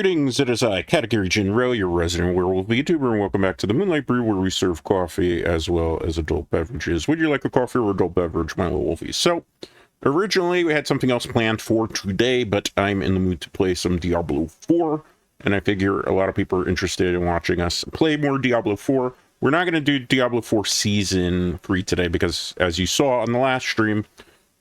Greetings, it is I, Category Jinro, your resident werewolf VTuber, and welcome back to the Moonlight Brew, where we serve coffee as well as adult beverages. Would you like a coffee or adult beverage, my little Wolfies? So, originally we had something else planned for today, but I'm in the mood to play some Diablo 4, and I figure a lot of people are interested in watching us play more Diablo 4. We're not going to do Diablo 4 Season 3 today, because as you saw on the last stream,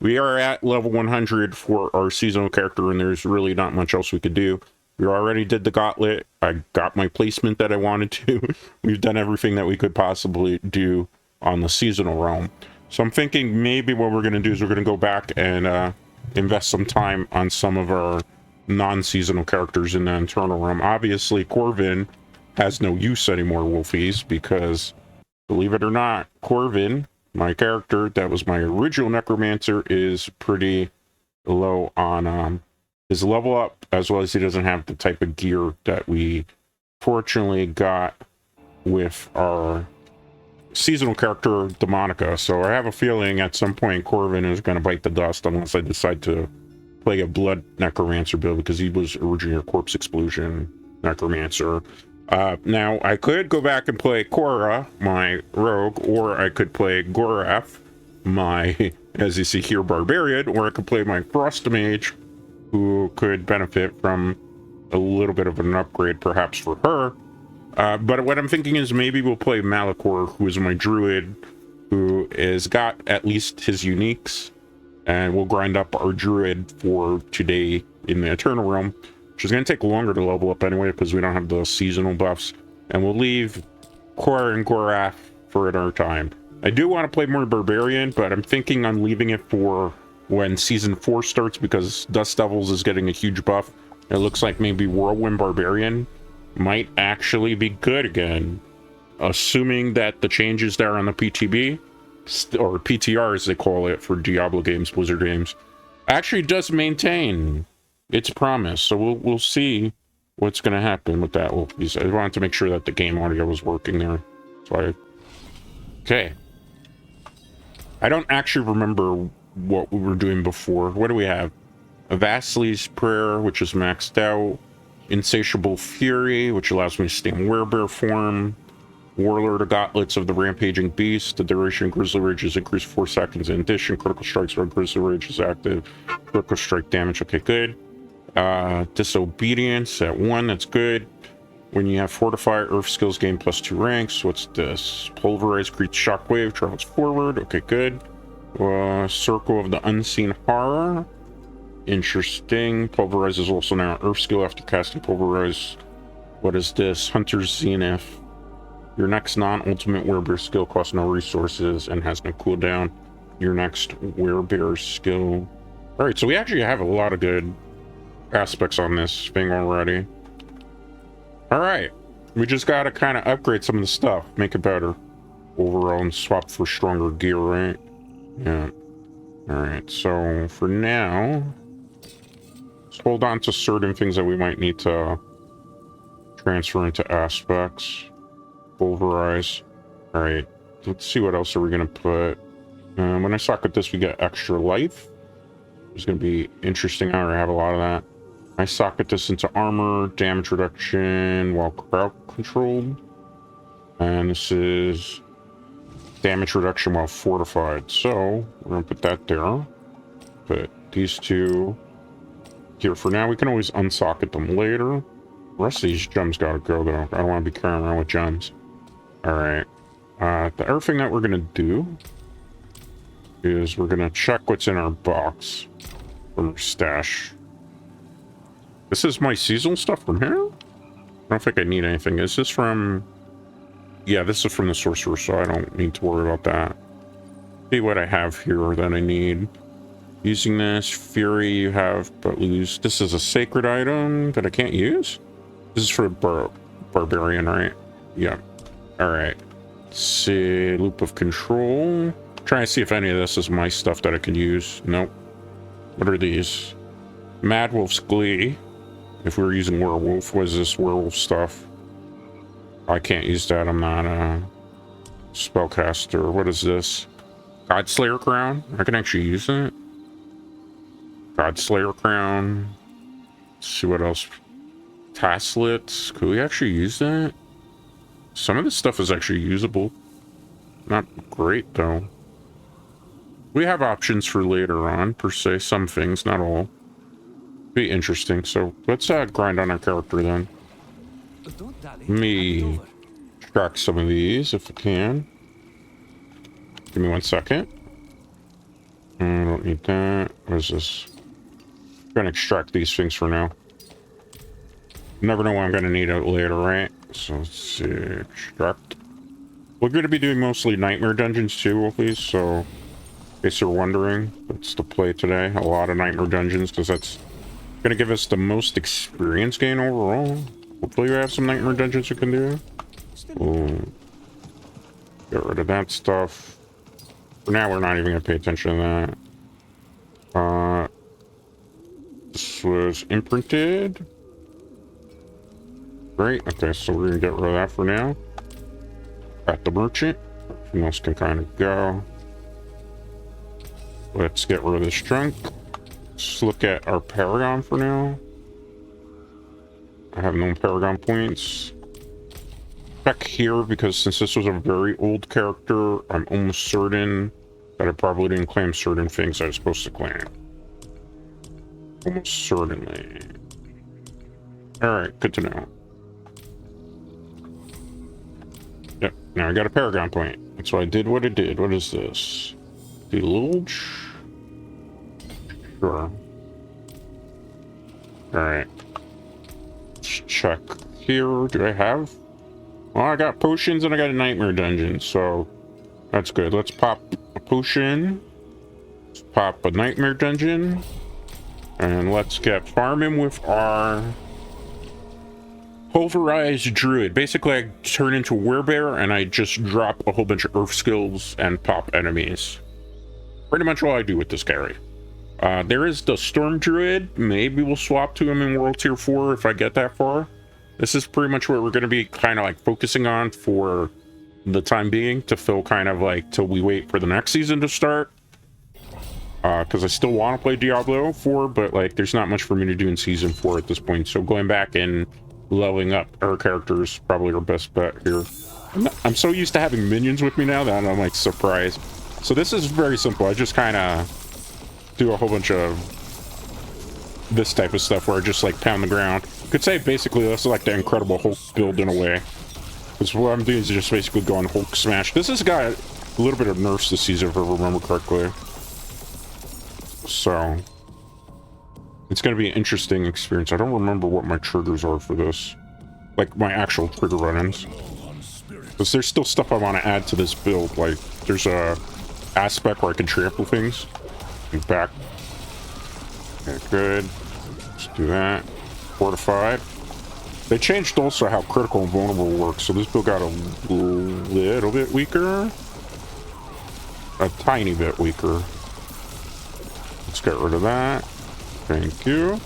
we are at level 100 for our seasonal character, and there's really not much else we could do. We already did the gauntlet. I got my placement that I wanted to. We've done everything that we could possibly do on the seasonal realm. So I'm thinking maybe what we're going to do is we're going to go back and invest some time on some of our non-seasonal characters in the internal realm. Obviously, Corvin has no use anymore, Wolfies, because, believe it or not, Corvin, my character that was my original necromancer, is pretty low on his level up, as well as he doesn't have the type of gear that we fortunately got with our seasonal character, Demonica. So I have a feeling at some point Corvin is going to bite the dust unless I decide to play a blood necromancer build, because he was originally a corpse explosion necromancer. Now, I could go back and play Korra, my rogue, or I could play Goraf, my, as you see here, barbarian, or I could play my frost mage, who could benefit from a little bit of an upgrade, perhaps for her. But what I'm thinking is maybe we'll play Malachor, who is my druid, who has got at least his uniques, and we'll grind up our druid for today in the Eternal Realm, which is going to take longer to level up anyway, because we don't have the seasonal buffs, and we'll leave Korra and Goraf for another time. I do want to play more Barbarian, but I'm thinking on leaving it for when Season 4 starts, because Dust Devils is getting a huge buff. It looks like maybe Whirlwind Barbarian might actually be good again, assuming that the changes there on the PTB, or PTR as they call it for Diablo games, Blizzard games, actually does maintain its promise. So we'll see what's going to happen with that. I wanted to make sure that the game audio was working there. So okay. I don't actually remember what we were doing before. What do we have? Vasili's Prayer, which is maxed out. Insatiable Fury, which allows me to stay in werebear form. Warlord of Gauntlets of the Rampaging Beast. The duration of Grizzly Rage is increased 4 seconds. In addition, critical strikes while Grizzly Rage is active. Critical strike damage. Okay, good. Disobedience at 1. That's good. When you have Fortify, Earth skills gain +2 ranks. What's this? Pulverize creates Shockwave. Travels forward. Okay, good. Circle of the Unseen Horror. Interesting. Pulverize is also now an Earth skill after casting Pulverize. What is this? Hunter's Zenith. Your next non-ultimate werebear skill costs no resources and has no cooldown. Your next werebear skill. Alright, so we actually have a lot of good aspects on this thing already. Alright. We just gotta kind of upgrade some of the stuff. Make it better overall and swap for stronger gear, right? Yeah. Alright, so for now, let's hold on to certain things that we might need to transfer into aspects. Pulverize. Alright, let's see what else are we going to put. When I socket this, we get extra life. It's going to be interesting. I already have a lot of that. I socket this into armor, damage reduction while crowd controlled. And this is damage reduction while fortified. So we're gonna put that there. Put these two here for now. We can always unsocket them later. The rest of these gems gotta go though. I don't want to be carrying around with gems. Alright. The other thing that we're gonna do is we're gonna check what's in our box from our stash. This is my seasonal stuff from here? I don't think I need anything. Is this from... Yeah, this is from the sorcerer, so I don't need to worry about that. See what I have here that I need. Using this, Fury you have, but lose. This is a sacred item that I can't use? This is for Barbarian, right? Yeah. Alright. Let's see, Loop of Control. Trying to see if any of this is my stuff that I can use. Nope. What are these? Mad Wolf's Glee. If we were using Werewolf, what is this werewolf stuff? I can't use that. I'm not a spellcaster. What is this? Godslayer Crown? I can actually use it. Godslayer Crown. Let's see what else. Taslets. Could we actually use that? Some of this stuff is actually usable. Not great, though. We have options for later on, per se. Some things, not all. Be interesting. So let's grind on our character then. Let me extract some of these if I can. Give me 1 second. I don't need that. What is this? I'm gonna extract these things for now. Never know when I'm gonna need it later, right? So let's see. Extract. We're gonna be doing mostly nightmare dungeons too, Wolfies. So in case you're wondering, that's the play today. A lot of nightmare dungeons because that's gonna give us the most experience gain overall. Hopefully we have some nightmare dungeons we can do. Ooh. Get rid of that stuff. For now, we're not even gonna pay attention to that. This was imprinted. Great. Okay, so we're gonna get rid of that for now. At the merchant. Everything else can kind of go. Let's get rid of this trunk. Let's look at our Paragon for now. I have no Paragon points. Check here because since this was a very old character, I'm almost certain that I probably didn't claim certain things I was supposed to claim. Almost certainly. Alright, good to know. Yep, now I got a Paragon point. That's why I did what I did. What is this? Deluge? Sure. Alright. Let's check here. Do I have? Well, I got potions and I got a nightmare dungeon, so that's good. Let's pop a potion. Let's pop a nightmare dungeon. And let's get farming with our Pulverize Druid. Basically, I turn into a werebear and I just drop a whole bunch of earth skills and pop enemies. Pretty much all I do with this carry. There is the Storm Druid. Maybe we'll swap to him in World Tier 4 if I get that far. This is pretty much what we're going to be kind of like focusing on for the time being to fill kind of like till we wait for the next season to start. Because I still want to play Diablo 4, but like there's not much for me to do in Season 4 at this point. So going back and leveling up our characters probably our best bet here. I'm so used to having minions with me now that I'm like surprised. So this is very simple. I just kind of do a whole bunch of this type of stuff where I just like pound the ground. You could say basically this is like the Incredible Hulk build in a way. Because what I'm doing is just basically going Hulk smash. This has got a little bit of nerfs this season if I remember correctly. So it's going to be an interesting experience. I don't remember what my triggers are for this. Like my actual trigger run-ins. Because there's still stuff I want to add to this build. Like there's a aspect where I can trample things. And back. Okay, good. Let's do that. Fortified. They changed also how critical and vulnerable works, so this build got a little bit weaker. A tiny bit weaker. Let's get rid of that. Thank you.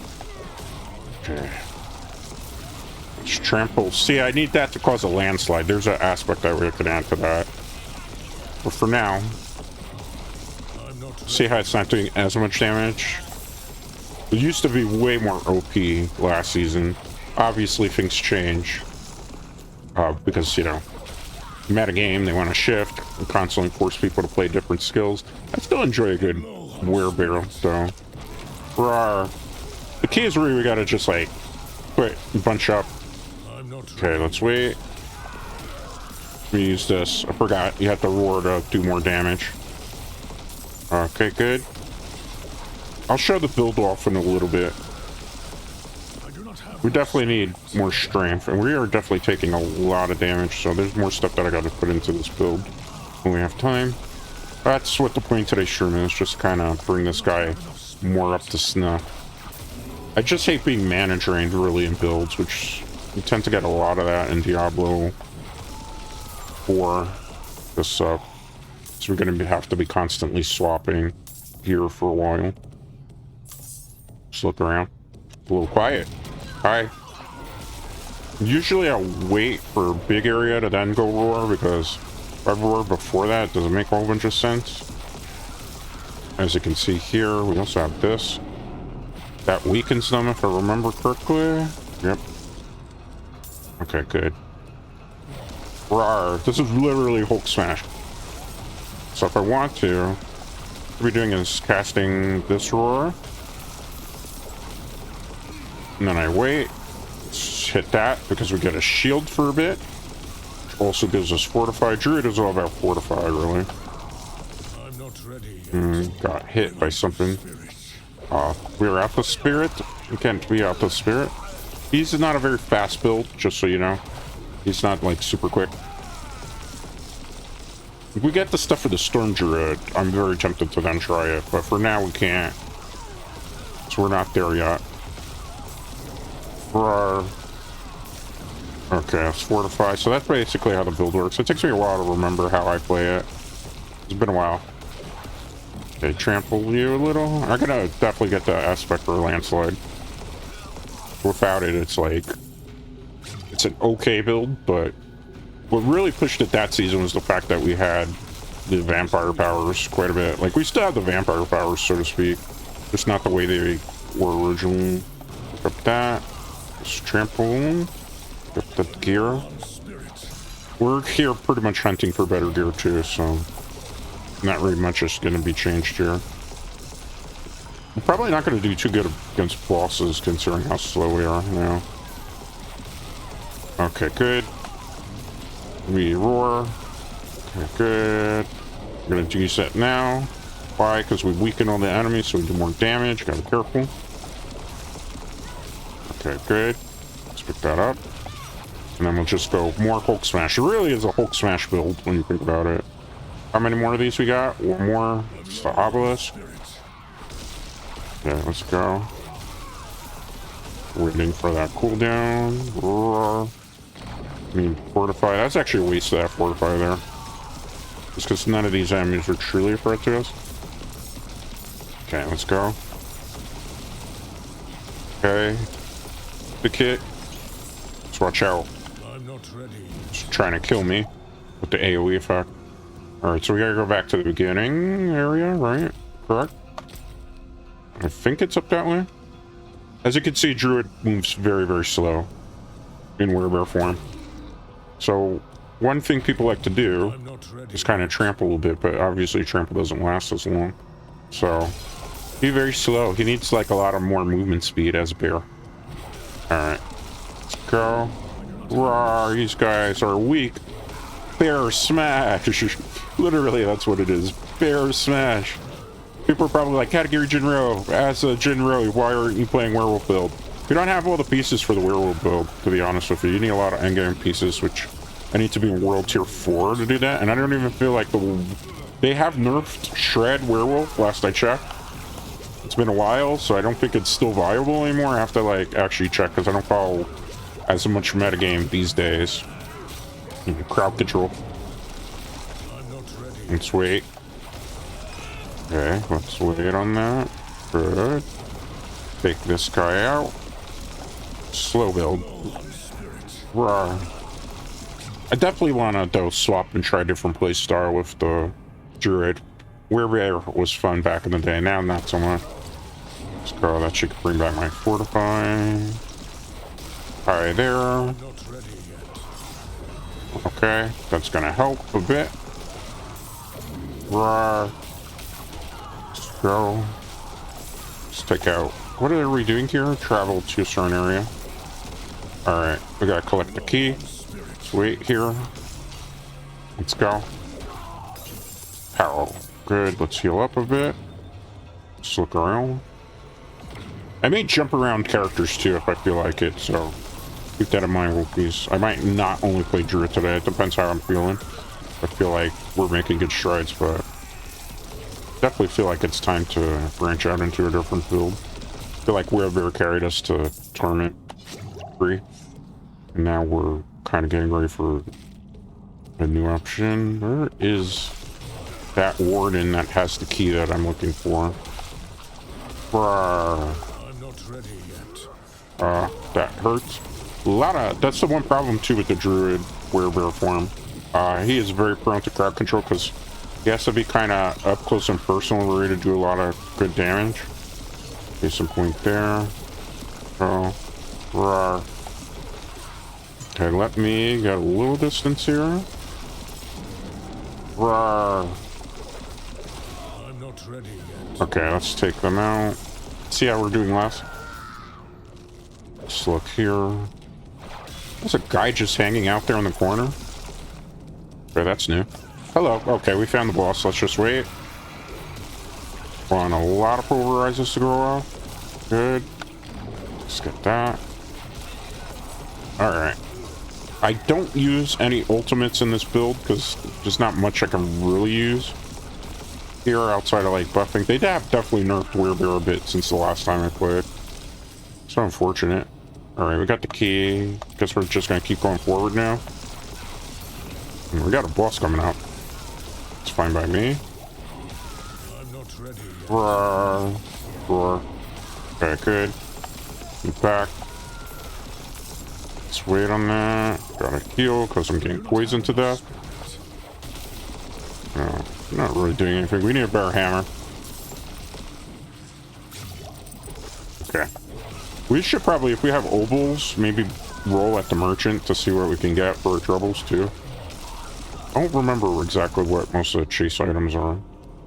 Okay. Let's trample. See, I need that to cause a landslide. There's an aspect that we can add to that. But for now, see how it's not doing as much damage? It used to be way more OP last season. Obviously, things change. Because, you know, metagame, they want to shift and constantly force people to play different skills. I still enjoy a good werebear, though. For our... The key is really we gotta just, like, quit and bunch up. Okay, let's wait. Let me use this. I forgot. You have to roar to do more damage. Okay, good. I'll show the build off in a little bit. We definitely need more strength, and we are definitely taking a lot of damage, so there's more stuff that I got to put into this build when we have time. That's what the point of today's stream is, just kind of bring this guy more up to snuff. I just hate being mana drained really in builds, which you tend to get a lot of that in Diablo 4. So we're going to have to be constantly swapping here for a while. Just look around. A little quiet. Hi. Usually I'll wait for a big area to then go roar, because if I roar before that, it doesn't make a whole bunch of sense. As you can see here, we also have this. That weakens them if I remember correctly. Yep. Okay, good. Rawr. This is literally Hulk Smash. So if I want to, what we're doing is casting this roar. And then I wait. Hit that because we get a shield for a bit. Which also gives us Fortify. Druid is all about Fortify, really. I'm not ready yet. Got hit by something. We're out the spirit. We can't be out the spirit. He's not a very fast build, just so you know. He's not like super quick. If we get the stuff for the Storm Druid, I'm very tempted to then try it, but for now we can't. So we're not there yet. Rawr. Okay, let's fortify. So that's basically how the build works. It takes me a while to remember how I play it. It's been a while. Okay, trample you a little. I'm gonna definitely get the aspect or landslide. Without it, it's like, it's an okay build, but what really pushed it that season was the fact that we had the vampire powers quite a bit. Like, we still have the vampire powers, so to speak. Just not the way they were originally. Pick up that. Just trample. Pick up the gear. We're here pretty much hunting for better gear, too, so not really much is going to be changed here. We're probably not going to do too good against bosses, considering how slow we are now. Okay, good. We roar. Okay, good. We're gonna use that now. Why? Because we weaken all the enemies, so we do more damage. Gotta be careful. Okay, good. Let's pick that up. And then we'll just go more Hulk Smash. It really is a Hulk Smash build when you think about it. How many more of these we got? One more. It's the obelisk. Okay, let's go. Waiting for that cooldown. Roar. I mean, fortify. That's actually a waste of that fortify there. Just because none of these enemies are truly a threat to us. Okay, let's go. Okay. The kit. Let's watch out. I'm not ready. It's trying to kill me with the AoE effect. Alright, so we gotta go back to the beginning area, right? Correct? I think it's up that way. As you can see, Druid moves very, very slow in werebear form. So one thing people like to do is kind of trample a little bit, but obviously trample doesn't last as long. So be very slow. He needs like a lot of more movement speed as a bear. Alright. Let's go. Rawr, these guys are weak. Bear smash. Literally, that's what it is. Bear smash. People are probably like, category Jinro. As a Jinro, why aren't you playing werewolf build? You don't have all the pieces for the werewolf build, to be honest with you. You need a lot of endgame pieces, which I need to be in world tier 4 to do that. And I don't even feel like they have nerfed Shred Werewolf last I checked. It's been a while, so I don't think it's still viable anymore. I have to like actually check because I don't follow as much metagame these days. Crowd control. Let's wait. Okay, let's wait on that. Good. Take this guy out. Slow build. Rawr. I definitely want to though swap and try different play style with the Druid. Werebear was fun back in the day. Now not so much. Let's go. That should bring back my fortify. Hi there. Okay, that's gonna help a bit. Rawr. Let's go. Let's take out. What are we doing here? Travel to a certain area. Alright, we gotta collect the key. Let's wait here. Let's go. Power. Good, let's heal up a bit. Let's look around. I may jump around characters too if I feel like it, so keep that in mind, Wolfies. I might not only play Druid today, it depends how I'm feeling. I feel like we're making good strides, but definitely feel like it's time to branch out into a different build. I feel like Werebear carried us to Tournament 3, and now we're kind of getting ready for a new option. Where is that warden that has the key that I'm looking for? I'm not ready yet. That hurts. That's the one problem too with the Druid Werebear form. He is very prone to crowd control because he has to be kind of up close and personal ready to do a lot of good damage. Okay, some point there. Oh, rawr. Okay, let me get a little distance here. Rawr. I'm not ready yet. Okay, let's take them out. See how we're doing last. Let's look here. There's a guy just hanging out there in the corner. Okay, that's new. Hello. Okay, we found the boss. Let's just wait. Want a lot of pulverizers to go off. Good. Let's get that. Alright. I don't use any ultimates in this build because there's not much I can really use here outside of like buffing. They have definitely nerfed Werebear a bit since the last time I played. So unfortunate. Alright, we got the key. Guess we're just gonna keep going forward now. And we got a boss coming out. It's fine by me. I'm not ready yet. Roar. Okay, good. Get back. Let's wait on that. Gotta heal because I'm getting poisoned to death. No, not really doing anything. We need a better hammer. Okay. We should probably, if we have obols, maybe roll at the merchant to see what we can get for our troubles too. I don't remember exactly what most of the chase items are.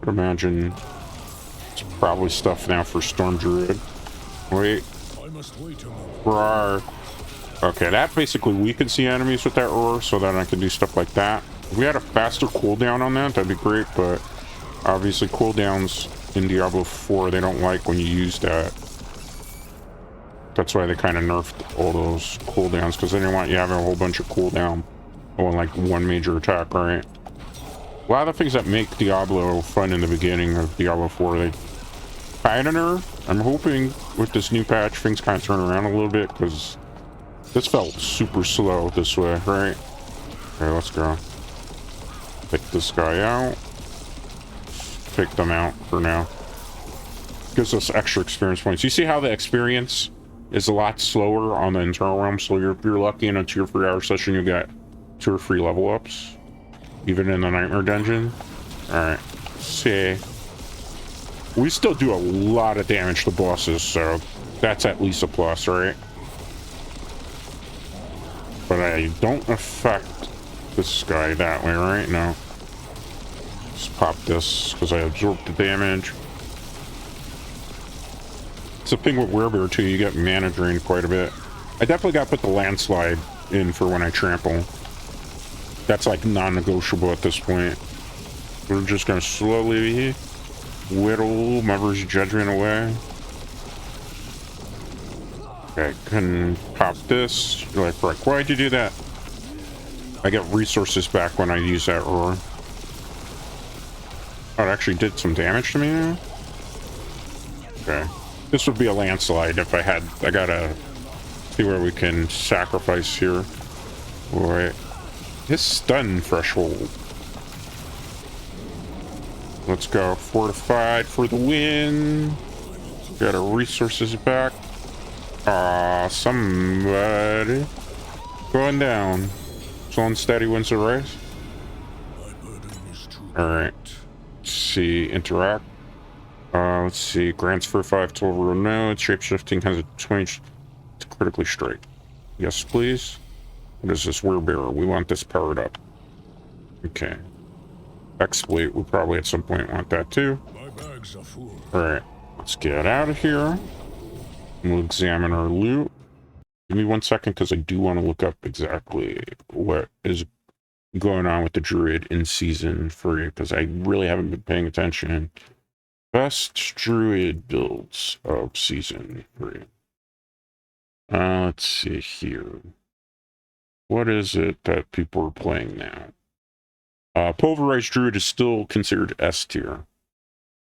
I'd imagine it's probably stuff now for Storm Druid. Wait. I must wait a moment. Roar. Okay, that basically weakens the enemies with that roar, so that I can do stuff like that. If we had a faster cooldown on that, that'd be great, but obviously cooldowns in Diablo 4, they don't like when you use that. That's why they kind of nerfed all those cooldowns, because they didn't want you having a whole bunch of cooldown on like one major attack, right? A lot of the things that make Diablo fun in the beginning of Diablo 4, they kind of nerf. I'm hoping with this new patch, things kind of turn around a little bit, because this felt super slow this way, right? Okay, let's go. Take this guy out. Take them out for now. Gives us extra experience points. You see how the experience is a lot slower on the internal realm, so if you're lucky in a 2 or 3 hour session, you'll get 2 or 3 level ups. Even in the Nightmare Dungeon. Alright. See. We still do a lot of damage to bosses, so that's at least a plus, right? But I don't affect this guy that way, right? No. Just pop this, because I absorbed the damage. It's a thing with Werebear too, you get mana drained quite a bit. I definitely got to put the landslide in for when I trample. That's like non-negotiable at this point. We're just going to slowly whittle Mother's Judgment away. Okay, can pop this. You're like, Frick, why'd you do that? I get resources back when I use that roar. Oh, it actually did some damage to me now? Okay. This would be a landslide if I had... I gotta see where we can sacrifice here. Wait. His stun threshold. Let's go. Fortified for the win. Got our resources back. Ah, somebody going down. Slow and steady wins the race. Alright. Let's see. Interact. Let's see. Grants for 5 total row nodes. Shapeshifting has a 20 to critically strike. Yes, please. What is this? Werebear. We want this powered up. Okay. Exploit. We probably at some point want that too. My bags are full. Alright. Let's get out of here. We'll examine our loot. Give me 1 second because I do want to look up exactly what is going on with the druid in season 3 because I really haven't been paying attention. Best druid builds of season 3. Let's see here. What is it that people are playing now? Pulverize Druid is still considered S tier.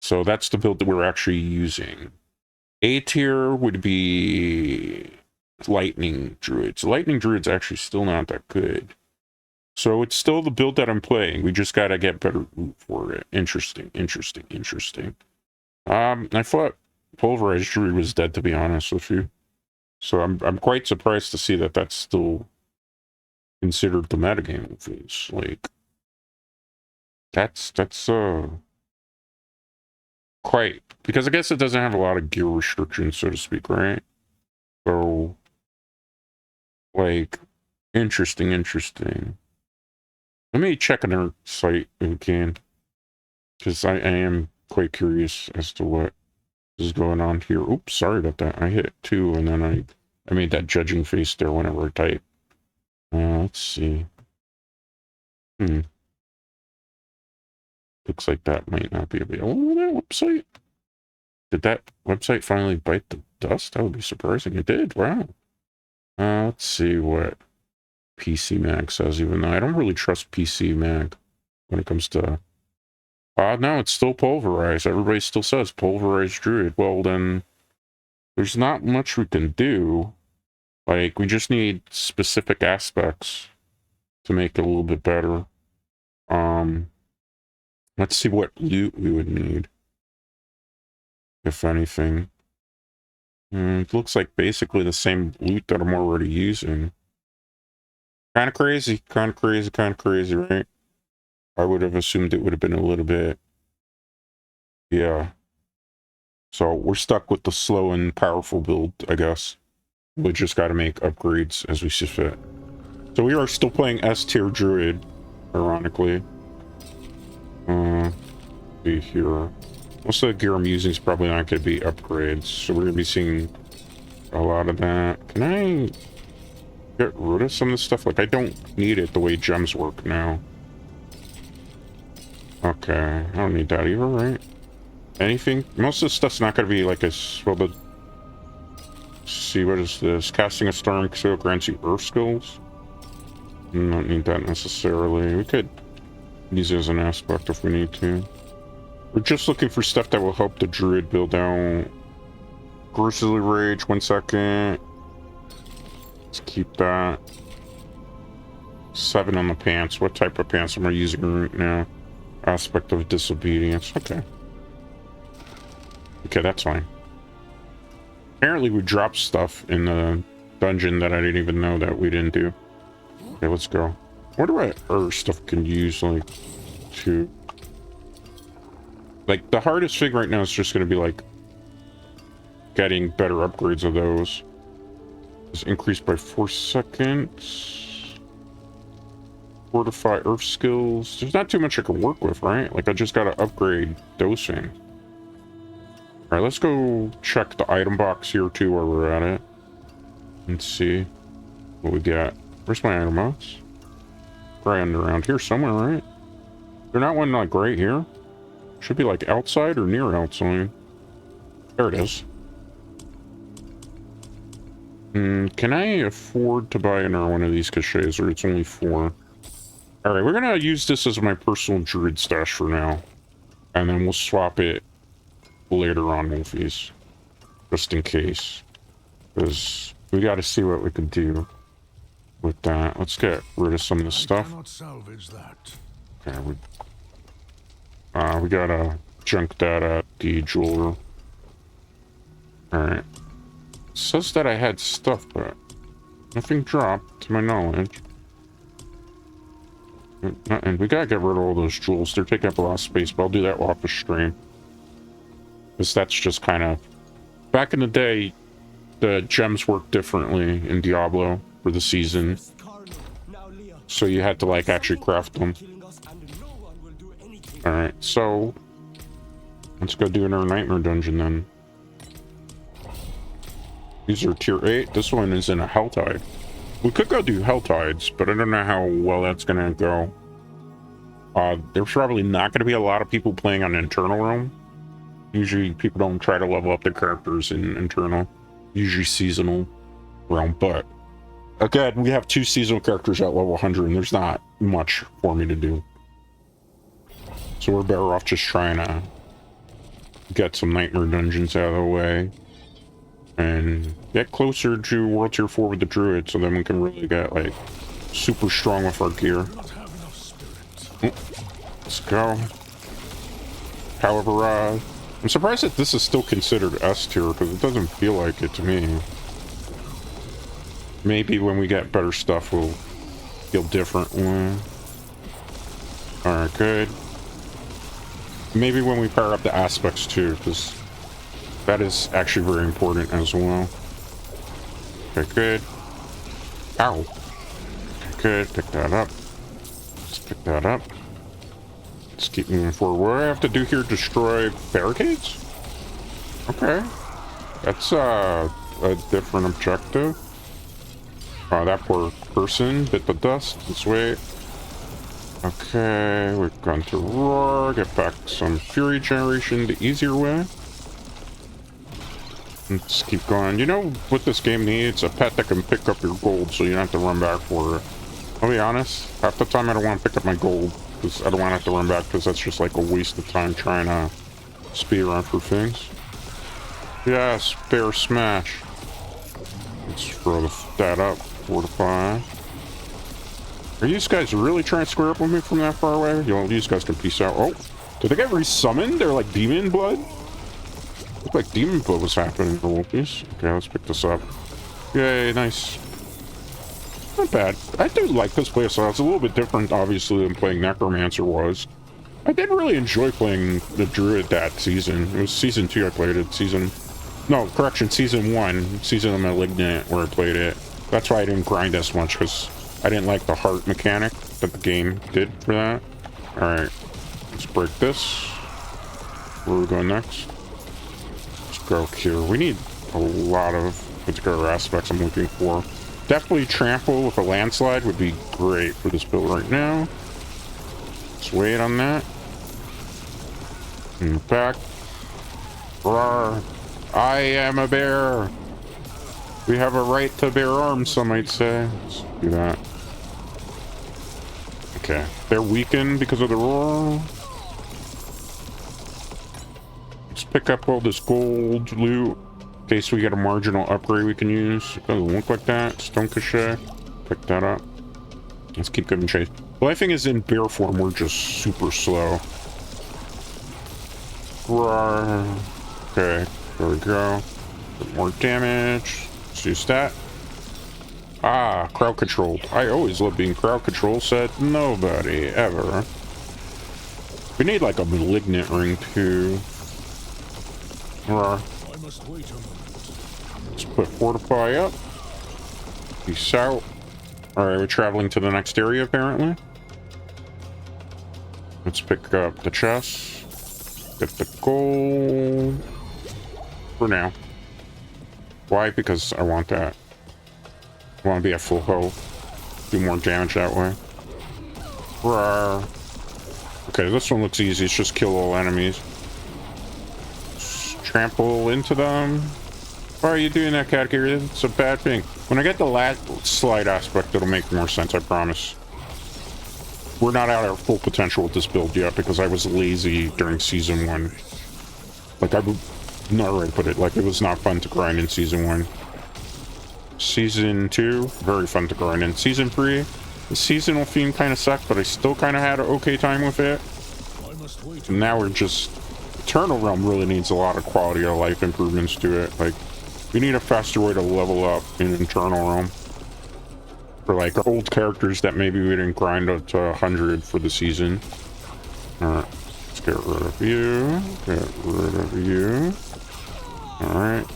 So that's the build that we're actually using. A tier would be Lightning Druids. Lightning Druid's actually still not that good. So it's still the build that I'm playing. We just gotta get better loot for it. Interesting, interesting, interesting. I thought Pulverize Druid was dead, to be honest with you. So I'm quite surprised to see that that's still considered the metagame of these. Like, that's quite, because I guess it doesn't have a lot of gear restrictions, so to speak, right? So, like, Interesting, interesting. Let me check on our site if we can, because I am quite curious as to what is going on here. Oops, sorry about that. I hit 2 and then I made that judging face there whenever I type. Let's see. Looks like that might not be available on that website. Did that website finally bite the dust? That would be surprising. It did. Wow. Let's see what PC Mag says, even though I don't really trust PC Mag when it comes to... no, it's still Pulverize. Everybody still says Pulverize Druid. Well, then there's not much we can do. Like, we just need specific aspects to make it a little bit better. Let's see what loot we would need, if anything. It looks like basically the same loot that I'm already using. Kind of crazy, right? I would have assumed it would have been a little bit... Yeah. So we're stuck with the slow and powerful build, I guess. We just got to make upgrades as we see fit. So we are still playing S-tier Druid, ironically. See here. Most of the gear I'm using is probably not going to be upgrades, so we're going to be seeing a lot of that. Can I get rid of some of this stuff? Like, I don't need it the way gems work now. Okay, I don't need that either, right? Anything? Most of this stuff's not going to be like a... Well, the... See, what is this? Casting a storm skill grants you earth skills? Don't need that necessarily. We could use it as an aspect if we need to. We're just looking for stuff that will help the druid build out. Grizzly Rage, 1 second. Let's keep that. 7 on the pants. What type of pants am I using right now? Aspect of disobedience. Okay. Okay, that's fine. Apparently we dropped stuff in the dungeon that I didn't even know that we didn't do. Okay, let's go. What do I other stuff can use, like, to... Like, the hardest thing right now is just going to be, like, getting better upgrades of those. It's increased by 4 seconds. Fortify earth skills. There's not too much I can work with, right? Like, I just got to upgrade those things. Alright, let's go check the item box here, too, while we're at it. Let's see what we got. Where's my item box? Probably around here somewhere, right? They're not one, like, right here? Should be, like, outside or near outside. There it is. Can I afford to buy another one of these caches, or it's only 4? Alright, we're gonna use this as my personal druid stash for now. And then we'll swap it later on, Wolfies. Just in case. Because we gotta see what we can do with that. Let's get rid of some of this stuff. Cannot salvage that. Okay, we gotta junk that at the jeweler. Alright. It says that I had stuff, but nothing dropped, to my knowledge. And we gotta get rid of all those jewels. They're taking up a lot of space, but I'll do that off the stream. Because that's just kind of... Back in the day, the gems worked differently in Diablo for the season. So you had to, like, actually craft them. Alright, so... Let's go do another Nightmare Dungeon, then. These are tier 8. This one is in a Helltide. We could go do Helltides, but I don't know how well that's gonna go. There's probably not gonna be a lot of people playing on Internal Realm. Usually people don't try to level up their characters in Internal. Usually Seasonal Realm, but... Again, we have 2 seasonal characters at level 100, and there's not much for me to do. So we're better off just trying to get some Nightmare Dungeons out of the way. And get closer to World Tier 4 with the Druid, so then we can really get, like, super strong with our gear. Let's go. However, I'm surprised that this is still considered S tier, because it doesn't feel like it to me. Maybe when we get better stuff, we'll feel differently. Alright, good. Maybe when we power up the aspects, too, because... that is actually very important as well. Okay, good. Ow. good. Pick that up. Let's pick that up. Let's keep moving forward. What do I have to do here? Destroy barricades? Okay. That's a different objective. Oh, that poor person bit the dust. Let's wait. Okay, we've gone to roar. Get back some fury generation the easier way. Let's keep going. You know what this game needs? A pet that can pick up your gold so you don't have to run back for it. I'll be honest, half the time I don't want to pick up my gold because I don't want to have to run back because that's just like a waste of time trying to speed around for things. Yes, bear smash. Let's throw that up. Fortify. Are you guys really trying to square up with me from that far away? You guys can peace out. Oh, did they get resummoned? They're like demon blood? Looked like demon blood was happening for Wolfies. Okay, let's pick this up. Yay, nice. Not bad. I do like this playstyle. It's a little bit different, obviously, than playing Necromancer was. I did really enjoy playing the Druid that season. It was season 2 I played it. Season 1. Season of Malignant, where I played it. That's why I didn't grind as much, because I didn't like the heart mechanic that the game did for that. Alright. Let's break this. Where are we going next? Let's go here. We need a lot of particular aspects I'm looking for. Definitely trample with a landslide would be great for this build right now. Let's wait on that. In the back. Roar. I am a bear. We have a right to bear arms, some might say. Let's do that. Okay. They're weakened because of the roar. Let's pick up all this gold loot. In case we get a marginal upgrade we can use. It doesn't look like that. Stone cachet. Pick that up. Let's keep giving chase. The only thing is in bear form, we're just super slow. Roar. Okay. There we go. Bit more damage. Let's use that. Ah, crowd controlled. I always love being crowd controlled, said nobody ever. We need like a malignant ring too. Roar. I must wait a moment. Let's put fortify up. Peace out. Alright, we're traveling to the next area apparently. Let's pick up the chest. Get the gold. For now. Why? Because I want that. I want to be at full health. Do more damage that way. Rawr. Okay, this one looks easy. It's just kill all enemies. Just trample into them. Why are you doing that, category? It's a bad thing. When I get the last slide aspect, it'll make more sense, I promise. We're not at our full potential with this build yet because I was lazy during season 1. Like, I would not right put it. Like, it was not fun to grind in season 1. Season 2, very fun to grind in. Season 3, the seasonal theme kind of sucked, but I still kind of had an okay time with it. And now we're just... Eternal Realm really needs a lot of quality of life improvements to it. Like, we need a faster way to level up in Eternal Realm. For like old characters that maybe we didn't grind up to 100 for the season. Alright, let's get rid of you. Get rid of you. Alright.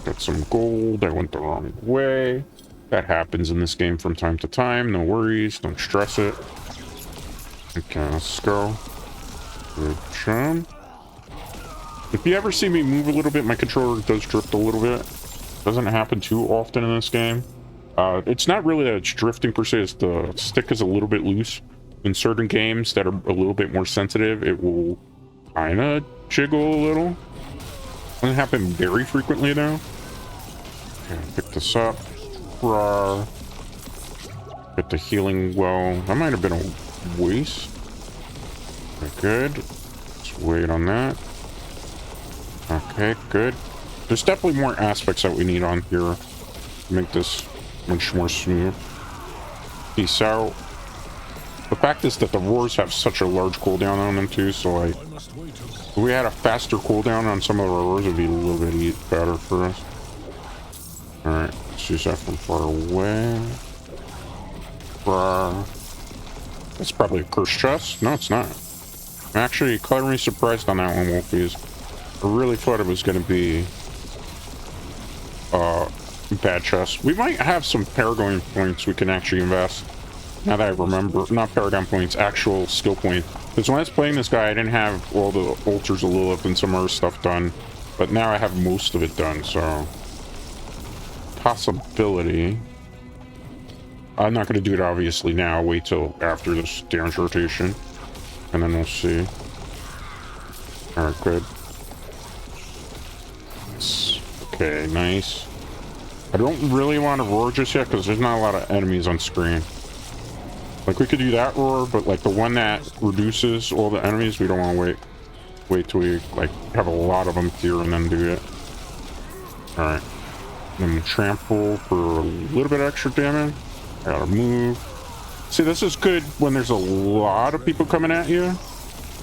Got some gold. I went the wrong way. That happens in this game from time to time. No worries. Don't stress it. Okay, let's go. Good job. If you ever see me move a little bit, my controller does drift a little bit. Doesn't happen too often in this game. It's not really that it's drifting per se, it's the stick is a little bit loose. In certain games that are a little bit more sensitive, it will kind of jiggle a little. Doesn't happen very frequently though. Okay, pick this up. Rawr. Get the healing well. That might have been a waste. Okay, good. Let's wait on that. Okay, good. There's definitely more aspects that we need on here to make this much more smooth. Peace out. The fact is that the roars have such a large cooldown on them too, so like if we had a faster cooldown on some of our roars, it'd be a little bit better for us. Alright, let's use that from far away. That's probably a cursed chest. No, it's not. I'm actually cleverly surprised on that one, Wolfies. I really thought it was going to be bad chest. We might have some Paragon points we can actually invest. Now that I remember, not Paragon points, actual skill points. Because when I was playing this guy, I didn't have all the altars of Lilith and some other stuff done. But now I have most of it done, so... Possibility. I'm not going to do it obviously now. Wait till after this damage rotation. And then we'll see. Alright, good. Okay, nice. I don't really want to roar just yet because there's not a lot of enemies on screen. Like, we could do that roar, but like the one that reduces all the enemies, we don't want to wait till we like have a lot of them here and then do it. Alright. Then we'll trample for a little bit extra damage. I gotta move. See, this is good when there's a lot of people coming at you.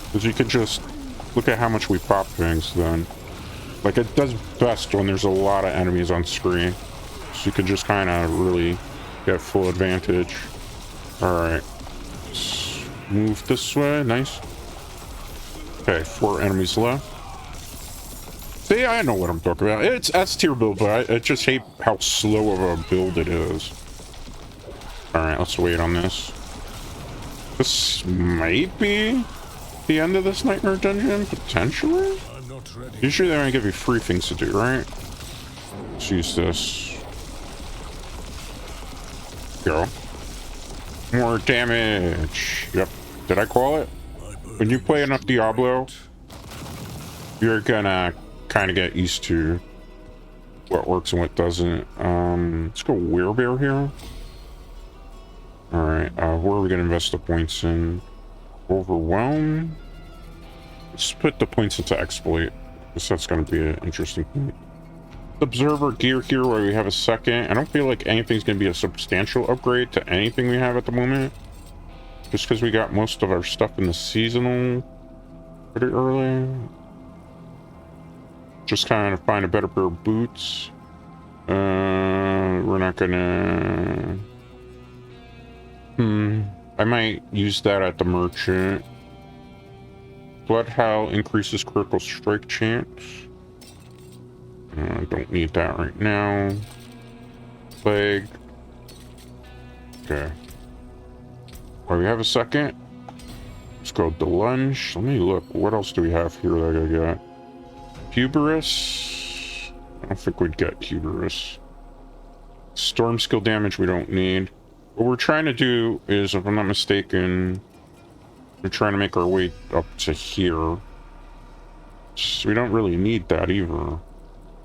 Because you can just look at how much we pop things then. Like, it does best when there's a lot of enemies on screen. So you can just kind of really get full advantage. Alright. Move this way. Nice. Okay, 4 enemies left. See, I know what I'm talking about. It's S-tier build, but I just hate how slow of a build it is. Alright, let's wait on this. This might be the end of this nightmare dungeon, potentially? I'm not ready. Usually they only give you 3 things to do, right? Let's use this. Go. More damage. Yep. Did I call it? When you play enough Diablo, you're gonna kind of get used to what works and what doesn't. Let's go Werebear here. Alright, where are we gonna invest the points in? Overwhelm? Let's put the points into Exploit, because that's gonna be an interesting point. Observer gear here where we have a second. I don't feel like anything's gonna be a substantial upgrade to anything we have at the moment. Just because we got most of our stuff in the seasonal pretty early. Just kind of find a better pair of boots. We're not gonna... I might use that at the merchant. Bloodhowl increases critical strike chance. I don't need that right now. Plague. Okay. Well, we have a second. Let's go the lunge. Let me look. What else do we have here that I got? Hubris. I don't think we'd get Hubris. Storm skill damage we don't need. What we're trying to do is, if I'm not mistaken, we're trying to make our way up to here. So we don't really need that either.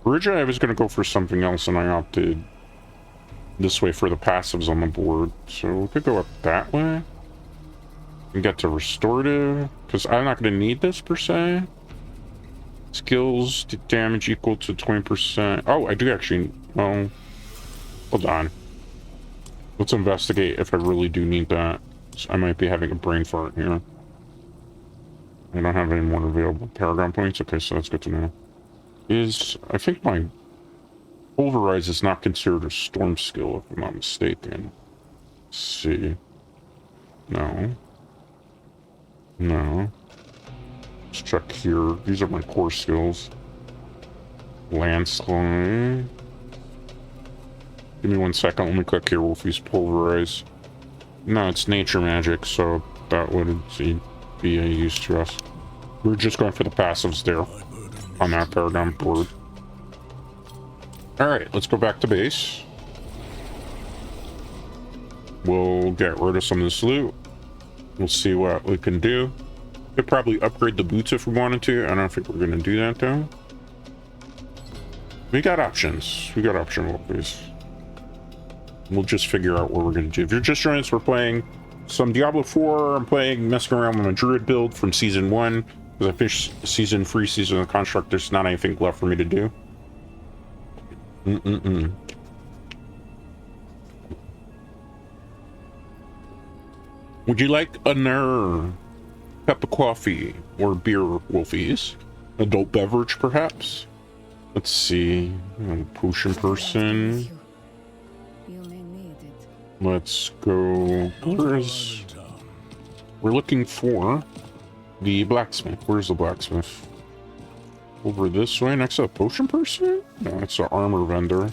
Originally I was going to go for something else and I opted this way for the passives on the board. So we could go up that way. And get to restorative, because I'm not going to need this per se. Skills to damage equal to 20%. Oh, I do actually. Well, hold on. Let's investigate if I really do need that. I might be having a brain fart here. I don't have any more available Paragon points. Okay, so that's good to know. I think my Pulverize is not considered a storm skill, if I'm not mistaken. Let's see. No. No. Let's check here. These are my core skills. Landslide. Give me 1 second. Let me click here. Wolfies Pulverize. No, it's nature magic, so that would be a use to us. We're just going for the passives there on that Paragon board. Alright, let's go back to base. We'll get rid of some of this loot. We'll see what we can do. Could probably upgrade the boots if we wanted to. I don't think we're going to do that though. We got options. We got option Wolfies. We'll just figure out what we're going to do. If you're just joining us, we're playing some Diablo 4. I'm messing around with my Druid build from Season 1. Because I finished Season 3, Season of the Construct. There's not anything left for me to do. Would you like another cup of coffee or beer, Wolfies? Adult beverage, perhaps? Let's see. Potion person. Let's go. We're looking for the blacksmith. Where's the blacksmith? Over this way, next to the potion person? No, it's an armor vendor.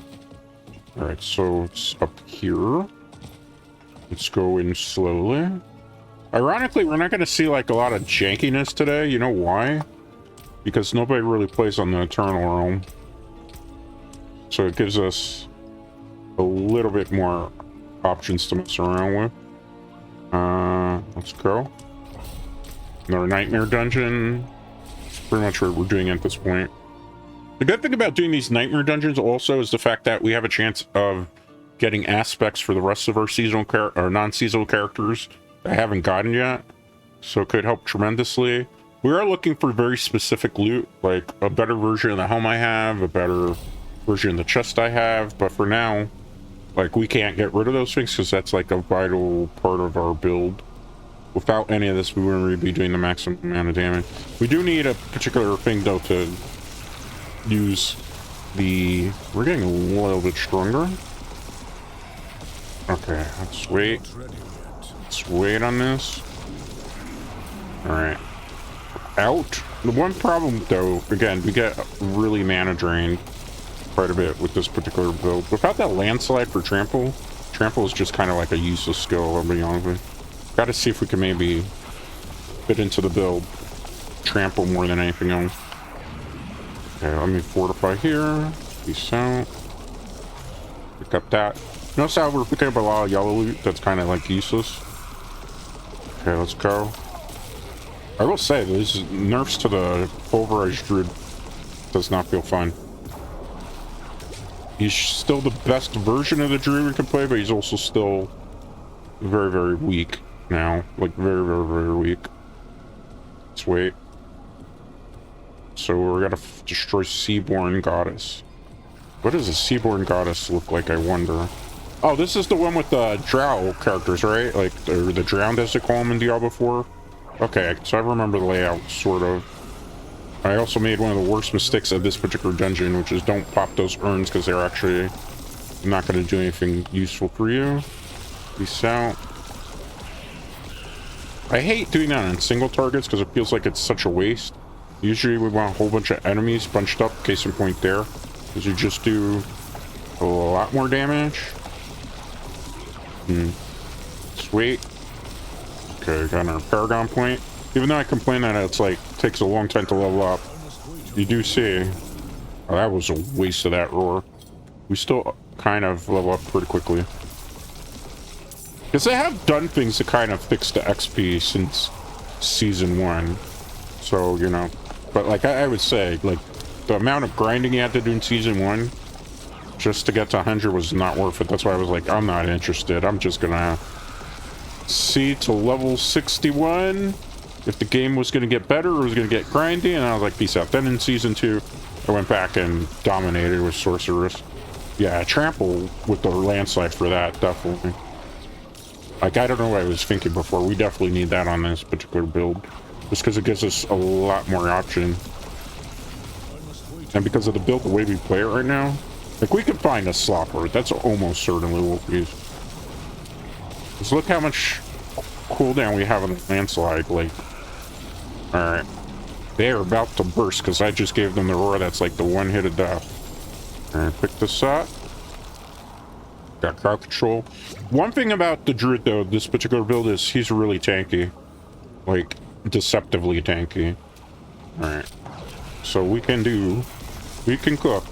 All right, so it's up here. Let's go in slowly. Ironically, we're not going to see like a lot of jankiness today. You know why? Because nobody really plays on the Eternal Realm. So it gives us a little bit more options to mess around with. Let's go. Another Nightmare Dungeon. It's pretty much what we're doing at this point. The good thing about doing these Nightmare Dungeons also is the fact that we have a chance of getting aspects for the rest of our seasonal or non-seasonal characters I haven't gotten yet. So it could help tremendously. We are looking for very specific loot, like a better version of the helm I have, a better version of the chest I have, but for now, like, we can't get rid of those things because that's like a vital part of our build. Without any of this, we wouldn't really be doing the maximum amount of damage. We do need a particular thing though to use the... We're getting a little bit stronger. Okay, let's wait. Let's wait on this. Alright. Out. The one problem though, again, we get really mana drained quite a bit with this particular build. Without that landslide for trample is just kind of like a useless skill, I'll be honest with you. Gotta see if we can maybe fit into the build trample more than anything else. Okay, let me fortify here. Peace out. Pick up that. Notice how we're picking up a lot of yellow loot that's kind of like useless. Okay, let's go. I will say, these nerfs to the Pulverize Druid does not feel fun. He's still the best version of the Druid we can play, but he's also still very, very weak now. Like, very, very, very weak. Let's wait. So we're gonna destroy Seaborn Goddess. What does a Seaborn Goddess look like, I wonder? Oh, this is the one with the drow characters, right? Like, or the drowned, as they call them in Diablo IV. Okay, so I remember the layout, sort of. I also made one of the worst mistakes of this particular dungeon, which is don't pop those urns because they're actually not going to do anything useful for you. Peace out. I hate doing that on single targets because it feels like it's such a waste. Usually we want a whole bunch of enemies bunched up, case in point there, because you just do a lot more damage. Sweet. Okay, got our Paragon point. Even though I complain that it's like takes a long time to level up, you do see, oh, that was a waste of that roar. We still kind of level up pretty quickly. Because they have done things to kind of fix the XP since season 1. So, you know, but like I would say, like, the amount of grinding you had to do in season 1 just to get to 100 was not worth it. That's why I was like, I'm not interested. I'm just gonna see to level 61 if the game was gonna get better or was gonna get grindy, and I was like, peace out. Then in season 2, I went back and dominated with Sorceress. Yeah, trample with the landslide for that, definitely. Like, I don't know what I was thinking before. We definitely need that on this particular build. Just because it gives us a lot more option. And because of the build, the way we play it right now, like, we could find a slopper. That's almost certainly Wolfies. Just look how much cooldown we have on the landslide. Like, alright. They are about to burst because I just gave them the roar that's like the one hit of death. Alright, pick this up. Got crowd control. One thing about the Druid, though, this particular build is he's really tanky. Like, deceptively tanky. Alright. So we can cook.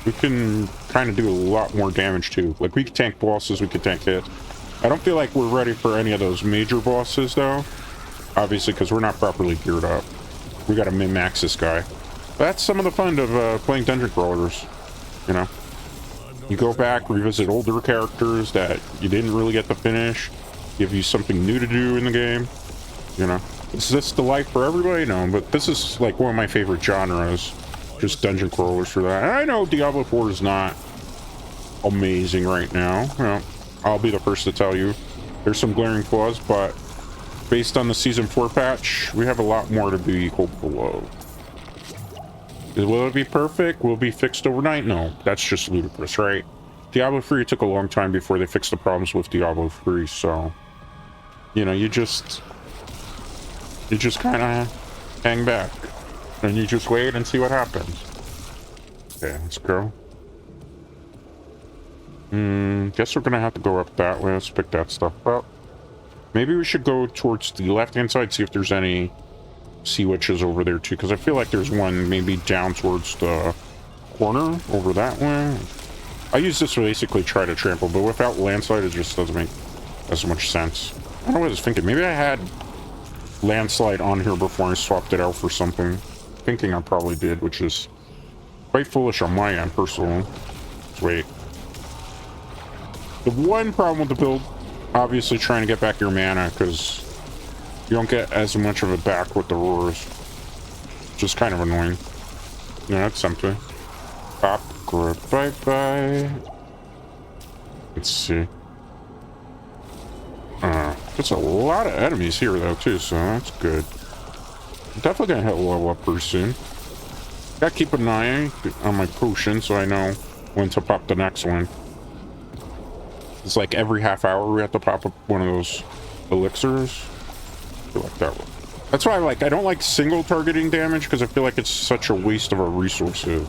We can kind of do a lot more damage, too. Like, we can tank bosses, we can tank hits. I don't feel like we're ready for any of those major bosses, though. Obviously, because we're not properly geared up. We gotta min-max this guy. That's some of the fun of playing dungeon crawlers, you know? You go back, revisit older characters that you didn't really get to finish, give you something new to do in the game, you know? Is this the life for everybody? No, but this is like one of my favorite genres, just dungeon crawlers for that. And I know Diablo IV is not amazing right now. You know, I'll be the first to tell you there's some glaring flaws, but based on the season 4 patch, we have a lot more to be hopeful of. Will it be perfect? Will it be fixed overnight? No, that's just ludicrous, right? Diablo 3 took a long time before they fixed the problems with Diablo 3, so, you know, you just kind of hang back and you just wait and see what happens. Okay, let's go. Guess we're gonna have to go up that way. Let's pick that stuff up. Maybe we should go towards the left-hand side, see if there's any sea witches over there too, because I feel like there's one maybe down towards the corner over that way. I use this to basically try to trample, but without landslide, it just doesn't make as much sense. I don't know what I was thinking. Maybe I had landslide on here before I swapped it out for something. Thinking I probably did, which is quite foolish on my end, personally. Let's wait. The one problem with the build, obviously trying to get back your mana, because you don't get as much of it back with the roars. Just kind of annoying. Yeah, that's something. Pop, grip, bye-bye. Let's see. There's a lot of enemies here, though, too, so that's good. Definitely gonna hit level up pretty soon. Gotta keep an eye on my potion so I know when to pop the next one. It's like every half hour we have to pop up one of those elixirs. I feel like that one. That's why I don't like single targeting damage, because I feel like it's such a waste of our resources.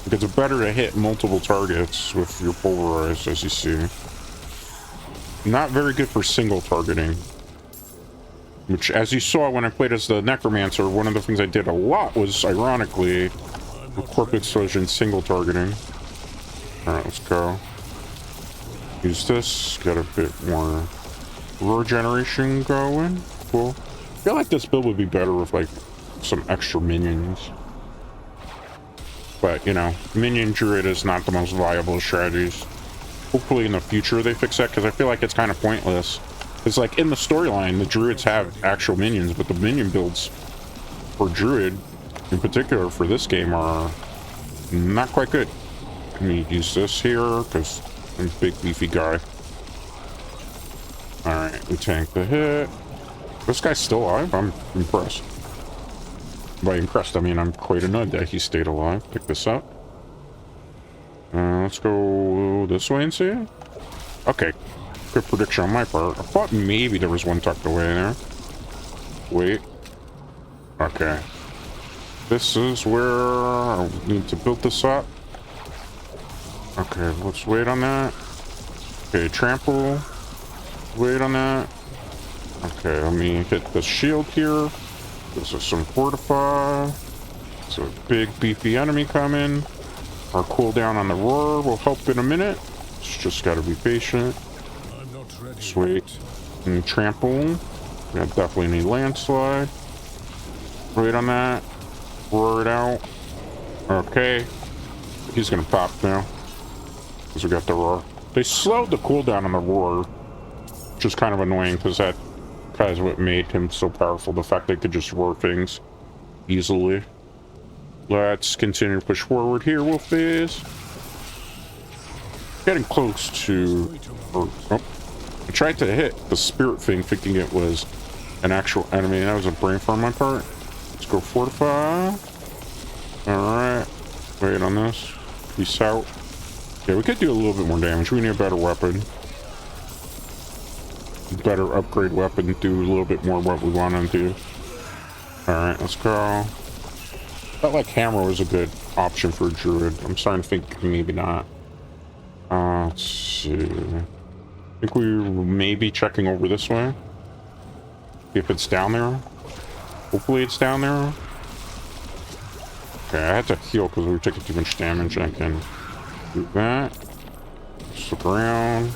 Because it's better to hit multiple targets with your Pulverize, as you see. Not very good for single targeting. Which, as you saw when I played as the Necromancer, one of the things I did a lot was, ironically, Corp Explosion single targeting. Alright, let's go. Use this, get a bit more roar generation going. Cool. I feel like this build would be better with, like, some extra minions. But, you know, minion druid is not the most viable of strategies. Hopefully in the future they fix that, because I feel like it's kind of pointless. It's like, in the storyline, the druids have actual minions, but the minion builds for druid, in particular for this game, are not quite good. Let me use this here, because I'm a big beefy guy. Alright, we tank the hit. This guy's still alive? I'm impressed. By impressed, I mean I'm quite annoyed that he stayed alive. Pick this up. Let's go this way and see. Okay. Good prediction on my part. I thought maybe there was one tucked away there. Wait. Okay. This is where I need to build this up. Okay, let's wait on that. Okay, trample. Wait on that. Okay, let me hit the shield here. This is some fortify. It's a big beefy enemy coming. Our cooldown on the roar will help in a minute. It's just gotta be patient. Sweet. And trample. Yeah, definitely need landslide. Wait on that. Roar it out. Okay. He's gonna pop now. Because we got the roar. They slowed the cooldown on the roar. Which is kind of annoying, because that kind of what made him so powerful. The fact they could just roar things easily. Let's continue to push forward here, Wolfies. Getting close to... Oh. I tried to hit the spirit thing thinking it was an actual enemy. That was a brain fart on my part. Let's go fortify. Alright. Wait on this. Peace out. Yeah, we could do a little bit more damage. We need a better weapon. Better upgrade weapon. Do a little bit more what we want to do. Alright, let's go. Felt like hammer was a good option for a druid. I'm starting to think maybe not. Let's see. I think we may be checking over this way. If it's down there. Hopefully it's down there. Okay, I had to heal because we were taking too much damage. I can do that. Just look around.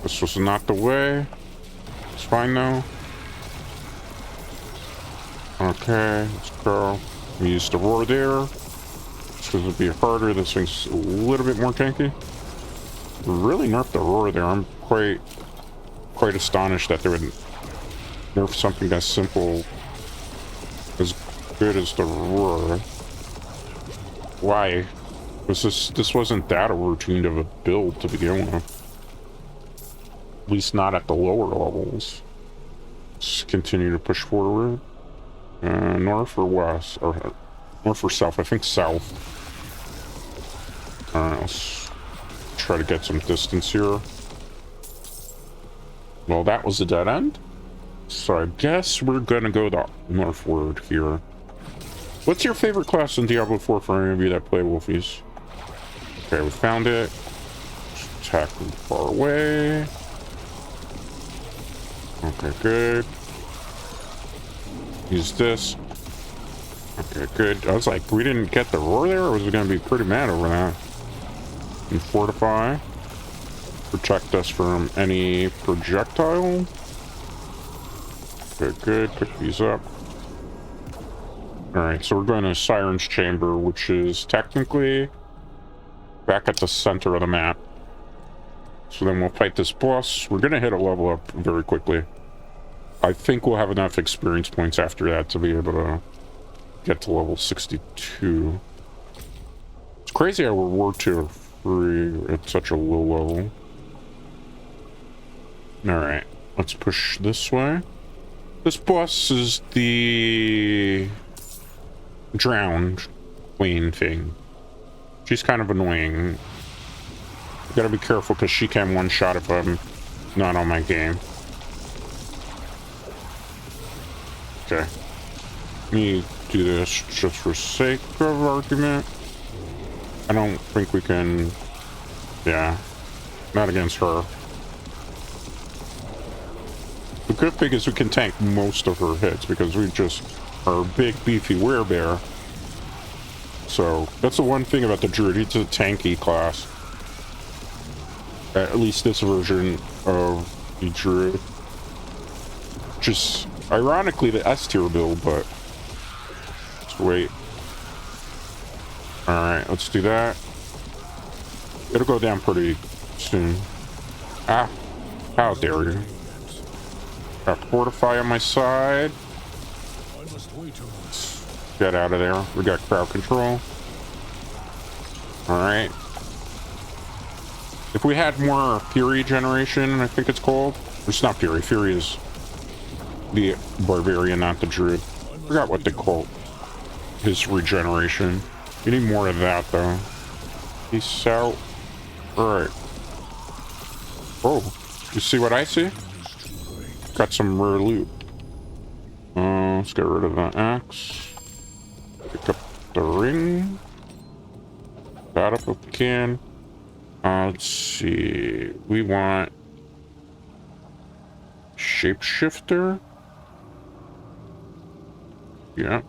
This was not the way. It's fine though. Okay, let's go. We use the roar there. Just because it'd be harder. This thing's a little bit more tanky. Really nerfed the roar there. I'm quite astonished that they would nerf something as simple, as good as the roar. Why? This wasn't that a routine of a build to begin with. At least not at the lower levels. Let's continue to push forward. North or west? Or north or south? I think south. Alright, let's try to get some distance here. Well, that was a dead end. So I guess we're gonna go the northward here. What's your favorite class in Diablo 4 for any of you that play Wolfies? Okay, we found it. Attack from far away. Okay, good. Use this. Okay, good. I was like, we didn't get the roar there, or was we gonna be pretty mad over that? And fortify. Protect us from any projectile. Okay, good. Pick these up. Alright, so we're going to Siren's Chamber, which is technically back at the center of the map. So then we'll fight this boss. We're gonna hit a level up very quickly. I think we'll have enough experience points after that to be able to get to level 62. It's crazy how reward tier 3 at such a low level. Alright, let's push this way. This boss is the drowned queen thing. She's kind of annoying. Gotta be careful because she can one-shot if I'm not on my game. Okay. Let me do this just for sake of argument. I don't think we can... Yeah. Not against her. The good thing is we can tank most of her hits because we just are a big beefy werebear. So that's the one thing about the druid. It's a tanky class. At least this version of the druid. Just ironically the S tier build, but let's wait. Alright, let's do that. It'll go down pretty soon. Ah, how dare you. Got fortify on my side. Get out of there. We got crowd control. Alright. If we had more Fury generation, I think it's called. It's not Fury. Fury is the barbarian, not the druid. I forgot what they call his regeneration. We need more of that, though. Peace out. Alright. Oh, you see what I see? Got some rare loot. Let's get rid of that axe. Pick up the ring. That up if we can. Let's see. We want shapeshifter. Yeah.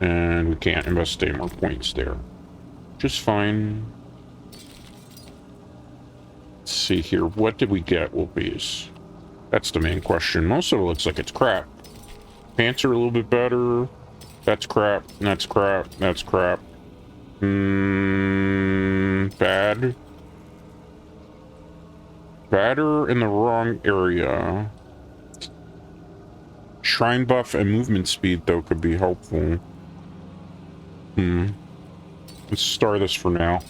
And we can't invest any more points there. Just fine. Let's see here. What did we get, Wolfies? That's the main question. Most of it looks like it's crap. Pants are a little bit better. That's crap. That's crap. That's crap. Bad. Badder in the wrong area. Shrine buff and movement speed, though, could be helpful. Let's star this for now.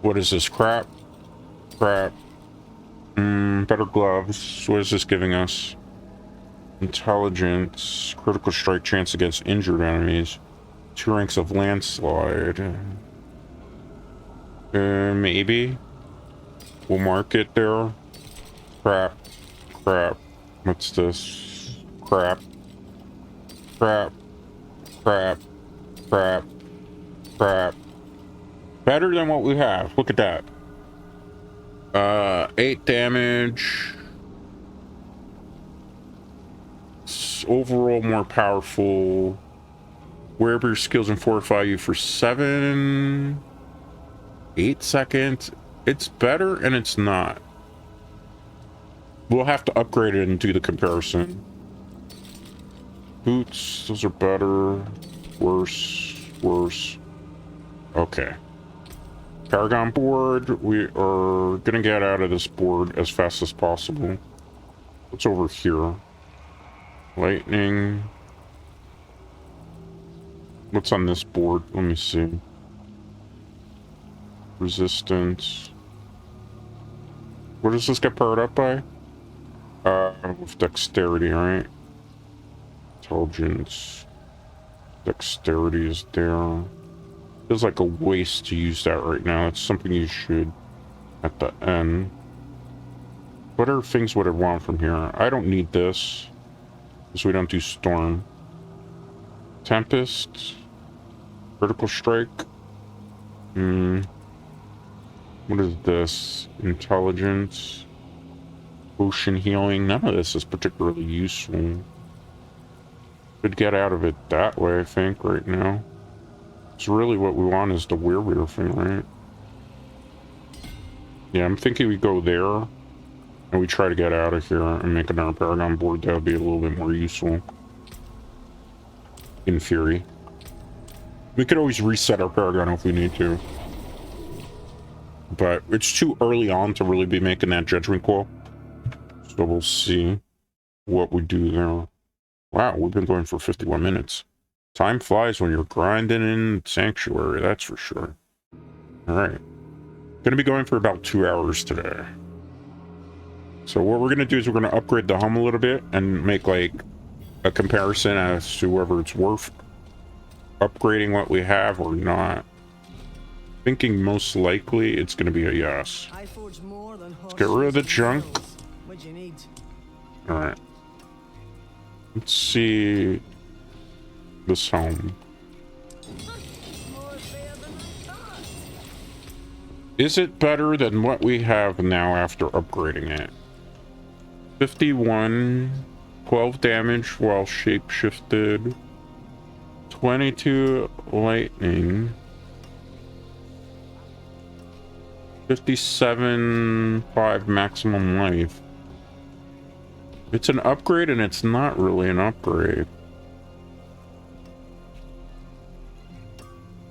What is this? Crap. Crap. Better gloves. What is this giving us? Intelligence. Critical strike chance against injured enemies. 2 ranks of landslide. Maybe. We'll mark it there. Crap. Crap. What's this? Crap. Crap. Crap. Crap. Crap. Better than what we have. Look at that. 8 damage. Overall more powerful. Wherever your skills and fortify you for 8 seconds. It's better and it's not. We'll have to upgrade it and do the comparison. Boots, those are better. Worse. Worse. Okay. Paragon board. We are gonna get out of this board as fast as possible. What's over here? Lightning. What's on this board? Let me see. Resistance. What does this get powered up by? With dexterity, right? Intelligence. Dexterity is there. Feels like a waste to use that right now. It's something you should at the end. What are things would I want from here? I don't need this because we don't do storm. Tempest. Critical strike. What is this? Intelligence. Ocean healing. None of this is particularly useful. Could get out of it that way, I think, right now. So really what we want is the weird thing, right? Yeah, I'm thinking we go there and we try to get out of here and make another Paragon board. That would be a little bit more useful. In theory. We could always reset our Paragon if we need to. But it's too early on to really be making that judgment call. So we'll see what we do there. Wow, we've been going for 51 minutes. Time flies when you're grinding in Sanctuary, that's for sure. Alright. Gonna be going for about 2 hours today. So what we're gonna do is we're gonna upgrade the home a little bit and make like a comparison as to whether it's worth upgrading what we have or not. Thinking most likely it's gonna be a yes. Let's get rid of the junk. Alright. Let's see this home. Is it better than what we have now after upgrading it? 51, 12 damage while shape-shifted, 22 lightning, 57, 5 maximum life. It's an upgrade and it's not really an upgrade.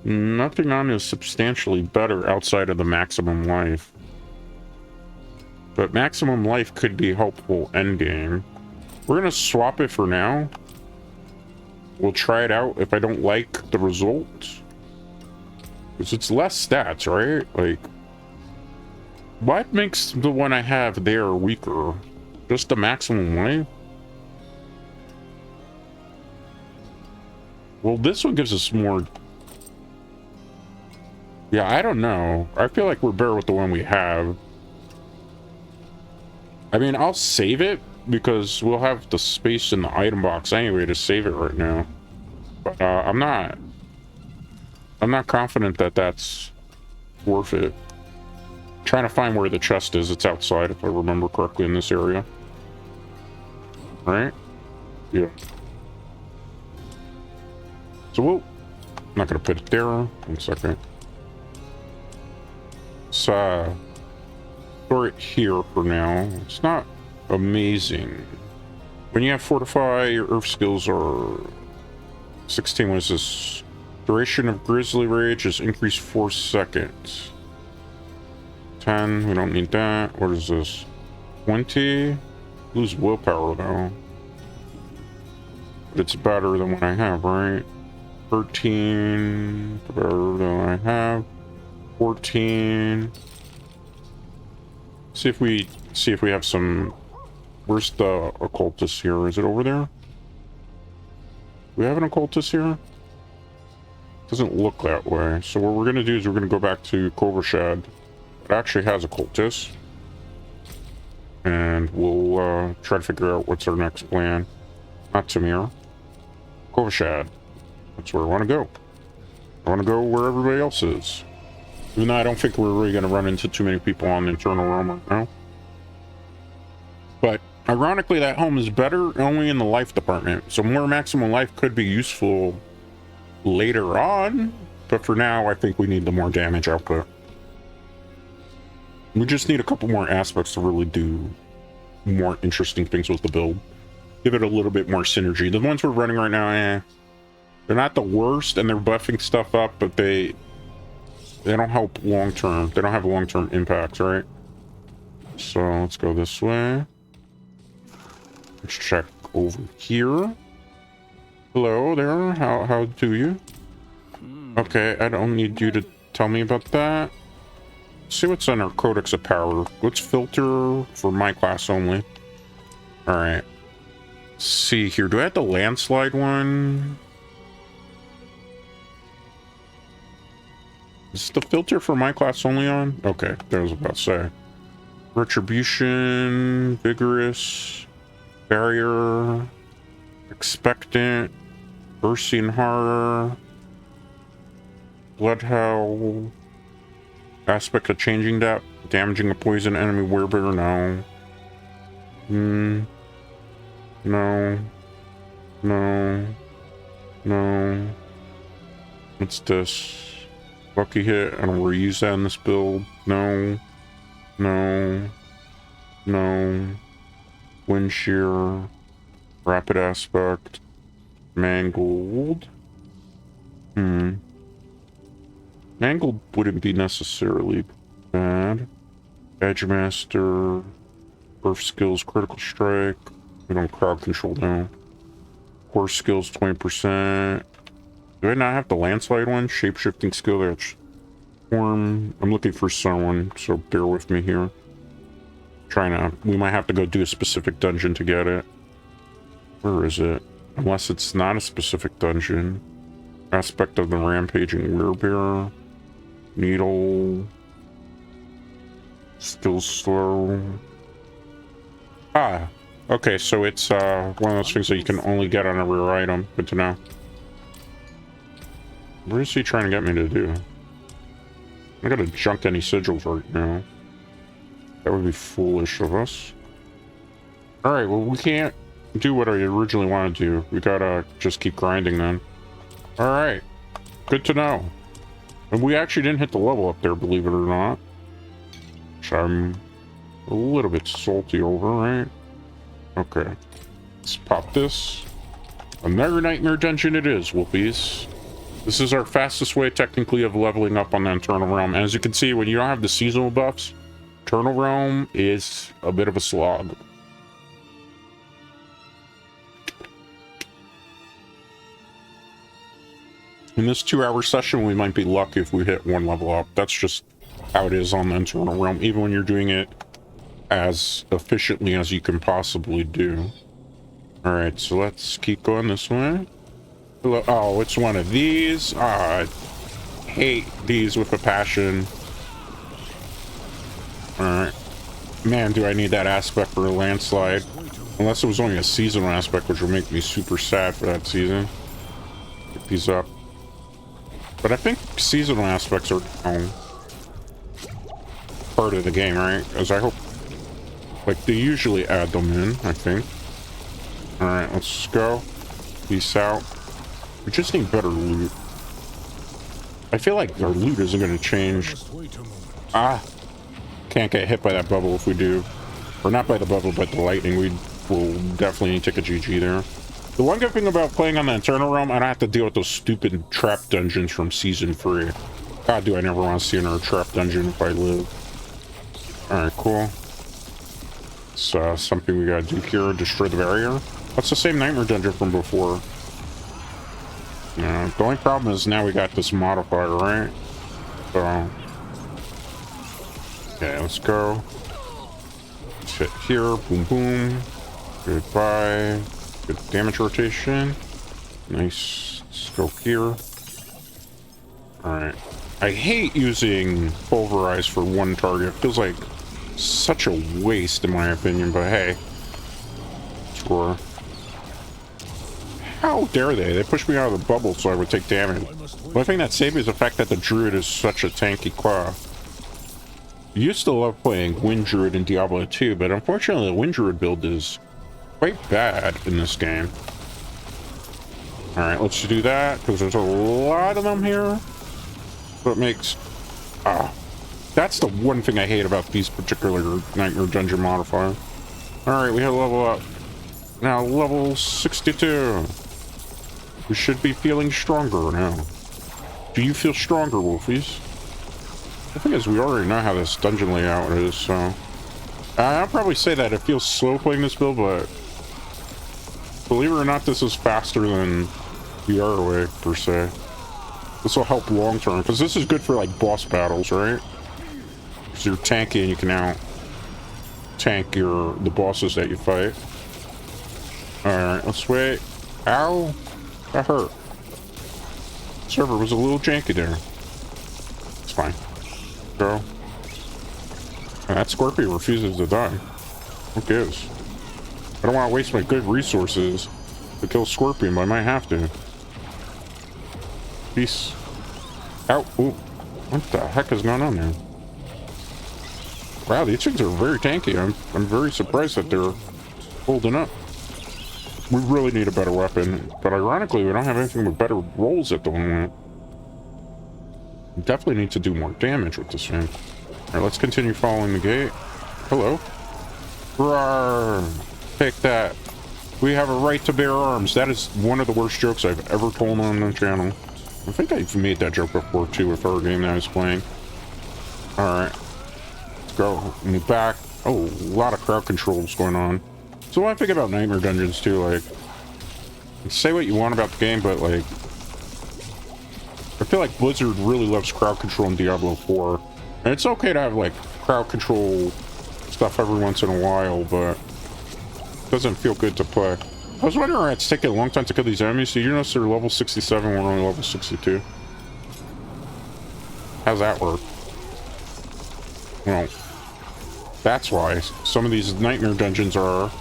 Nothing on is substantially better outside of the maximum life. But maximum life could be helpful endgame. We're gonna swap it for now. We'll try it out if I don't like the results. Because it's less stats, right? Like, what makes the one I have there weaker? Just the maximum life? Well, this one gives us more. Yeah, I don't know. I feel like we're better with the one we have. I mean, I'll save it because we'll have the space in the item box anyway to save it right now. But I'm not confident that that's worth it. Trying to find where the chest is. It's outside, if I remember correctly, in this area. Right? Yeah. So we'll... I'm not gonna put it there. 1 second. So, store it here for now. It's not amazing. When you have Fortify, your Earth skills are 16. What is this? Duration of Grizzly Rage is increased 4 seconds. 10. We don't need that. What is this? 20. Lose willpower though. But it's better than what I have, right? 13. Better than I have. 14. See if we have some. Where's the occultist here? Is it over there? Do we have an occultist here? Doesn't look that way. So what we're gonna do is we're gonna go back to Kovershad. It actually has occultist. And we'll try to figure out what's our next plan. Not Tamir. Kovershad. That's where I want to go. I want to go where everybody else is. Even though I don't think we're really going to run into too many people on the internal realm right now. But ironically, that home is better only in the life department. So more maximum life could be useful later on. But for now, I think we need the more damage output. We just need a couple more aspects to really do more interesting things with the build. Give it a little bit more synergy. The ones we're running right now, they're not the worst, and they're buffing stuff up, but they don't help long term. They don't have long-term impacts, right? So let's go this way. Let's check over here. Hello there. How do you? Okay, I don't need you to tell me about that. See what's on our Codex of Power. Let's filter for my class only. Alright. See here. Do I have the landslide one? Is the filter for my class only on? Okay, that was about to say. Retribution, Vigorous, Barrier, Expectant, Bursting Horror, Bloodhowl, Aspect of changing that. Damaging a poison enemy werebear? No. No. No. No. What's this? Lucky hit. I don't reuse that in this build. No. No. No. Wind shear. Rapid aspect. Mangled. Mangled wouldn't be necessarily bad. Edge Master. Burst skills, critical strike. We don't crowd control now. Core skills 20%. Do I not have the landslide one? Shape-shifting skill, that's form. I'm looking for someone, so bear with me here. We might have to go do a specific dungeon to get it. Where is it? Unless it's not a specific dungeon. Aspect of the rampaging werebear. Needle. Still slow. Ah, okay, so it's one of those things that you can only get on a rare item. Good to know. What is he trying to get me to do? I gotta junk any sigils right now. That would be foolish of us. Alright, well, we can't do what I originally wanted to do. We gotta just keep grinding then. Alright, good to know. And we actually didn't hit the level up there, believe it or not. Which I'm a little bit salty over, right? Okay. Let's pop this. Another nightmare dungeon it is, Wolfies. This is our fastest way, technically, of leveling up on the Eternal Realm. As you can see, when you don't have the seasonal buffs, Eternal Realm is a bit of a slog. In this 2-hour session, we might be lucky if we hit 1 level up. That's just how it is on the Eternal Realm, even when you're doing it as efficiently as you can possibly do. Alright, so let's keep going this way. Oh, it's one of these. I hate these with a passion. Alright. Man, do I need that aspect for a landslide. Unless it was only a seasonal aspect, which would make me super sad for that season. Pick these up. But I think seasonal aspects are part of the game, right? As I hope, like, they usually add them in, I think. Alright, let's go. Peace out. We just need better loot. I feel like our loot isn't going to change. Ah! Can't get hit by that bubble if we do. Or not by the bubble, but the lightning. We will definitely take a GG there. The one good thing about playing on the Eternal Realm, I don't have to deal with those stupid trap dungeons from Season 3. God, do I never want to see another trap dungeon if I live. Alright, cool. It's something we gotta do here. Destroy the barrier. That's the same nightmare dungeon from before. Yeah, the only problem is now we got this modifier, right? So... okay, let's go. Let's hit here. Boom, boom. Goodbye. Good damage rotation. Nice scope here. Alright. I hate using Pulverize for one target. Feels like such a waste in my opinion, but hey. Score. How dare they? They pushed me out of the bubble so I would take damage. The only thing that saved me is the fact that the Druid is such a tanky class. I used to love playing Wind Druid in Diablo 2, but unfortunately the Wind Druid build is quite bad in this game. Alright, let's do that, because there's a lot of them here. So it makes... that's the one thing I hate about these particular Nightmare Dungeon modifiers. Alright, we have a level up. Now, level 62. We should be feeling stronger now. Do you feel stronger, Wolfies? The thing is, we already know how this dungeon layout is, so... I'll probably say that it feels slow playing this build, but... believe it or not, this is faster than the other way, per se. This will help long term, because this is good for, like, boss battles, right? Because you're tanky and you can now tank the bosses that you fight. Alright, let's wait. Ow! That hurt. Server was a little janky there. It's fine. Go. That Scorpion refuses to die. Who gives? I don't want to waste my good resources to kill Scorpion, but I might have to. Peace. Ow. Ooh. What the heck is going on there? Wow, these things are very tanky. I'm very surprised that they're holding up. We really need a better weapon, but ironically, we don't have anything with better rolls at the moment. We definitely need to do more damage with this thing. Alright, let's continue following the gate. Hello. Roar! Take that. We have a right to bear arms. That is one of the worst jokes I've ever told on the channel. I think I've made that joke before too with our game that I was playing. Alright. Let's go. Move back. Oh, a lot of crowd controls going on. So when I think about Nightmare Dungeons too, like, say what you want about the game, but like, I feel like Blizzard really loves crowd control in Diablo 4. And it's okay to have like crowd control stuff every once in a while, but it doesn't feel good to play. I was wondering why it's taking a long time to kill these enemies. So you notice they're level 67, we're only level 62. How's that work? Well, that's why some of these Nightmare Dungeons are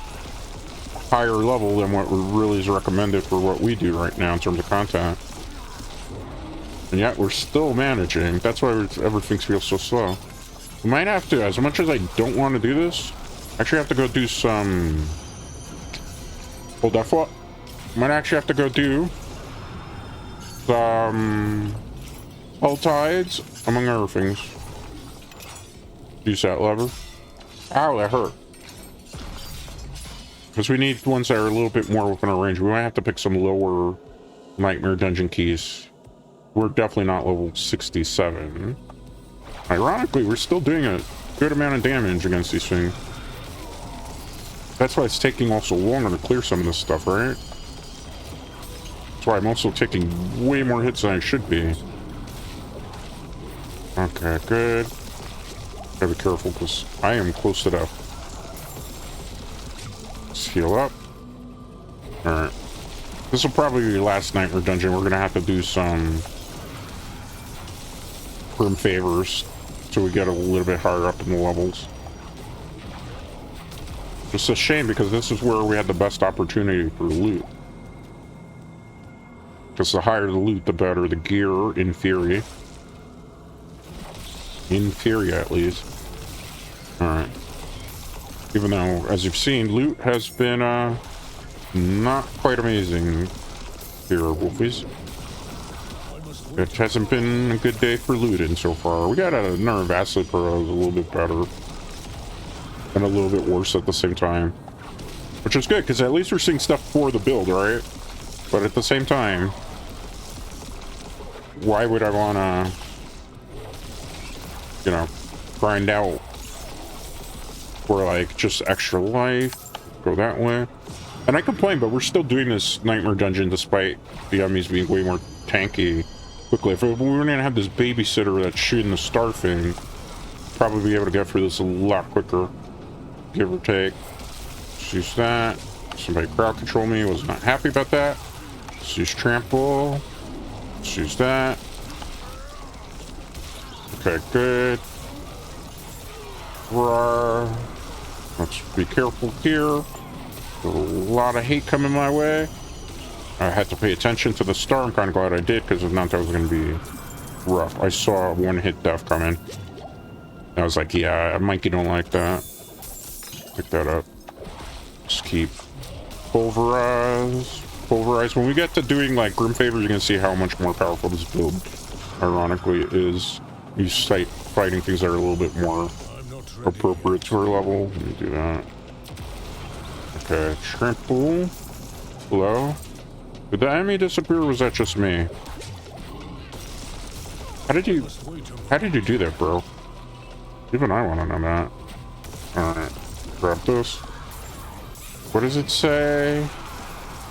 higher level than what really is recommended for what we do right now in terms of content. And yet we're still managing. That's why everything feels so slow. We might have to, as much as I don't want to do this, actually have to go do some... Hold that thought. Might actually have to go do some hull tides, among other things. Use that lever. Ow, that hurt. Because we need ones that are a little bit more within our range. We might have to pick some lower Nightmare Dungeon keys. We're definitely not level 67. Ironically, we're still doing a good amount of damage against these things. That's why it's taking also longer to clear some of this stuff, right? That's why I'm also taking way more hits than I should be. Okay, good. Gotta be careful because I am close to death. Let's heal up. Alright. This will probably be the last Nightmare Dungeon. We're gonna have to do some Grim Favors so we get a little bit higher up in the levels. It's a shame because this is where we had the best opportunity for loot. Because the higher the loot, the better the gear, in theory. In theory, at least. Alright. Even though, as you've seen, loot has been, not quite amazing here, Wolfies. It hasn't been a good day for looting so far. We got another Vastly Pro that was a little bit better. And a little bit worse at the same time. Which is good, because at least we're seeing stuff for the build, right? But at the same time, why would I want to, you know, grind out for, like, just extra life? Go that way. And I complain, but we're still doing this Nightmare Dungeon despite the enemies being way more tanky quickly. If we were going to have this babysitter that's shooting the star thing, probably be able to get through this a lot quicker. Give or take. Let's use that. Somebody crowd control me. Was not happy about that. Let's use trample. Let's use that. Okay, good. Roar. Let's be careful here. A lot of hate coming my way. I had to pay attention to the star. I'm kind of glad I did, because if not, that was going to be rough. I saw one hit death coming. I was like, yeah, Mikey don't like that. Pick that up. Just keep pulverize. Pulverize. When we get to doing like Grim Favors, you can see how much more powerful this build, ironically, is. You start fighting things that are a little bit more appropriate to our level. Let me do that. Okay, trample. Hello. Did the enemy disappear, or was that just me? How did you do that, bro? Even I want to know that. Alright. Grab this. What does it say?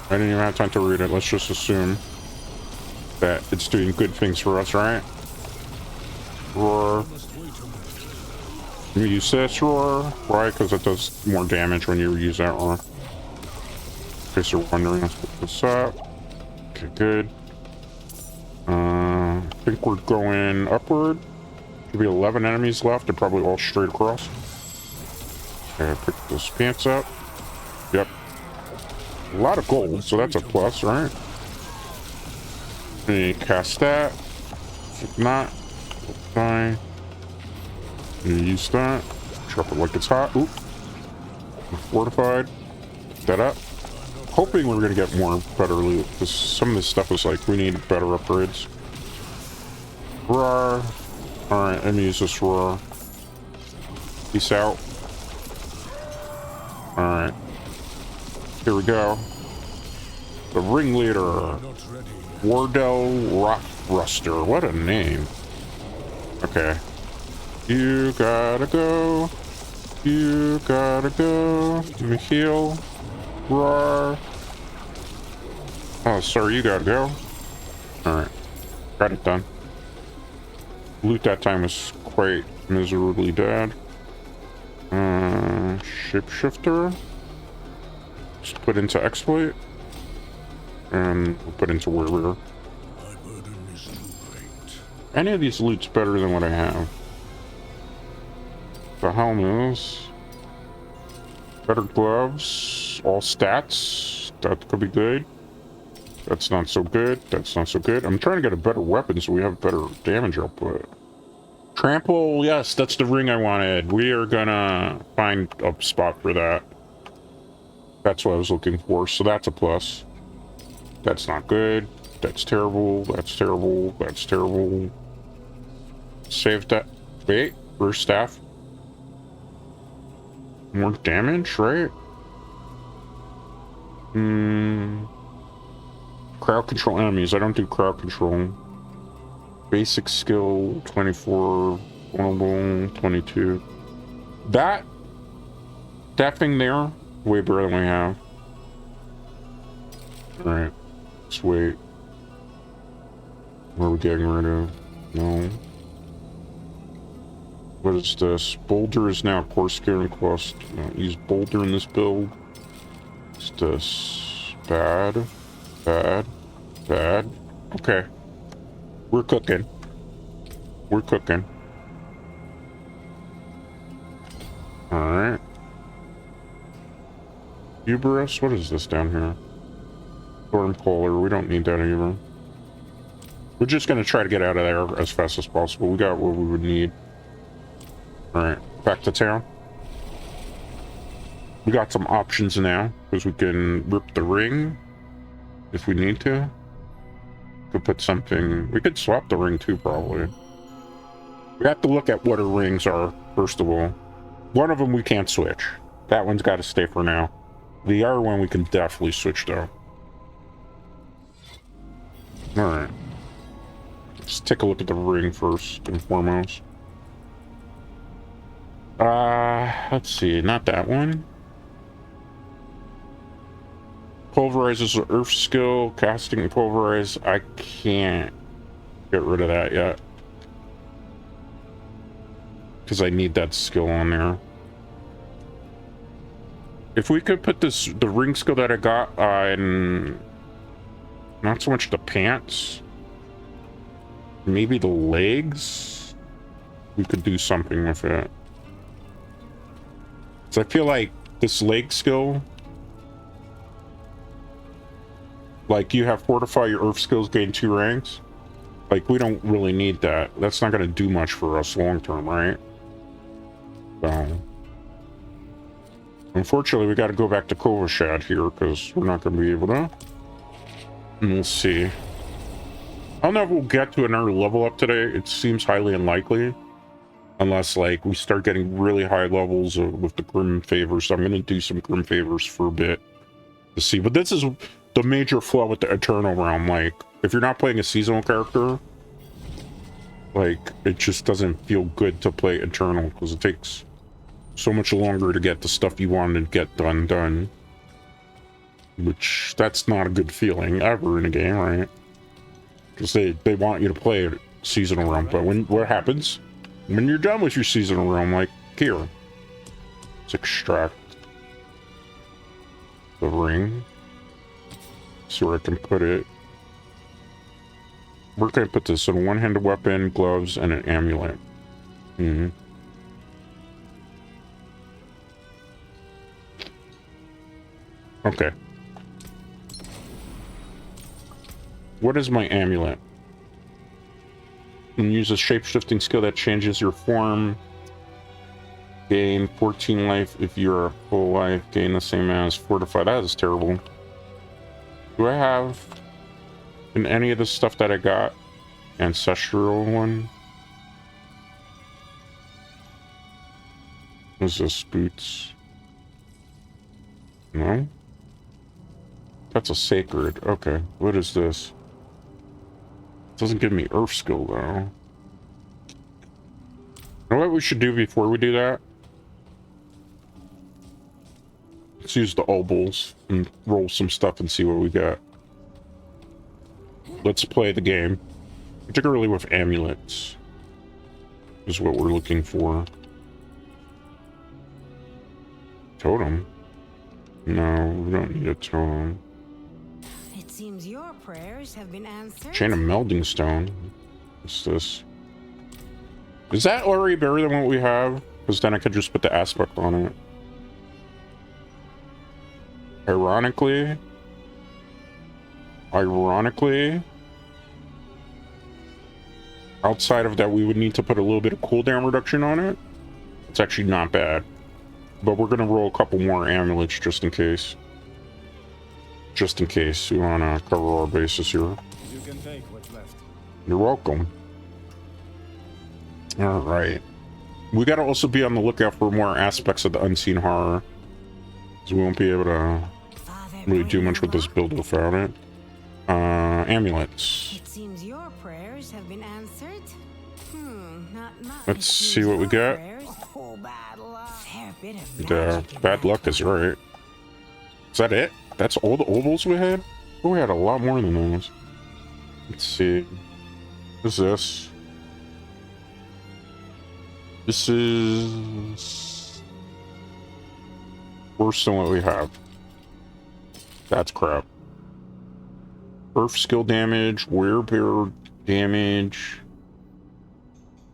I didn't even have time to read it. Let's just assume that it's doing good things for us, right? Roar. You use this roar. Why? Because it does more damage when you use that roar. In case you're wondering, let's put this up. Okay, good. I think we're going upward. Should be 11 enemies left. They're probably all straight across. Okay, pick those pants up. Yep. A lot of gold, so that's a plus, right? And you cast that. If not, die. You use that. Drop it like it's hot. Oop. Fortified. Pick that up. Hoping we're gonna get more better loot, because some of this stuff is like, we need better upgrades. Roar. Alright, let me use this roar. Peace out. Alright. Here we go. The ringleader. Not ready. Wardell Rockruster. What a name. Okay. You gotta go. You gotta go. Let me heal. Roar. Oh, sorry, you gotta go. Alright. Got it done. Loot that time was quite miserably bad. Shapeshifter. Just put into exploit. And we'll put into warrior. My burden is too great. Any of these loot's better than what I have. The helm is better gloves, all stats. That could be good. That's not so good. That's not so good. I'm trying to get a better weapon so we have better damage output. Trample, yes, that's the ring I wanted. We are gonna find a spot for that. That's what I was looking for, so that's a plus. That's not good. That's terrible. That's terrible. That's terrible. Save that. Wait, first staff. More damage, right? Crowd control enemies. I don't do crowd control. Basic skill 24, vulnerable 22. That thing there, way better than we have. Alright, let's wait. What are we getting rid of? No. What is this? Boulder is now core scaling cost. Use boulder in this build. What's this? Bad. Bad. Bad. Okay. We're cooking. We're cooking. Alright. Hubris? What is this down here? Storm Polar. We don't need that either. We're just going to try to get out of there as fast as possible. We got what we would need. Alright. Back to town. We got some options now, because we can rip the ring if we need to. Could put something. We could swap the ring too, probably. We have to look at what our rings are, first of all. One of them we can't switch. That one's got to stay for now. The other one we can definitely switch, though. Alright. Let's take a look at the ring first and foremost. Let's see. Not that one. Pulverizes the earth skill, casting and pulverize. I can't get rid of that yet. Because I need that skill on there. If we could put this, the ring skill that I got on, not so much the pants, maybe the legs, we could do something with it. So I feel like this leg skill, like you have fortify your earth skills, gain 2 ranks. Like we don't really need that. That's not going to do much for us long term, right? So, unfortunately, we got to go back to Kovashad here because we're not going to be able to. And we'll see. I don't know if we'll get to another level up today. It seems highly unlikely. Unless, like, we start getting really high levels with the Grim Favors. So I'm going to do some Grim Favors for a bit to see. But this is the major flaw with the Eternal Realm. Like, if you're not playing a seasonal character, like, it just doesn't feel good to play Eternal because it takes so much longer to get the stuff you want to get done. Which, that's not a good feeling ever in a game, right? Because they want you to play seasonal realm. But what happens? When you're done with your seasonal realm, like here, let's extract the ring. See where I can put it. Where can I put this? In a one-handed weapon, gloves, and an amulet. Okay. What is my amulet? And use a shape-shifting skill that changes your form Gain 14 life if you're a full life. Gain the same as fortify. That is terrible. Do I have in any of the stuff that I got? Ancestral one? What is this? Boots? No? That's a sacred. Okay. What is this? It doesn't give me earth skill though. You know what we should do before we do that? Let's use the obols and roll some stuff and see what we got. Let's play the game. Particularly with amulets. Is what we're looking for. Totem? No, we don't need a totem. It seems your prayers have been answered. Chain of melding stone. What's this? Is that already better than what we have? Because then I could just put the aspect on it. Ironically, outside of that, we would need to put a little bit of cooldown reduction on it. It's actually not bad. But we're going to roll a couple more amulets just in case. Just in case we want to cover our bases here. You can take what's left. You're welcome. All right. We got to also be on the lookout for more aspects of the unseen horror. Because we won't be able to really do much with this build without it. Amulets. It seems your prayers have been answered. Not much. Let's see what we got. The bad luck is right. Is that it? That's all the ovals we had? Oh, we had a lot more than those. Let's see. What is this? This is worse than what we have. That's crap. Earth skill damage, werebear damage.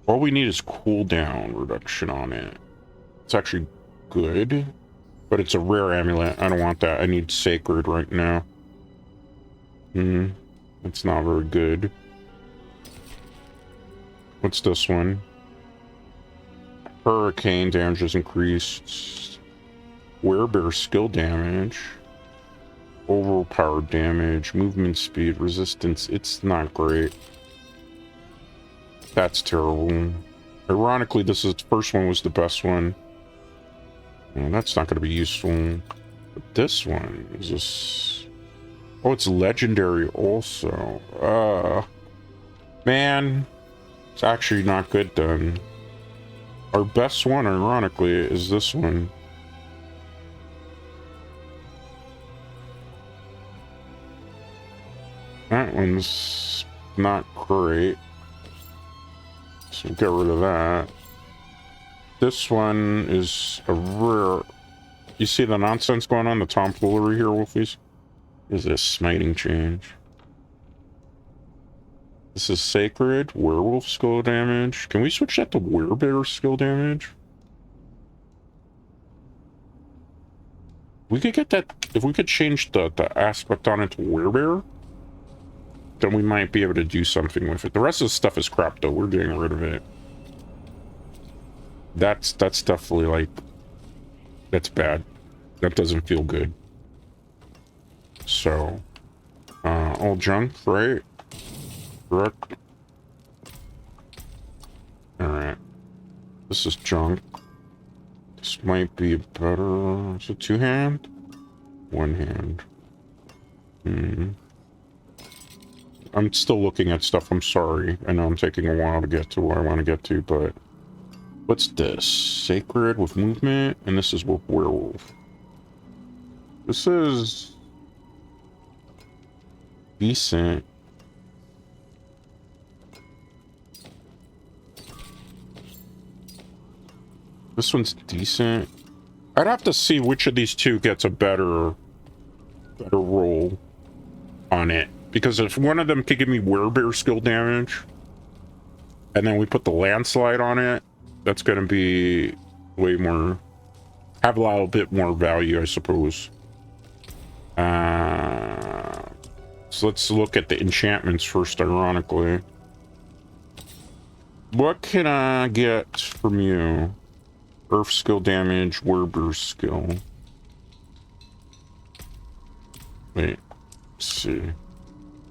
All we need is cooldown reduction on it. It's actually good, but it's a rare amulet. I don't want that. I need sacred right now. It's not very good. What's this one? Hurricane damage is increased. Werebear skill damage. Overpowered damage. Movement speed. Resistance. It's not great. That's terrible. Ironically, this first one was the best one. Well, that's not going to be useful. But this one is just... Oh, it's legendary also. Man. It's actually not good then. Our best one, ironically, is this one. That one's not great. So we'll get rid of that. This one is a rare... You see the nonsense going on? The tomfoolery here, Wolfies? Is this smiting change? This is sacred. Werewolf skill damage. Can we switch that to werebear skill damage? We could get that... If we could change the aspect on it to werebear, then we might be able to do something with it. The rest of the stuff is crap, though. We're getting rid of it. That's definitely, like... That's bad. That doesn't feel good. So... all junk, right? Correct? Alright. This is junk. This might be better... Is it two-hand? One hand. I'm still looking at stuff. I'm sorry. I know I'm taking a while to get to where I want to get to, but... What's this? Sacred with movement, and this is with werewolf. This is... decent. This one's decent. I'd have to see which of these two gets a better roll on it. Because if one of them could give me werebear skill damage, and then we put the landslide on it, that's going to be way more... Have a little bit more value, I suppose. So let's look at the enchantments first, ironically. What can I get from you? Earth skill damage, Werber skill. Wait, let's see.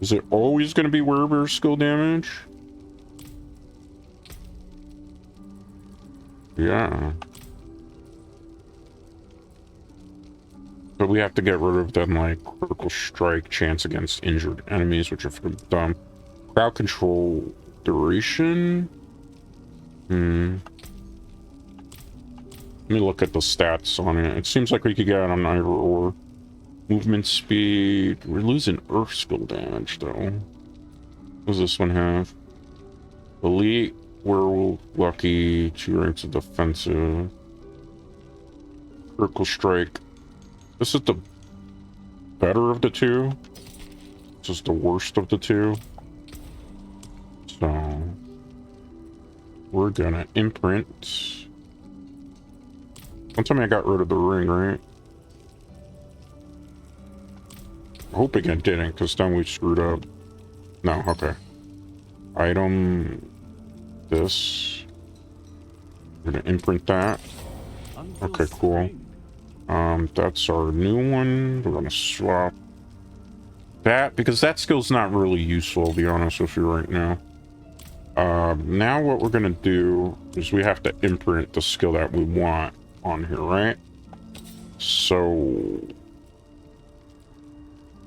Is it always going to be Werber skill damage? Yeah. But we have to get rid of them, like, critical strike, chance against injured enemies, which are dumb. Crowd control duration? Let me look at the stats on it. It seems like we could get it on either or. Movement speed. We're losing earth skill damage, though. What does this one have? Elite, werewolf, lucky, 2 ranks of defensive. Critical strike. This is the better of the two. This is the worst of the two. So we're gonna imprint. Don't tell me I got rid of the ring, right? I'm hoping I didn't, because then we screwed up. No, okay. Item. This. We're gonna imprint that. Okay, cool. That's our new one. We're gonna swap that, because that skill's not really useful, to be honest with you right now. Now what we're gonna do is we have to imprint the skill that we want on here, right? So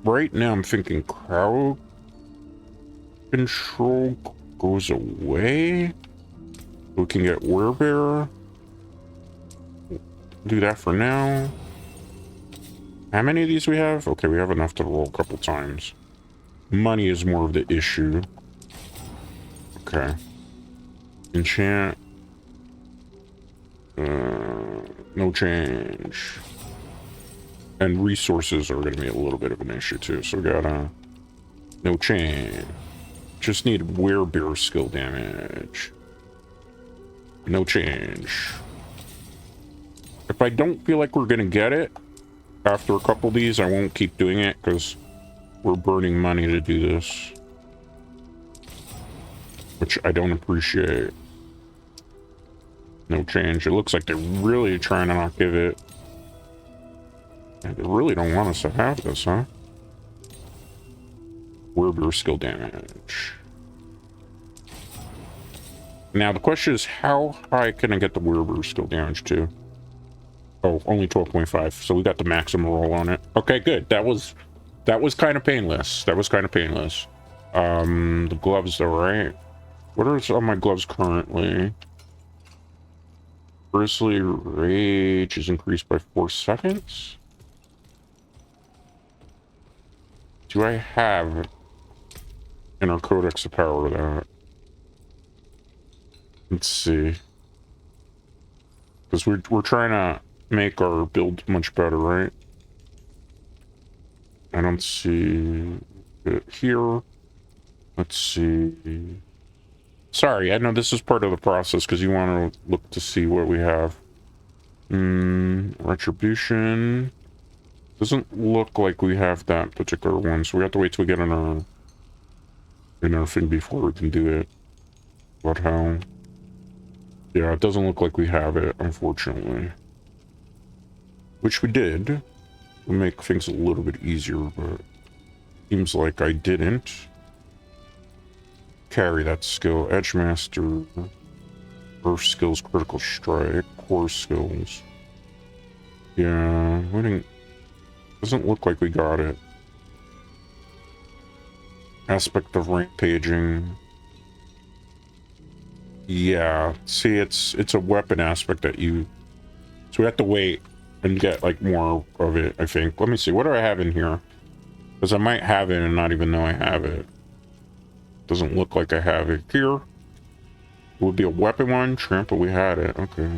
right now I'm thinking crowd control goes away. We can get Werebearer. Do that for now. How many of these we have? Okay, we have enough to roll a couple times. Money is more of the issue. Okay. Enchant. No change. And resources are going to be a little bit of an issue too. So we got no change. Just need Werebearer skill damage. No change. If I don't feel like we're going to get it after a couple of these, I won't keep doing it because we're burning money to do this. Which I don't appreciate. No change. It looks like they're really trying to not give it. They really don't want us to have this, huh? Werebearer skill damage. Now the question is, how high can I get the Werebearer skill damage to? Oh, only 12.5. So we got the maximum roll on it. Okay, good. That was kind of painless. That was kind of painless. The gloves though, right? What are on my gloves currently? Grizzly Rage is increased by 4 seconds. Do I have in our Codex of Power that? Let's see. Because we're trying to make our build much better, right? I don't see it here. Let's see. Sorry, I know this is part of the process because you want to look to see what we have. Retribution. Doesn't look like we have that particular one, so we have to wait till we get in our thing before we can do it. But how? Yeah, it doesn't look like we have it, unfortunately. Which we did. We'll make things a little bit easier, but seems like I didn't. Carry that skill. Edgemaster. Earth skills, critical strike, core skills. Yeah, we didn't. Doesn't look like we got it. Aspect of rampaging. Yeah, see, it's a weapon aspect that you. So we have to wait and get like more of it, I think. Let me see. What do I have in here? Because I might have it and not even know I have it. Doesn't look like I have it here. It would be a weapon one. Trample, we had it. Okay.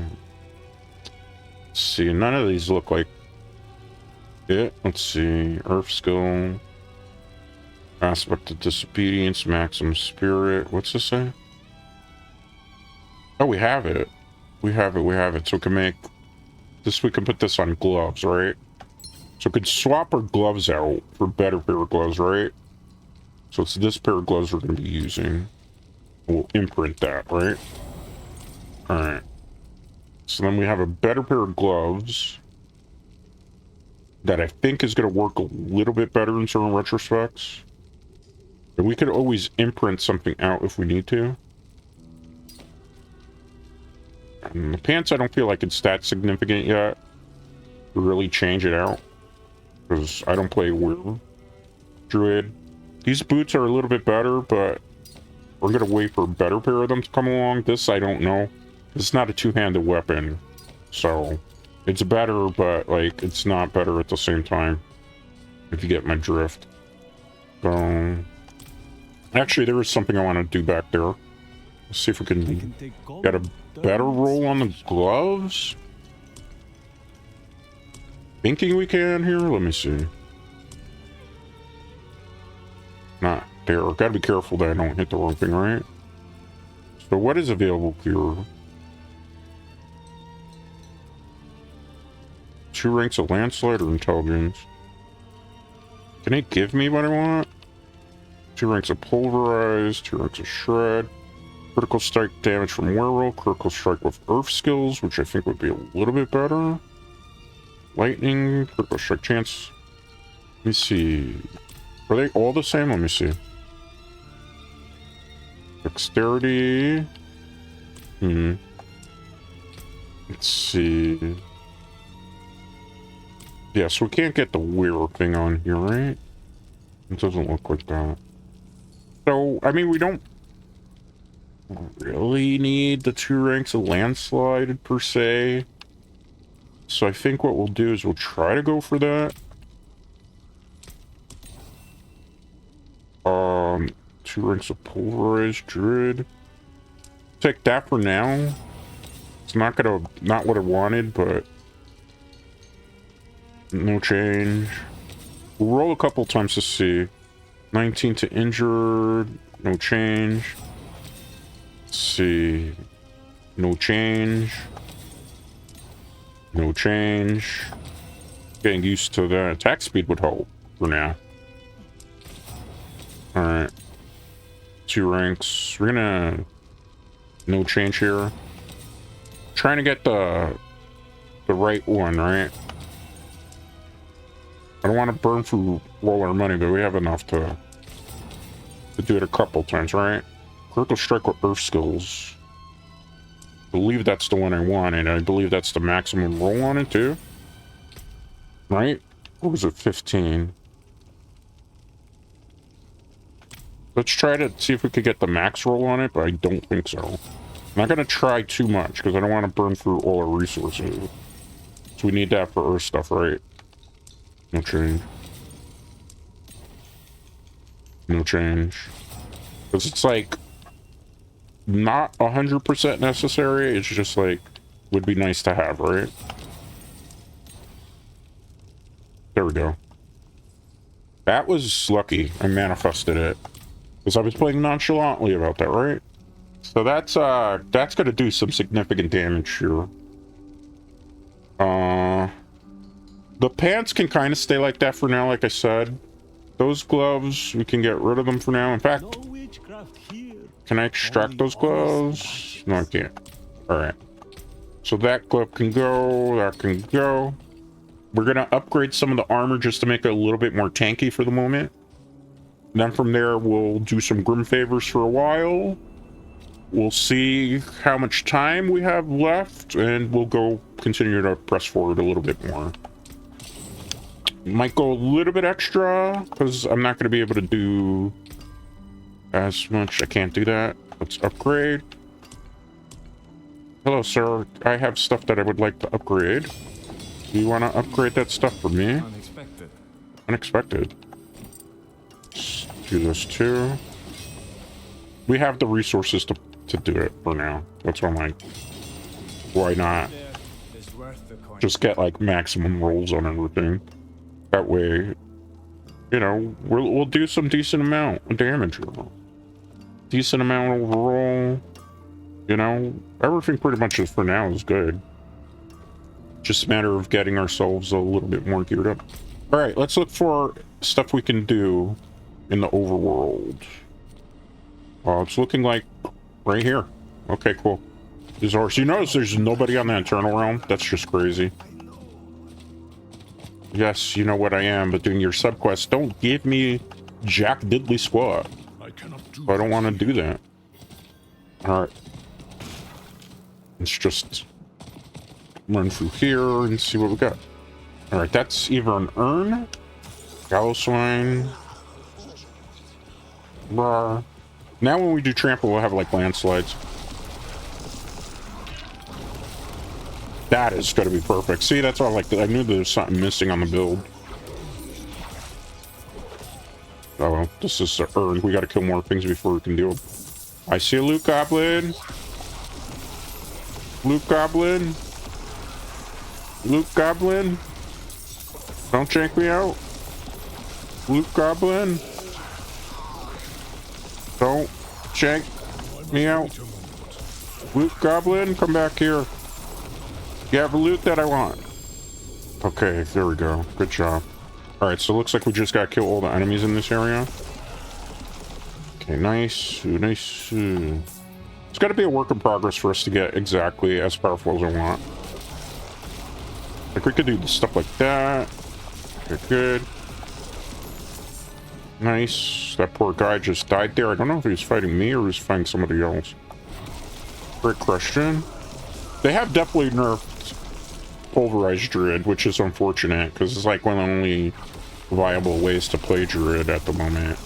Let's see. None of these look like it. Let's see. Earth skill. Aspect of disobedience. Maximum spirit. What's this say? Oh, we have it. We have it. We have it. So we can make this. We can put this on gloves, right? So we could swap our gloves out for better pair of gloves, right? So it's this pair of gloves we're going to be using. We'll imprint that, right? Alright. So then we have a better pair of gloves that I think is going to work a little bit better in certain retrospects. And we could always imprint something out if we need to. And the pants, I don't feel like it's that significant yet to really change it out, because I don't play Weird Druid. These boots are a little bit better, but we're going to wait for a better pair of them to come along. This, I don't know. It's not a two-handed weapon, so it's better, but, like, it's not better at the same time, if you get my drift. So, actually, there is something I want to do back there. Let's see if we can get a better roll on the gloves. Thinking we can here? Let me see. Not there. Gotta be careful that I don't hit the wrong thing, right? So what is available here? 2 ranks of landslide or intelligence. Can it give me what I want? 2 ranks of pulverize, 2 ranks of shred. Critical strike damage from werewolf, critical strike with earth skills, which I think would be a little bit better. Lightning, critical strike chance. Let me see. Are they all the same? Let me see. Dexterity. Let's see. Yeah, so we can't get the weird thing on here, right? It doesn't look like that. So, I mean, we don't really need the 2 ranks of landslide, per se. So I think what we'll do is we'll try to go for that. 2 ranks of Pulverize Druid. Take that for now. It's not what I wanted, but no change. We'll roll a couple times to see. 19 to injured, no change. Let's see. No change. No change. Getting used to the attack speed would help for now. Alright. 2 ranks. We're gonna... No change here. Trying to get the right one, right? I don't want to burn through all our money, but we have enough to do it a couple times, right? Critical strike with earth skills. I believe that's the one I wanted. I believe that's the maximum roll on it too. Right? Or was it 15? Let's try to see if we could get the max roll on it, but I don't think so. I'm not going to try too much because I don't want to burn through all our resources. So we need that for earth stuff, right? No change. No change. Because it's like not 100% necessary. It's just like would be nice to have, right? There we go. That was lucky. I manifested it. Because I was playing nonchalantly about that, right? So that's gonna do some significant damage here. The pants can kind of stay like that for now, like I said. Those gloves, we can get rid of them for now. In fact, can I extract those gloves? No, I can't. Alright. So that glove can go, that can go. We're gonna upgrade some of the armor just to make it a little bit more tanky for the moment. And then from there, we'll do some Grim Favors for a while. We'll see how much time we have left, and we'll go continue to press forward a little bit more. Might go a little bit extra, because I'm not going to be able to do as much. I can't do that. Let's upgrade. Hello, sir. I have stuff that I would like to upgrade. Do you want to upgrade that stuff for me? Unexpected. Unexpected. Let's do this too. We have the resources to do it for now. That's why I'm like, why not just get like maximum rolls on everything? That way, you know, we'll do some decent amount of damage. Decent amount overall. You know, everything pretty much is for now is good. Just a matter of getting ourselves a little bit more geared up. All right, let's look for stuff we can do in the overworld. It's looking like right here. Okay, cool. These horse. You notice there's nobody on the internal realm? That's just crazy. Yes, you know what I am, but doing your subquest, don't give me jack diddly squat. I cannot do I don't want to do that. Alright. Let's just run through here and see what we got. Alright, that's either an urn, gallows swine. Blah. Now when we do trample, we'll have like landslides. That is going to be perfect. See, that's all like, I knew there was something missing on the build. Oh well, this is the urn. We got to kill more things before we can deal with. I see a loot goblin. Loot goblin. Loot goblin. Don't jank me out. Loot goblin. Don't jank me out. Loot goblin, come back here. You have a loot that I want. Okay, there we go. Good job. Alright, so it looks like we just gotta kill all the enemies in this area. Okay, nice. Ooh, nice. Ooh. It's gotta be a work in progress for us to get exactly as powerful as I want. Like, we could do stuff like that. Okay, good. Nice. That poor guy just died there. I don't know if he was fighting me or he was fighting somebody else. Great question. They have definitely nerfed Pulverize Druid, which is unfortunate because it's like one of the only viable ways to play Druid at the moment.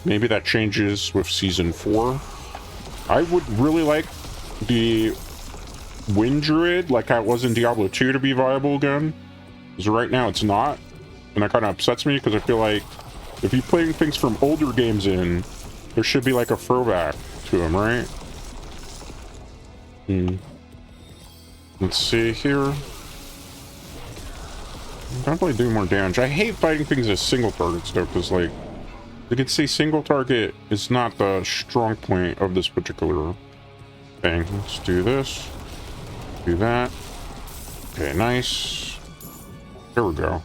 Maybe that changes with Season 4. I would really like the Wind Druid, like how it was in Diablo 2, to be viable again. Because right now it's not. And that kind of upsets me because I feel like if you're playing things from older games in, there should be like a throwback to them, right? Let's see here. Definitely do more damage. I hate fighting things as single targets though, because like you can see single target is not the strong point of this particular thing. Let's do this. Do that. Okay, nice. There we go.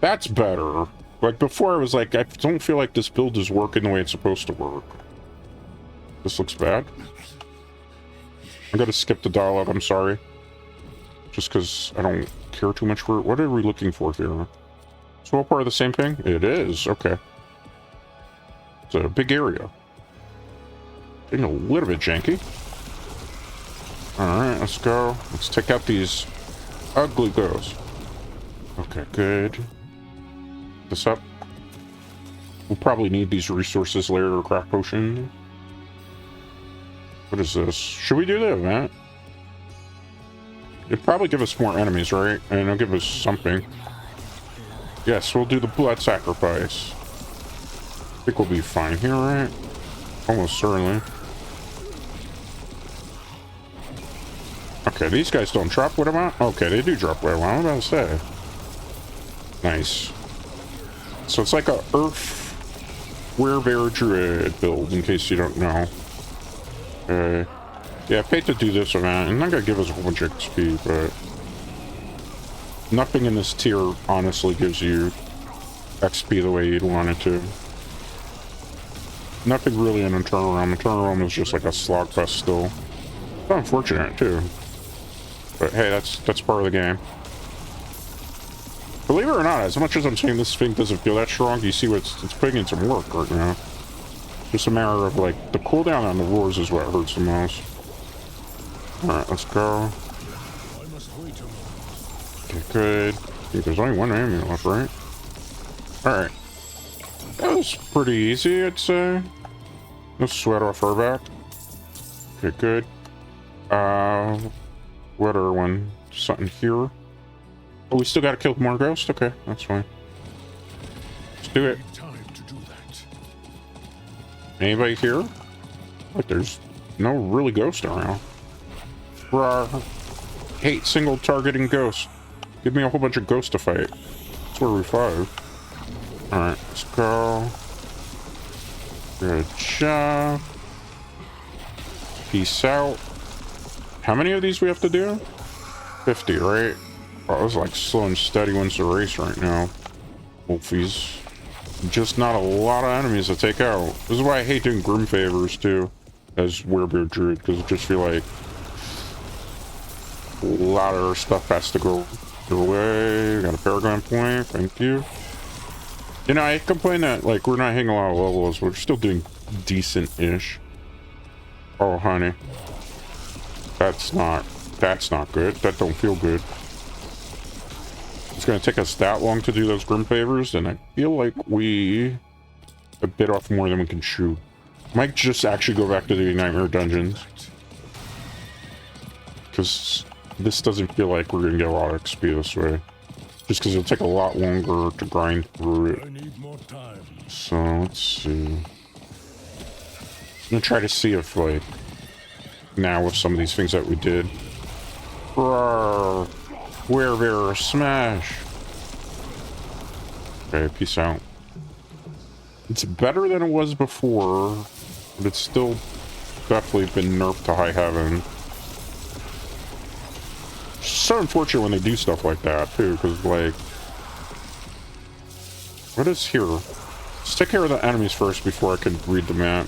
That's better. Like before I was like, I don't feel like this build is working the way it's supposed to work. This looks bad. I gotta skip the dialogue, I'm sorry. Just because I don't care too much for it. What are we looking for here? It's all part of the same thing? It is, okay. It's a big area. Getting a little bit janky. Alright, let's go. Let's take out these ugly ghosts. Okay, good. This up. We'll probably need these resources later to craft potion. What is this? Should we do the event? It'd probably give us more enemies, right? And it'll give us something. Yes, we'll do the blood sacrifice. I think we'll be fine here, right? Almost certainly. Okay, these guys don't drop what I want? Okay, they do drop what I want. What was I about to say? Nice. So it's like a Earth Werebear Druid build, in case you don't know. Okay. Yeah, I paid to do this event. I'm not gonna give us a whole bunch of XP, but nothing in this tier honestly gives you XP the way you'd want it to. Nothing really in Internal Realm. Internal Realm is just like a slogfest still. It's unfortunate too. But hey, that's part of the game. Believe it or not, as much as I'm saying this thing doesn't feel that strong, you see it's putting in some work right now. Just a matter of like the cooldown on the roars is what hurts the most. Alright, let's go. Okay, good. I think there's only one enemy left, right? Alright. That was pretty easy, I'd say. No sweat off our back. Okay, good. What other one? Something here. Oh, we still gotta kill more ghosts? Okay, that's fine. Let's do it. Anybody here? Like, there's no really ghost around. Rawr. Hate single targeting ghosts. Give me a whole bunch of ghosts to fight. That's where we fight. Alright, let's go. Good job. Peace out. How many of these we have to do? 50, right? Oh, it's like slow and steady wins the race right now. Wolfies. Just not a lot of enemies to take out. This is why I hate doing Grim Favors too, as Werebear Druid, because I just feel like A lot of our stuff has to go away. Got a Paragon point. Thank you. You know, I complain that, like, we're not hitting a lot of levels. We're still doing decent-ish. Oh, honey. That's not good. That don't feel good. It's going to take us that long to do those Grim Favors, and I feel like we a bit off more than we can chew. Might just actually go back to the Nightmare Dungeons. Because this doesn't feel like we're going to get a lot of XP this way. Just because it'll take a lot longer to grind through it. I need more time. So, let's see. I'm going to try to see if, like, now with some of these things that we did. Roar! Werebearer smash! Okay, peace out. It's better than it was before, but it's still definitely been nerfed to high heaven. It's so unfortunate when they do stuff like that, too, because, like... What is here? Let's take care of the enemies first before I can read the map.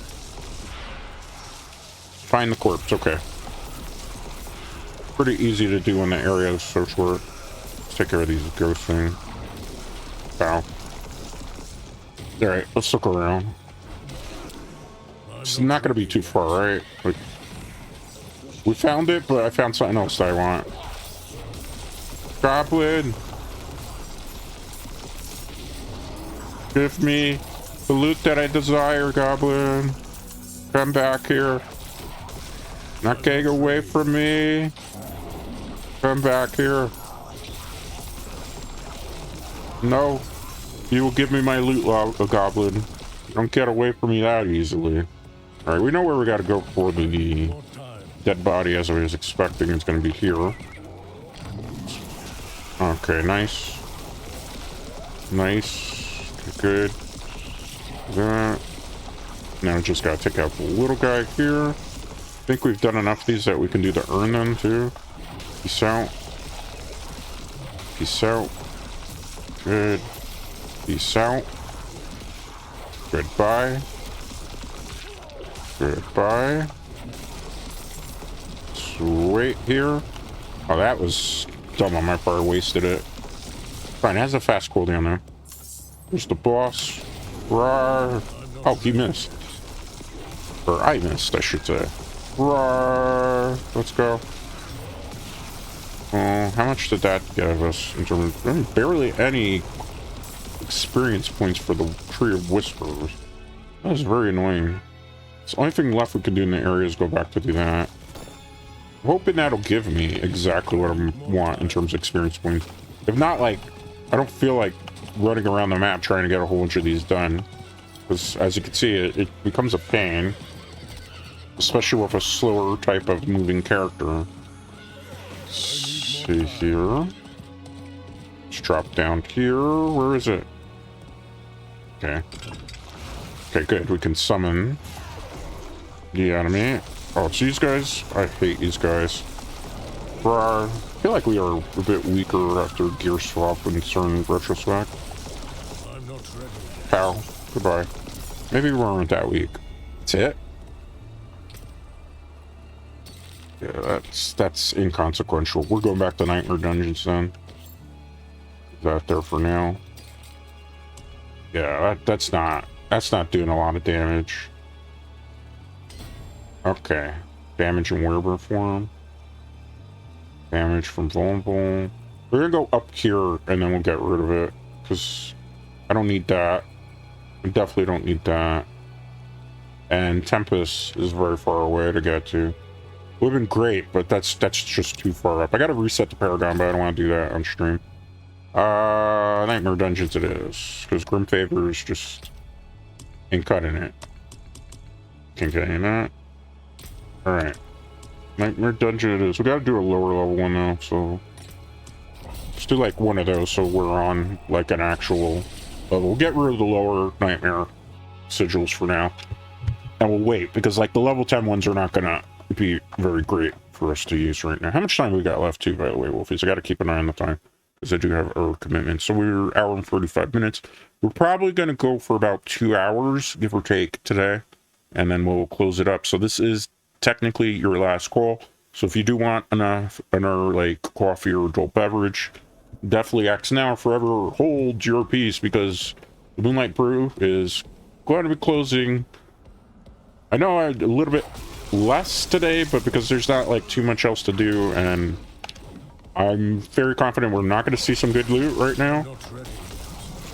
Find the corpse, okay. Pretty easy to do in the area of so short. Let's take care of these ghost things. Wow. Alright, let's look around. It's not gonna be too far, right? Like, we found it, but I found something else that I want. Goblin! Give me the loot that I desire, Goblin. Come back here. Not getting away from me. Come back here. No. You will give me my loot, Goblin. Don't get away from me that easily. Alright, we know where we gotta go for the dead body, as I was expecting. It's gonna be here. Okay, nice. Nice. Good. That. Now just gotta take out the little guy here. I think we've done enough of these that we can do the urn then too. Peace out. Peace out. Good. Peace out. Goodbye. Goodbye. Sweet here. Oh, that was dumb on my part. I wasted it. Fine, it has a fast cooldown there. Here's the boss. Rawr. Oh, he missed. Or I missed, I should say. Rawr. Let's go. How much did that give us in terms of barely any experience points for the Tree of Whisperers? That was very annoying. It's the only thing left we can do in the area is go back to do that. I'm hoping that'll give me exactly what I want in terms of experience points. If not, like, I don't feel like running around the map trying to get a whole bunch of these done. Because, as you can see, it becomes a pain. Especially with a slower type of moving character. Let's see here. Let's drop down here. Where is it? Okay. Okay, good. We can summon the enemy. Oh, it's these guys? I hate these guys. I feel like we are a bit weaker after gear swap in certain retrospect. I'm not ready. Pow. Goodbye. Maybe we weren't that weak. That's it? Yeah, that's inconsequential. We're going back to Nightmare Dungeons then. Is that there for now? Yeah, that's not doing a lot of damage. Okay. Damage in werebear form. Damage from vulnerable. We're gonna go up here and then we'll get rid of it. Because I don't need that. I definitely don't need that. And Tempest is very far away to get to. It would have been great, but that's just too far up. I gotta reset the Paragon, but I don't want to do that on stream. Nightmare Dungeons it is. Because Grim Favors just ain't cutting it. Can't get any of that. Alright. Nightmare Dungeon it is. We gotta do a lower level one though, so... Let's do like one of those so we're on like an actual level. We'll get rid of the lower Nightmare sigils for now. And we'll wait, because like the level 10 ones are not gonna be very great for us to use right now. How much time we got left too, by the way, Wolfies? I gotta keep an eye on the time, because I do have a commitment. So we're hour and 45 minutes. We're probably gonna go for about 2 hours, give or take, today. And then we'll close it up. So this is technically your last call. So if you do want another like coffee or adult beverage, definitely act now or forever hold your peace, because the Moonlight Brew is going to be closing. I know I had a little bit less today, but because there's not like too much else to do, and I'm very confident we're not going to see some good loot right now. Not ready.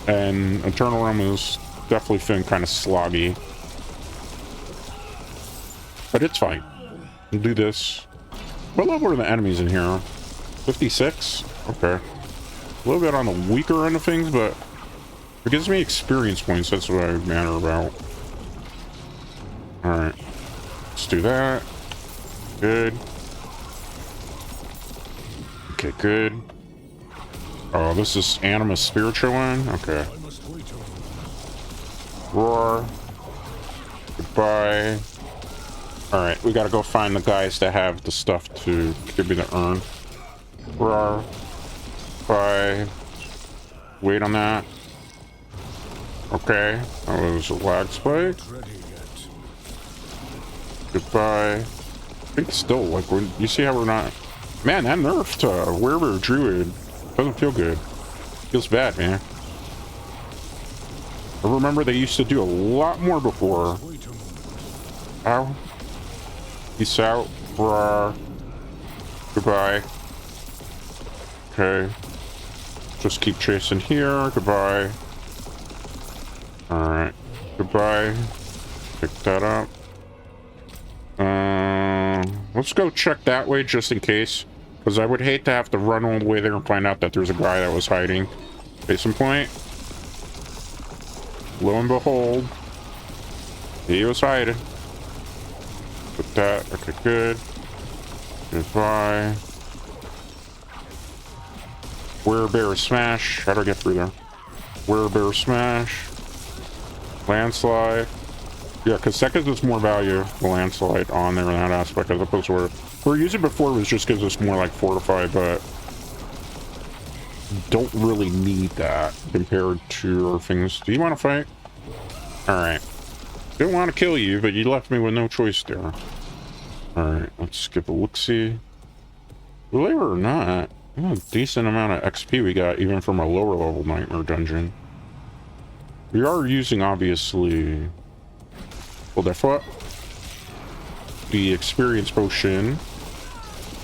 And Eternal Realm is definitely feeling kind of sloggy. But it's fine. We'll do this. What level are the enemies in here? 56? Okay. A little bit on the weaker end of things, but it gives me experience points. That's what I matter about. Alright. Let's do that. Good. Okay, good. Oh, this is Animus Spiritual one? Okay. I must wait on Roar. Goodbye. Alright, we gotta go find the guys that have the stuff to give me the urn. Roar. Bye. Wait on that. Okay. That was a lag spike. not ready yet. Goodbye. I think still, like, when you see how we're not... Man, that nerfed Werewolf Druid doesn't feel good. Feels bad, man. I remember they used to do a lot more before. Wait a moment. Ow. Peace out. Rawr. Goodbye. Okay. Just keep chasing here. Goodbye. Alright. Goodbye. Pick that up. Let's go check that way just in case. Because I would hate to have to run all the way there and find out that there's a guy that was hiding. Case in point. Lo and behold. He was hiding. Put that. Okay, good. Goodbye. Werebear smash. How do I get through there? Werebear smash. Landslide. Yeah, because that gives us more value, the landslide on there in that aspect, as opposed to where we're using before was just gives us more like fortify, but don't really need that compared to our things. Do you want to fight? Alright. Didn't want to kill you, but you left me with no choice there. Alright, let's skip a look-see. Believe it or not, a decent amount of XP we got even from a lower level nightmare dungeon. We are using, obviously... Well, therefore, the experience potion.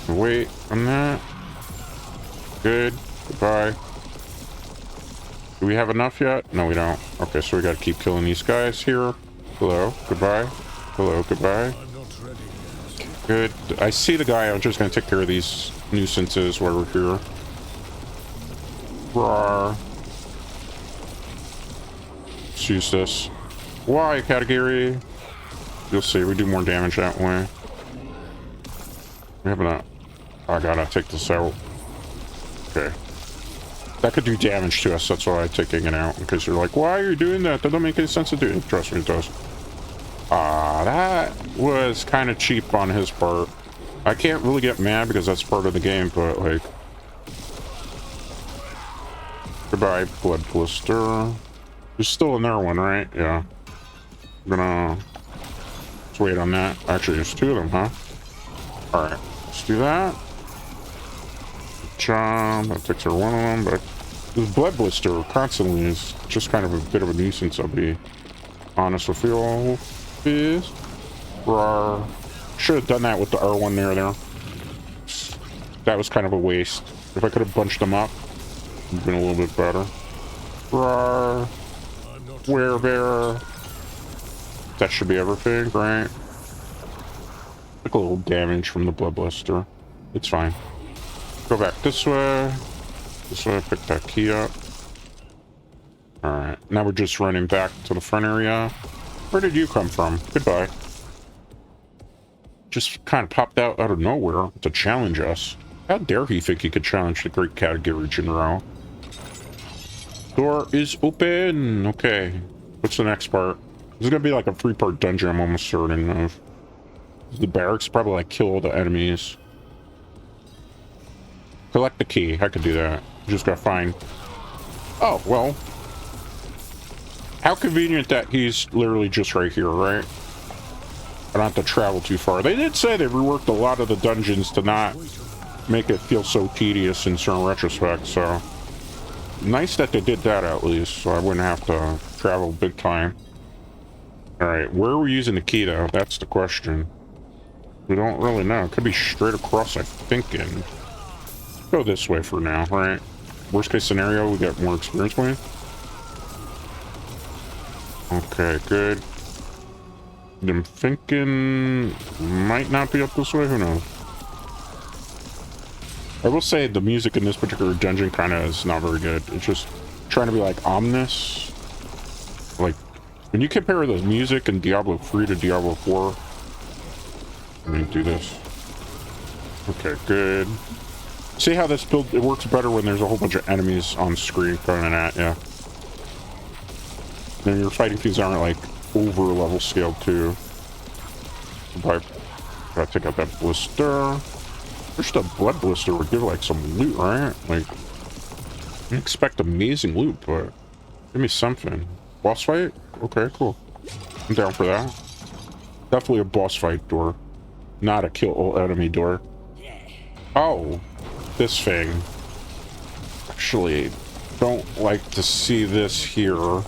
Wait on that. Good. Goodbye. Do we have enough yet? No, we don't. Okay, so we gotta keep killing these guys here. Hello. Goodbye. Hello. Goodbye. I'm not ready yet. Good. I see the guy. I'm just gonna take care of these nuisances while we're here. Rawr. Let's use this. Why, category? You'll see, we do more damage that way. We have enough. I gotta take this out. Okay. That could do damage to us, that's why I'm taking it out. Because you're like, why are you doing that? That don't make any sense to do. Trust me, it does. That was kind of cheap on his part. I can't really get mad because that's part of the game, but like... Goodbye, Blood Blister. There's still another one, right? Yeah. I'm gonna... Let's wait on that. Actually, there's two of them, huh? Alright, let's do that. Charm, that takes care of one of them, but this Blood Blister constantly is just kind of a bit of a nuisance, I'll be honest with you all. Is Rawr. Should have done that with the R1 there. That was kind of a waste. If I could have bunched them up, it would have been a little bit better. Rawr. Werebear. That should be everything, right? Took a little damage from the Blood Blister. It's fine. Go back this way. This way, pick that key up. Alright, now we're just running back to the front area. Where did you come from? Goodbye. Just kind of popped out of nowhere to challenge us. How dare he think he could challenge the great category General? Door is open! Okay. What's the next part? This is gonna be like a 3-part dungeon, I'm almost certain of. The barracks probably like kill all the enemies. Collect the key. I could do that. Just gotta find. Oh, well. How convenient that he's literally just right here, right? I don't have to travel too far. They did say they reworked a lot of the dungeons to not make it feel so tedious in certain retrospects, so nice that they did that at least, so I wouldn't have to travel big time. Alright, where are we using the key though? That's the question. We don't really know. It could be straight across, I'm thinking. Go this way for now, right? Worst case scenario, we get more experience points. Okay, good. I'm thinking might not be up this way, who knows? I will say the music in this particular dungeon kind of is not very good. It's just trying to be like ominous. Like, when you compare the music in Diablo 3 to Diablo 4, let me do this. Okay, good. See how this build, it works better when there's a whole bunch of enemies on screen coming at you. Then your fighting things aren't like over level scaled too. But gotta take out that blister. Just a blood blister would give like some loot, right? Like, I didn't expect amazing loot, but give me something. Boss fight? Okay, cool. I'm down for that. Definitely a boss fight door, not a kill all enemy door. Oh, this thing. Actually, don't like to see this here.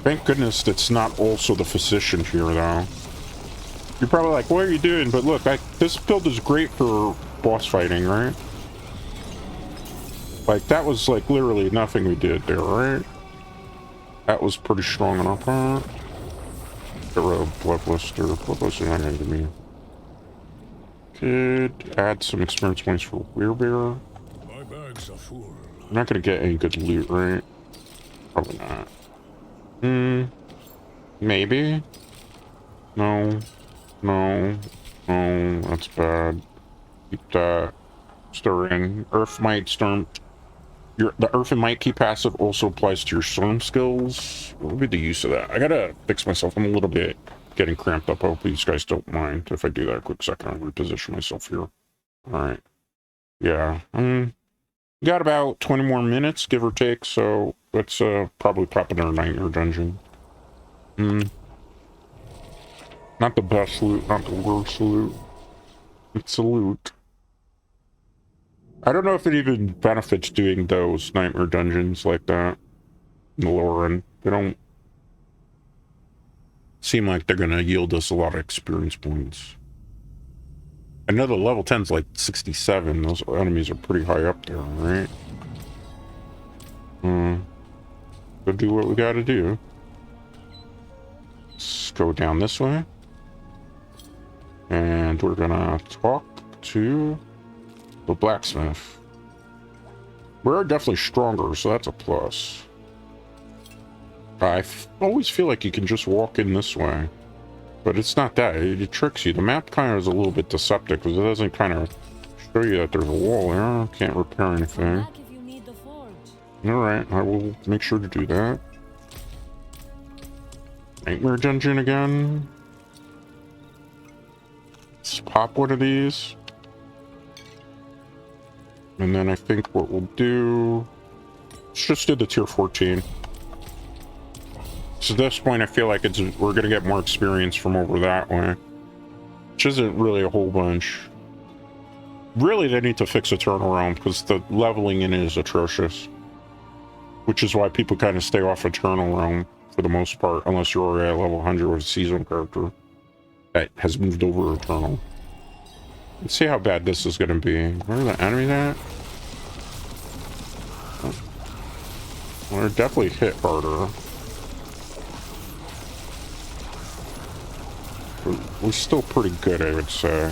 Thank goodness that's not also the physician here, though. You're probably like, what are you doing? But look, this build is great for boss fighting, right? Like, that was like literally nothing we did there, right? That was pretty strong on our part. Get rid of blood blister. Blood blister not gonna give me. Could add some experience points for Werebear. My bags are full. I'm not gonna get any good loot, right? Probably not. Maybe. No. No. No, that's bad. Keep that. Stirring. Earth Might, Storm. The Earth and Might key passive also applies to your storm skills. What would be the use of that? I gotta fix myself. I'm a little bit getting cramped up. I hope you guys don't mind if I do that a quick second. I'll reposition myself here. Alright. Yeah. Got about 20 more minutes, give or take, so let's probably pop in our nightmare dungeon. Not the best loot, not the worst loot. It's a loot. I don't know if it even benefits doing those nightmare dungeons like that in the lower end. They don't seem like they're gonna yield us a lot of experience points. I know the level 10's like 67. Those enemies are pretty high up there, right? Go do what we gotta do. Let's go down this way. And we're gonna talk to the blacksmith. We're definitely stronger, so that's a plus. I always feel like you can just walk in this way. But it's not that. It tricks you. The map kind of is a little bit deceptive because it doesn't kind of show you that there's a wall there. Can't repair anything. Alright, I will make sure to do that. Nightmare dungeon again. Let's pop one of these. And then I think what we'll do... Let's just do the tier 14. So at this point, I feel like we're going to get more experience from over that way. Which isn't really a whole bunch. Really, they need to fix a turnaround because the leveling in it is atrocious. Which is why people kind of stay off Eternal Realm for the most part, unless you're already at level 100 with a seasonal character that has moved over Eternal. Let's see how bad this is going to be. Where are the enemies at? Well, they're definitely hit harder. We're still pretty good, I would say.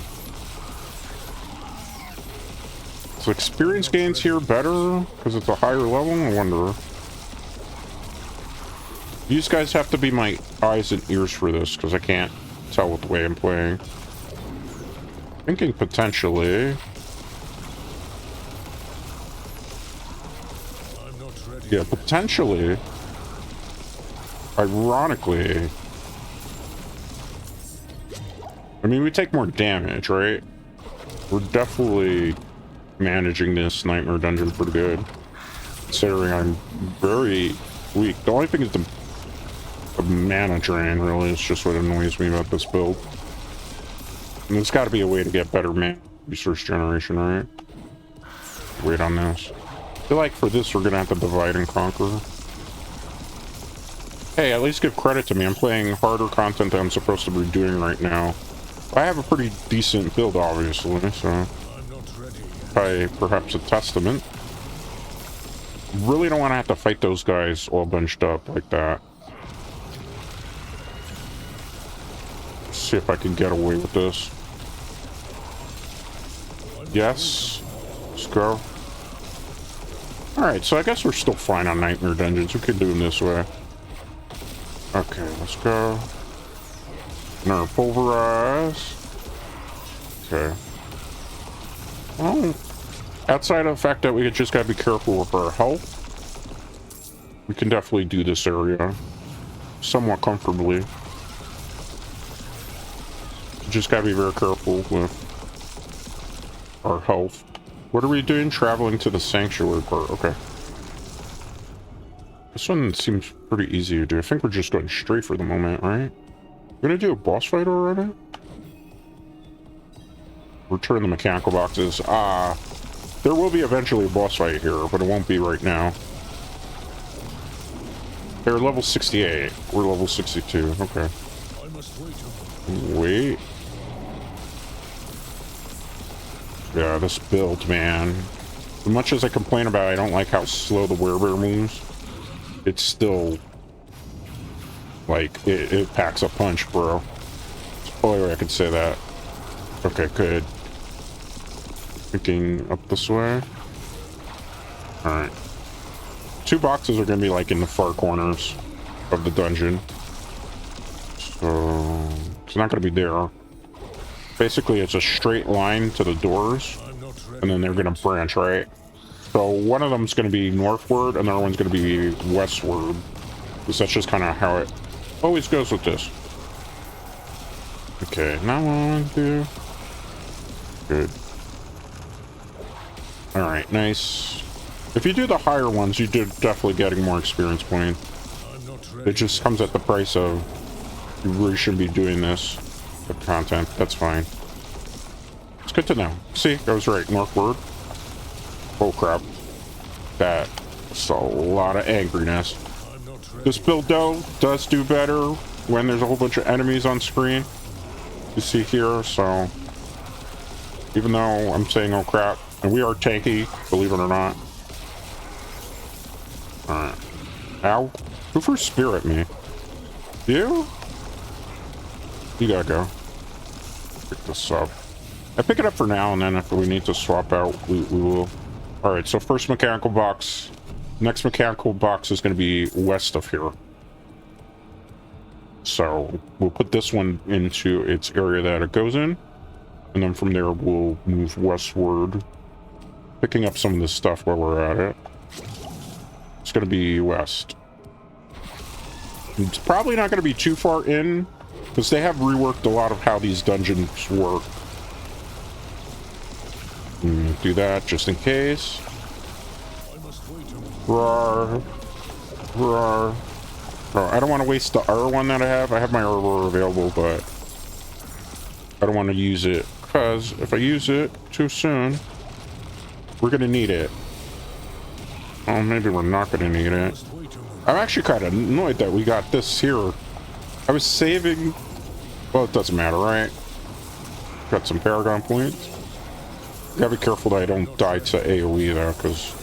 So experience gains here better because it's a higher level? I wonder. These guys have to be my eyes and ears for this because I can't tell with the way I'm playing. Thinking potentially. Yeah, potentially. Ironically. I mean, we take more damage, right? We're definitely managing this nightmare dungeon pretty good. Considering I'm very weak. The only thing is a mana drain, really. It's just what annoys me about this build. And there's got to be a way to get better mana resource generation, right? Wait on this. I feel like for this, we're going to have to divide and conquer. Hey, at least give credit to me. I'm playing harder content than I'm supposed to be doing right now. I have a pretty decent build, obviously, so... perhaps a testament. Really don't want to have to fight those guys all bunched up like that. Let's see if I can get away with this. Yes. Let's go. Alright, so I guess we're still fine on Nightmare Dungeons. We could do them this way. Okay, let's go. Another Pulverize. Okay. Well, outside of the fact that we just gotta be careful with our health, we can definitely do this area somewhat comfortably. Just gotta be very careful with our health. What are we doing? Traveling to the sanctuary part. Okay. This one seems pretty easy to do. I think we're just going straight for the moment, right? We're gonna do a boss fight already? Return the mechanical boxes. There will be eventually a boss fight here, but it won't be right now. They're level 68. We're level 62. Okay. Wait. Yeah, this build, man. As much as I complain about it, I don't like how slow the werebear moves. It's still... like, it packs a punch, bro. It's the only way I could say that. Okay, good. Thinking up this way. Alright. 2 boxes are gonna be like in the far corners of the dungeon. So it's not gonna be there. Basically it's a straight line to the doors. And then they're gonna branch, right? So one of them's gonna be northward, and the other one's gonna be westward. Because that's just kinda how it always goes with this. Okay, now 1, 2. Good. Alright, nice. If you do the higher ones, you do definitely getting more experience points. It just comes at the price of you really shouldn't be doing this with content. That's fine. It's good to know. See, I was right. Northward. Oh crap. That's a lot of angriness. This build though does do better when there's a whole bunch of enemies on screen. You see here, so even though I'm saying oh crap, and we are tanky, believe it or not. Alright. Ow. Who first spirit me? You? You gotta go. Pick this up. I pick it up for now, and then if we need to swap out, we will. Alright, so first mechanical box. Next mechanical box is going to be west of here. So we'll put this one into its area that it goes in. And then from there, we'll move westward. Picking up some of this stuff while we're at it. It's going to be west. It's probably not going to be too far in, because they have reworked a lot of how these dungeons work. Do that just in case. Roar. Roar. Oh, I don't want to waste the R1 that I have. I have my R available, but I don't want to use it, because if I use it too soon, we're going to need it. Oh, maybe we're not going to need it. I'm actually kind of annoyed that we got this here. I was saving... Well, it doesn't matter, right? Got some Paragon points. Gotta be careful that I don't die to AoE though, because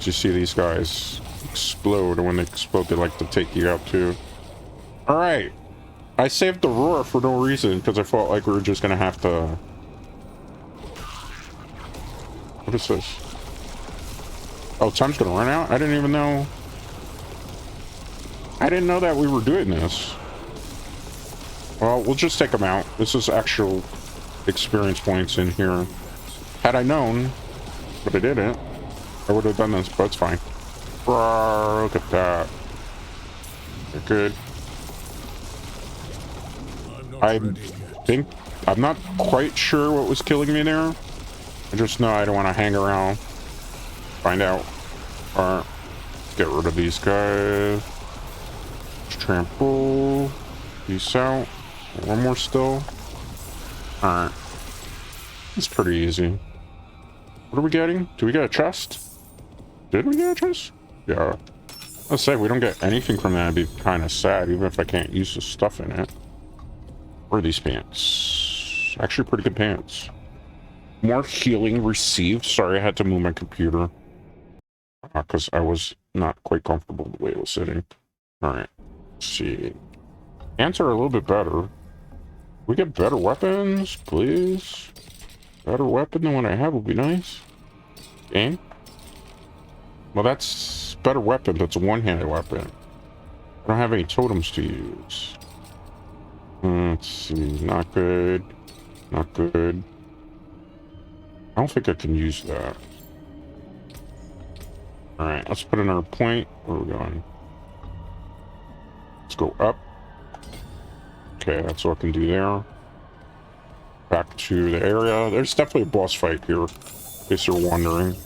you see these guys explode, and when they explode, they like to take you out too. Alright. I saved the roar for no reason, because I felt like we were just gonna have to... What is this? Oh, time's gonna run out? I didn't even know... I didn't know that we were doing this. Well, we'll just take them out. This is actual experience points in here. Had I known, but I didn't, I would have done this, but it's fine. Rawr, look at that. They're good. I think... I'm not quite sure what was killing me there. I just know I don't want to hang around. Find out. Alright. Get rid of these guys. Trample. Peace out. One more still. Alright. It's pretty easy. What are we getting? Do we get a chest? Did we get a chest? Yeah. Let's say if we don't get anything from that, it'd be kind of sad, even if I can't use the stuff in it. Where are these pants? Actually, pretty good pants. More healing received. Sorry, I had to move my computer. Because I was not quite comfortable the way it was sitting. Alright. Let's see. Pants are a little bit better. We get better weapons, please. Better weapon than what I have would be nice. Game. Well, that's better weapon, but it's a one-handed weapon. I don't have any totems to use. Let's see. Not good. Not good. I don't think I can use that. Alright, let's put another point. Where are we going? Let's go up. Okay, that's what I can do there. Back to the area. There's definitely a boss fight here, in case you're wondering.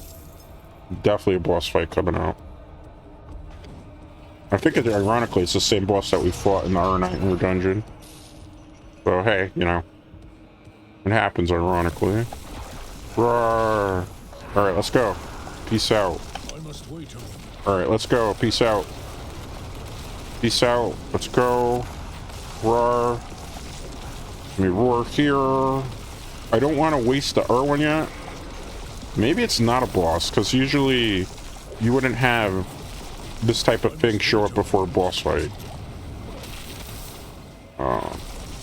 Definitely a boss fight coming out. I think, ironically, it's the same boss that we fought in the Nightmare dungeon. So, hey, you know. It happens, ironically. Roar! Alright, let's go. Peace out. Alright, let's go. Peace out. Peace out. Let's go. Roar. Let me roar here. I don't want to waste the R1 yet. Maybe it's not a boss, because usually you wouldn't have this type of thing show up before a boss fight.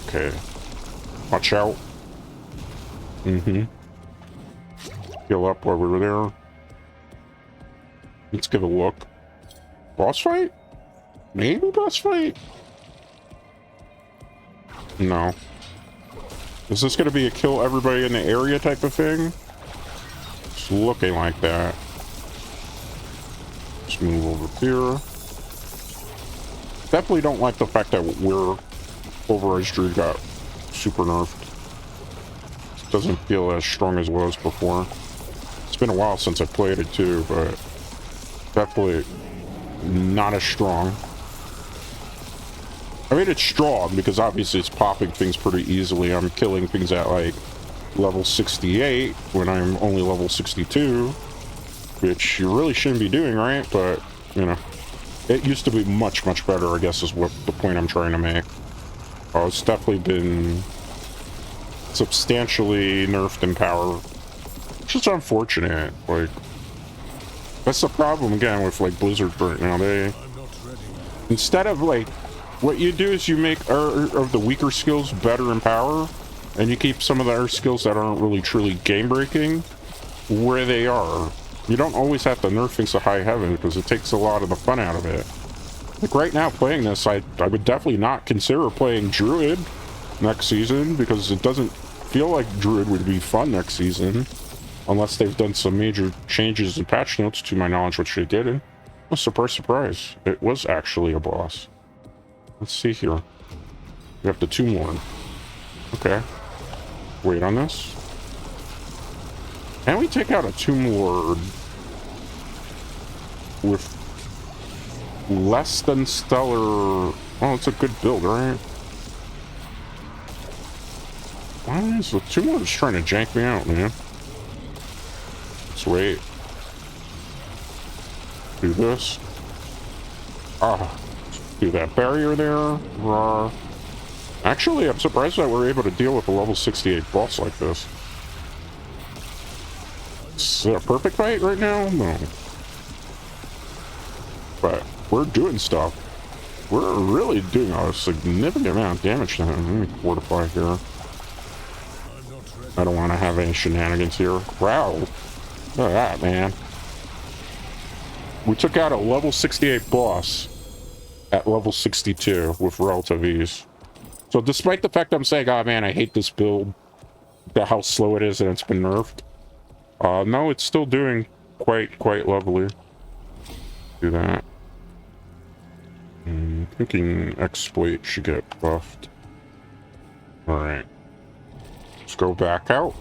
Okay. Watch out. Heal up while we were there. Let's give a look. Boss fight? Maybe boss fight? No. Is this going to be a kill everybody in the area type of thing? It's looking like that. Let's move over here. Definitely don't like the fact that where Pulverize Druid got super nerfed. It doesn't feel as strong as it was before. It's been a while since I played it too, but definitely not as strong. I mean, it's strong because obviously it's popping things pretty easily. I'm killing things at like level 68 when I'm only level 62, which you really shouldn't be doing, right? But, you know, it used to be much, much better, I guess is what the point I'm trying to make. Oh, it's definitely been substantially nerfed in power, which is unfortunate. Like, that's the problem again with like Blizzard right now. They, instead of like, what you do is you make of the weaker skills better in power, and you keep some of the other skills that aren't really truly game breaking where they are. You don't always have to nerf things to high heaven because it takes a lot of the fun out of it. Like right now playing this, I would definitely not consider playing Druid next season because it doesn't feel like Druid would be fun next season unless they've done some major changes in patch notes, to my knowledge, which they didn't. Oh, surprise, surprise. It was actually a boss. Let's see here. We have the 2 more. Okay. Wait on this. Can we take out a Tomb Lord with less than stellar? Oh, it's a good build, right? Why is the Tomb Lord trying to jank me out, man? Let's wait. Do this. Ah. Do that barrier there. Rawr. Actually, I'm surprised that we're able to deal with a level 68 boss like this. Is it a perfect fight right now? No. But we're doing stuff. We're really doing a significant amount of damage to him. Let me fortify here. I don't want to have any shenanigans here. Wow. Look at that, man. We took out a level 68 boss at level 62 with relative ease. So despite the fact I'm saying, oh man, I hate this build, how slow it is and it's been nerfed, no, it's still doing quite lovely. Do that. I'm thinking exploit should get buffed. Alright. Let's go back out.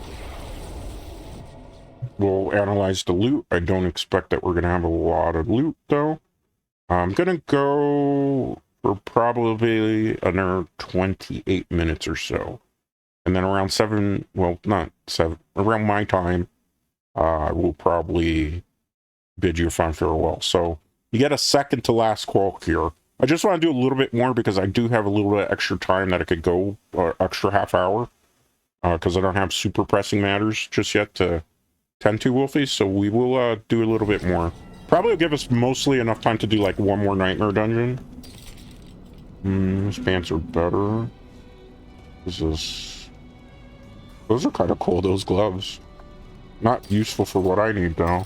We'll analyze the loot. I don't expect that we're going to have a lot of loot, though. I'm going to go for probably another 28 minutes or so. And then around 7, well, not 7, around my time, I will probably bid you a fond farewell. So you get a second to last call here. I just want to do a little bit more because I do have a little bit extra time that I could go, extra half hour, because I don't have super pressing matters just yet to tend to, Wolfies. So we will do a little bit more. Probably will give us mostly enough time to do like one more nightmare dungeon. These pants are better. Those are kind of cool, those gloves. Not useful for what I need though.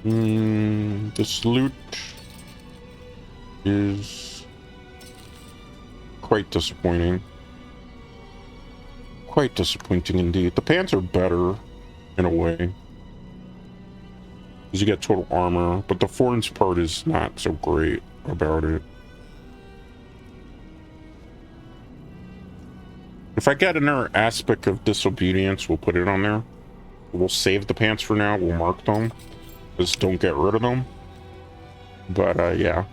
This loot is quite disappointing. Quite disappointing indeed. The pants are better in a way, because you get total armor, but the thorns part is not so great about it. If I get another aspect of disobedience, we'll put it on there. We'll save the pants for now. We'll mark them. Just don't get rid of them. But, yeah.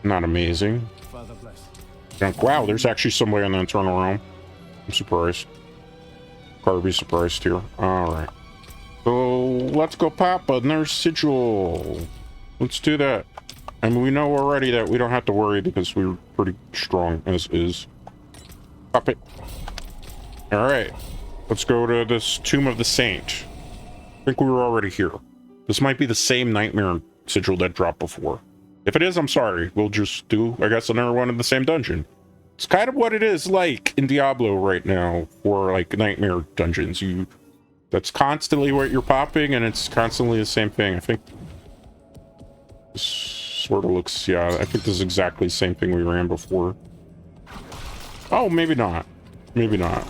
Not amazing. Father bless. Wow, there's actually somebody in the internal realm. I'm surprised. Gotta be surprised here. Alright. So, let's go pop another sigil. Let's do that. I mean, we know already that we don't have to worry because we're pretty strong as is. Pop it. Alright. Let's go to this Tomb of the Saint. I think we were already here. This might be the same nightmare sigil that dropped before. If it is, I'm sorry. We'll just do, I guess, another one in the same dungeon. It's kind of what it is like in Diablo right now for like nightmare dungeons. That's constantly what you're popping, and it's constantly the same thing. I think this sort of looks, yeah, I think this is exactly the same thing we ran before. Oh, maybe not. Maybe not.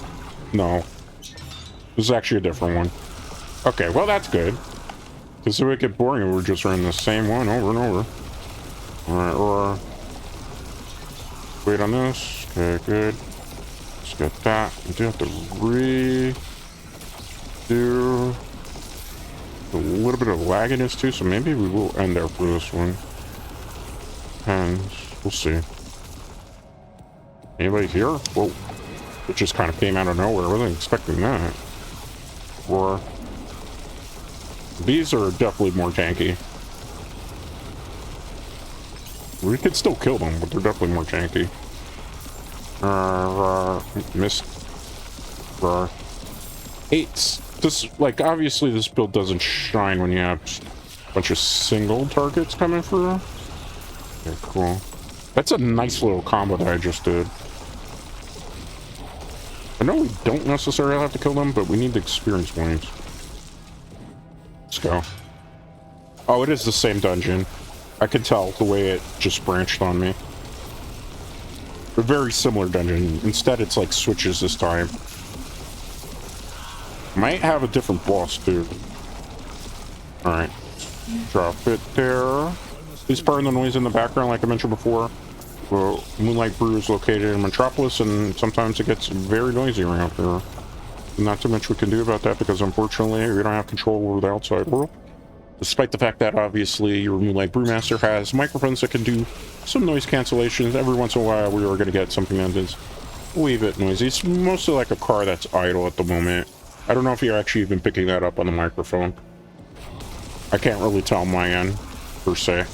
No. This is actually a different one. Okay, well, that's good. Because it would get boring if we're just running the same one over and over. Alright, or wait on this. Okay, good. Let's get that. We do have to do a little bit of lagginess too, so maybe we will end there for this one. And we'll see. Anybody here? Whoa. It just kind of came out of nowhere. I wasn't expecting that. Or these are definitely more tanky. We could still kill them, but they're definitely more tanky. Missed. Eights. This, like, obviously this build doesn't shine when you have a bunch of single targets coming through. Okay, cool. That's a nice little combo that I just did. I know we don't necessarily have to kill them, but we need the experience points. Let's go. Oh, it is the same dungeon. I can tell the way it just branched on me. A very similar dungeon. Instead, it's like switches this time. Might have a different boss, too. Alright. Drop it there. Please pardon the noise in the background, like I mentioned before. Well, Moonlight Brew is located in Metropolis, and sometimes it gets very noisy around here. Not too much we can do about that, because unfortunately, we don't have control over the outside world. Despite the fact that, obviously, your Moonlight Brewmaster has microphones that can do some noise cancellations. Every once in a while, we are going to get something that is a wee bit noisy. It's mostly like a car that's idle at the moment. I don't know if you're actually even picking that up on the microphone. I can't really tell on my end, per se,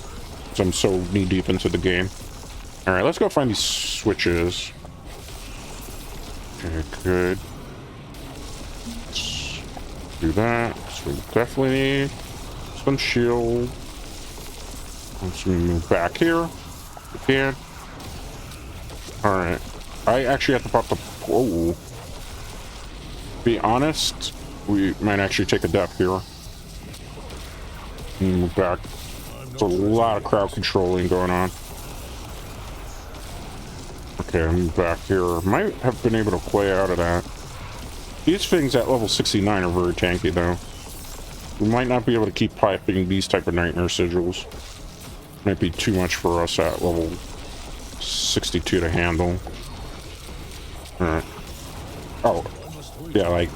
because I'm so knee-deep into the game. Alright, let's go find these switches. Okay, good. Let's do that. So we definitely need some shield. Let's move back here. If we can. Alright. I actually have to pop the... Whoa. Be honest, we might actually take a dip here. And move back. There's a lot of crowd controlling going on. Okay, I'm back here. Might have been able to play out of that. These things at level 69 are very tanky, though. We might not be able to keep piping these type of nightmare sigils. Might be too much for us at level 62 to handle. Alright. Oh. Yeah, like,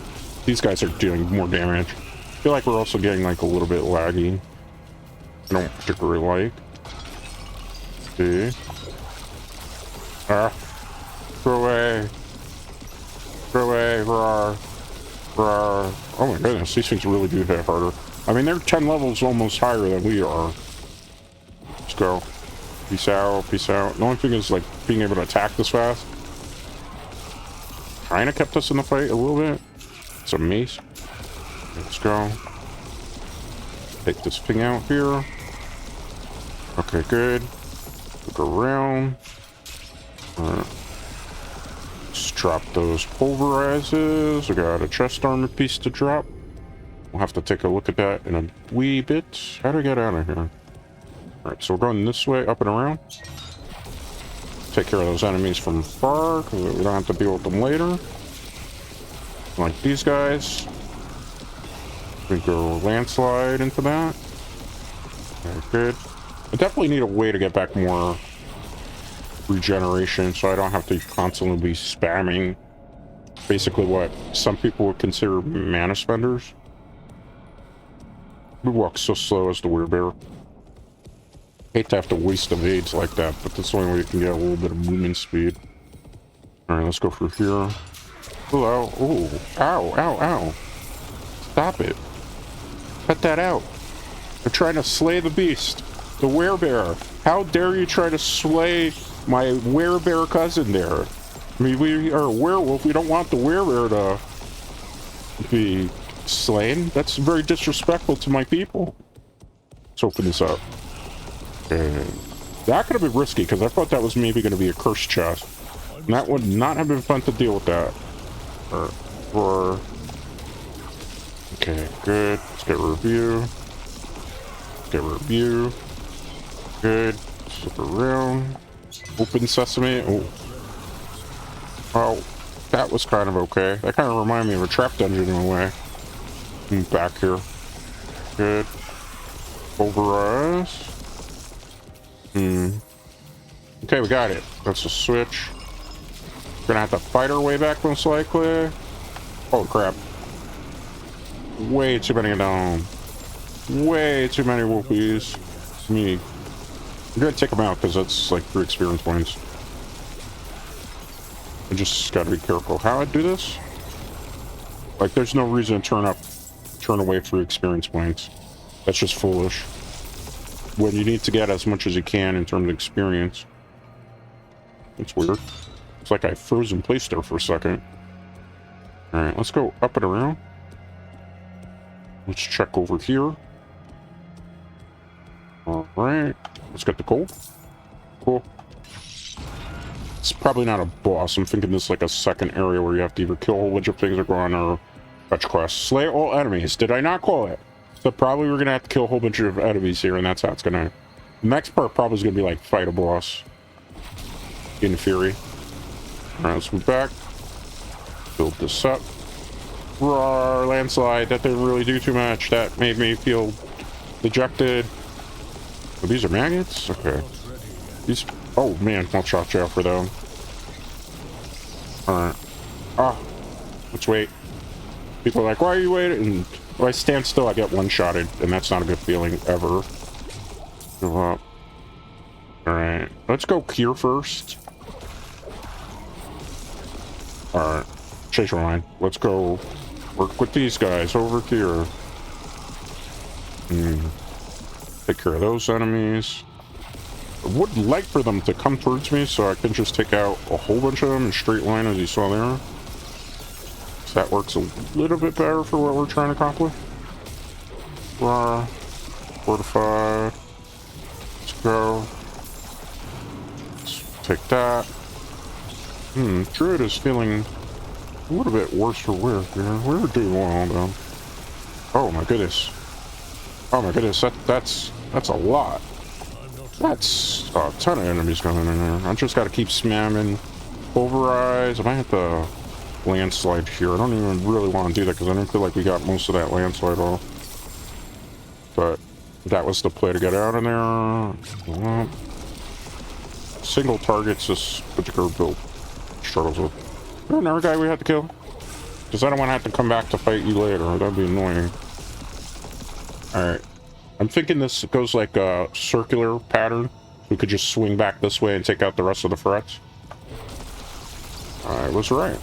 these guys are doing more damage. I feel like we're also getting, like, a little bit laggy. I don't particularly like. See? Go away. Go away, roar. Roar. Oh my goodness, these things really do hit harder. I mean, they're 10 levels almost higher than we are. Let's go. Peace out, peace out. The only thing is, like, being able to attack this fast. Kinda kept us in the fight a little bit. It's a mace. Let's go. Take this thing out here. Okay, good. Look around. Alright. Let's drop those pulverizes. We got a chest armor piece to drop. We'll have to take a look at that in a wee bit. How do we get out of here? Alright, so we're going this way, up and around. Take care of those enemies from far, because we don't have to deal with them later. Like these guys. We go landslide into that. Okay, good. I definitely need a way to get back more regeneration, so I don't have to constantly be spamming basically what some people would consider mana spenders. We walk so slow as the werebear. Hate to have to waste evades like that, but that's the only way you can get a little bit of movement speed. Alright, let's go through here. Hello. Ooh. Ow, ow, ow. Stop it. Cut that out. They're trying to slay the beast. The werebear. How dare you try to slay my werebear cousin there? I mean, we are a werewolf. We don't want the werebear to be slain. That's very disrespectful to my people. Let's open this up. Okay. That could have been risky, because I thought that was maybe going to be a cursed chest. And that would not have been fun to deal with that. Or okay, good. Let's get review. Get review. Good. Flip around. Open sesame. Oh. Well, that was kind of okay. That kind of reminded me of a trap dungeon in a way. Back here. Good. Pulverize. Okay, we got it. That's a switch. We're gonna have to fight our way back most likely. Oh crap. Way too many of them. Way too many Wolfies. Me. I'm gonna take them out because that's like 3 experience points. I just gotta be careful how I do this. Like, there's no reason to turn away 3 experience points. That's just foolish. When you need to get as much as you can in terms of experience. It's weird. It's like I froze in place there for a second. Alright, let's go up and around. Let's check over here. Alright, let's get the gold. Cool. It's probably not a boss. I'm thinking this is like a second area where you have to either kill a whole bunch of things or go on our fetch quest. Slay all enemies. Did I not call it? So probably we're gonna have to kill a whole bunch of enemies here, and that's how it's gonna... The next part probably is gonna be like fight a boss. In Fury. Alright, let's move back. Build this up. Roar, landslide. That didn't really do too much. That made me feel dejected. Oh, these are maggots? Okay. These... Oh, man. I'll watch out for them. Alright. Ah. Let's wait. People are like, why are you waiting? And if I stand still, I get one-shotted, and that's not a good feeling ever. Go up. Alright. Let's go here first. Alright. Change your mind. Let's go work with these guys over here. Take care of those enemies. I would like for them to come towards me so I can just take out a whole bunch of them in a straight line, as you saw there. So that works a little bit better for what we're trying to accomplish. Fortified. Let's go. Let's take that. Druid is feeling a little bit worse for wear here. We're doing well though. Oh my goodness. Oh my goodness, that's a lot. That's a ton of enemies coming in there. I just gotta keep spamming Pulverize. I might have to landslide here. I don't even really want to do that because I don't feel like we got most of that landslide off. But that was the play to get out of there. Single targets this particular build struggles with. Is there another guy we had to kill? Because I don't want to have to come back to fight you later. That'd be annoying. Alright. I'm thinking this goes like a circular pattern. We could just swing back this way and take out the rest of the threats. I was right.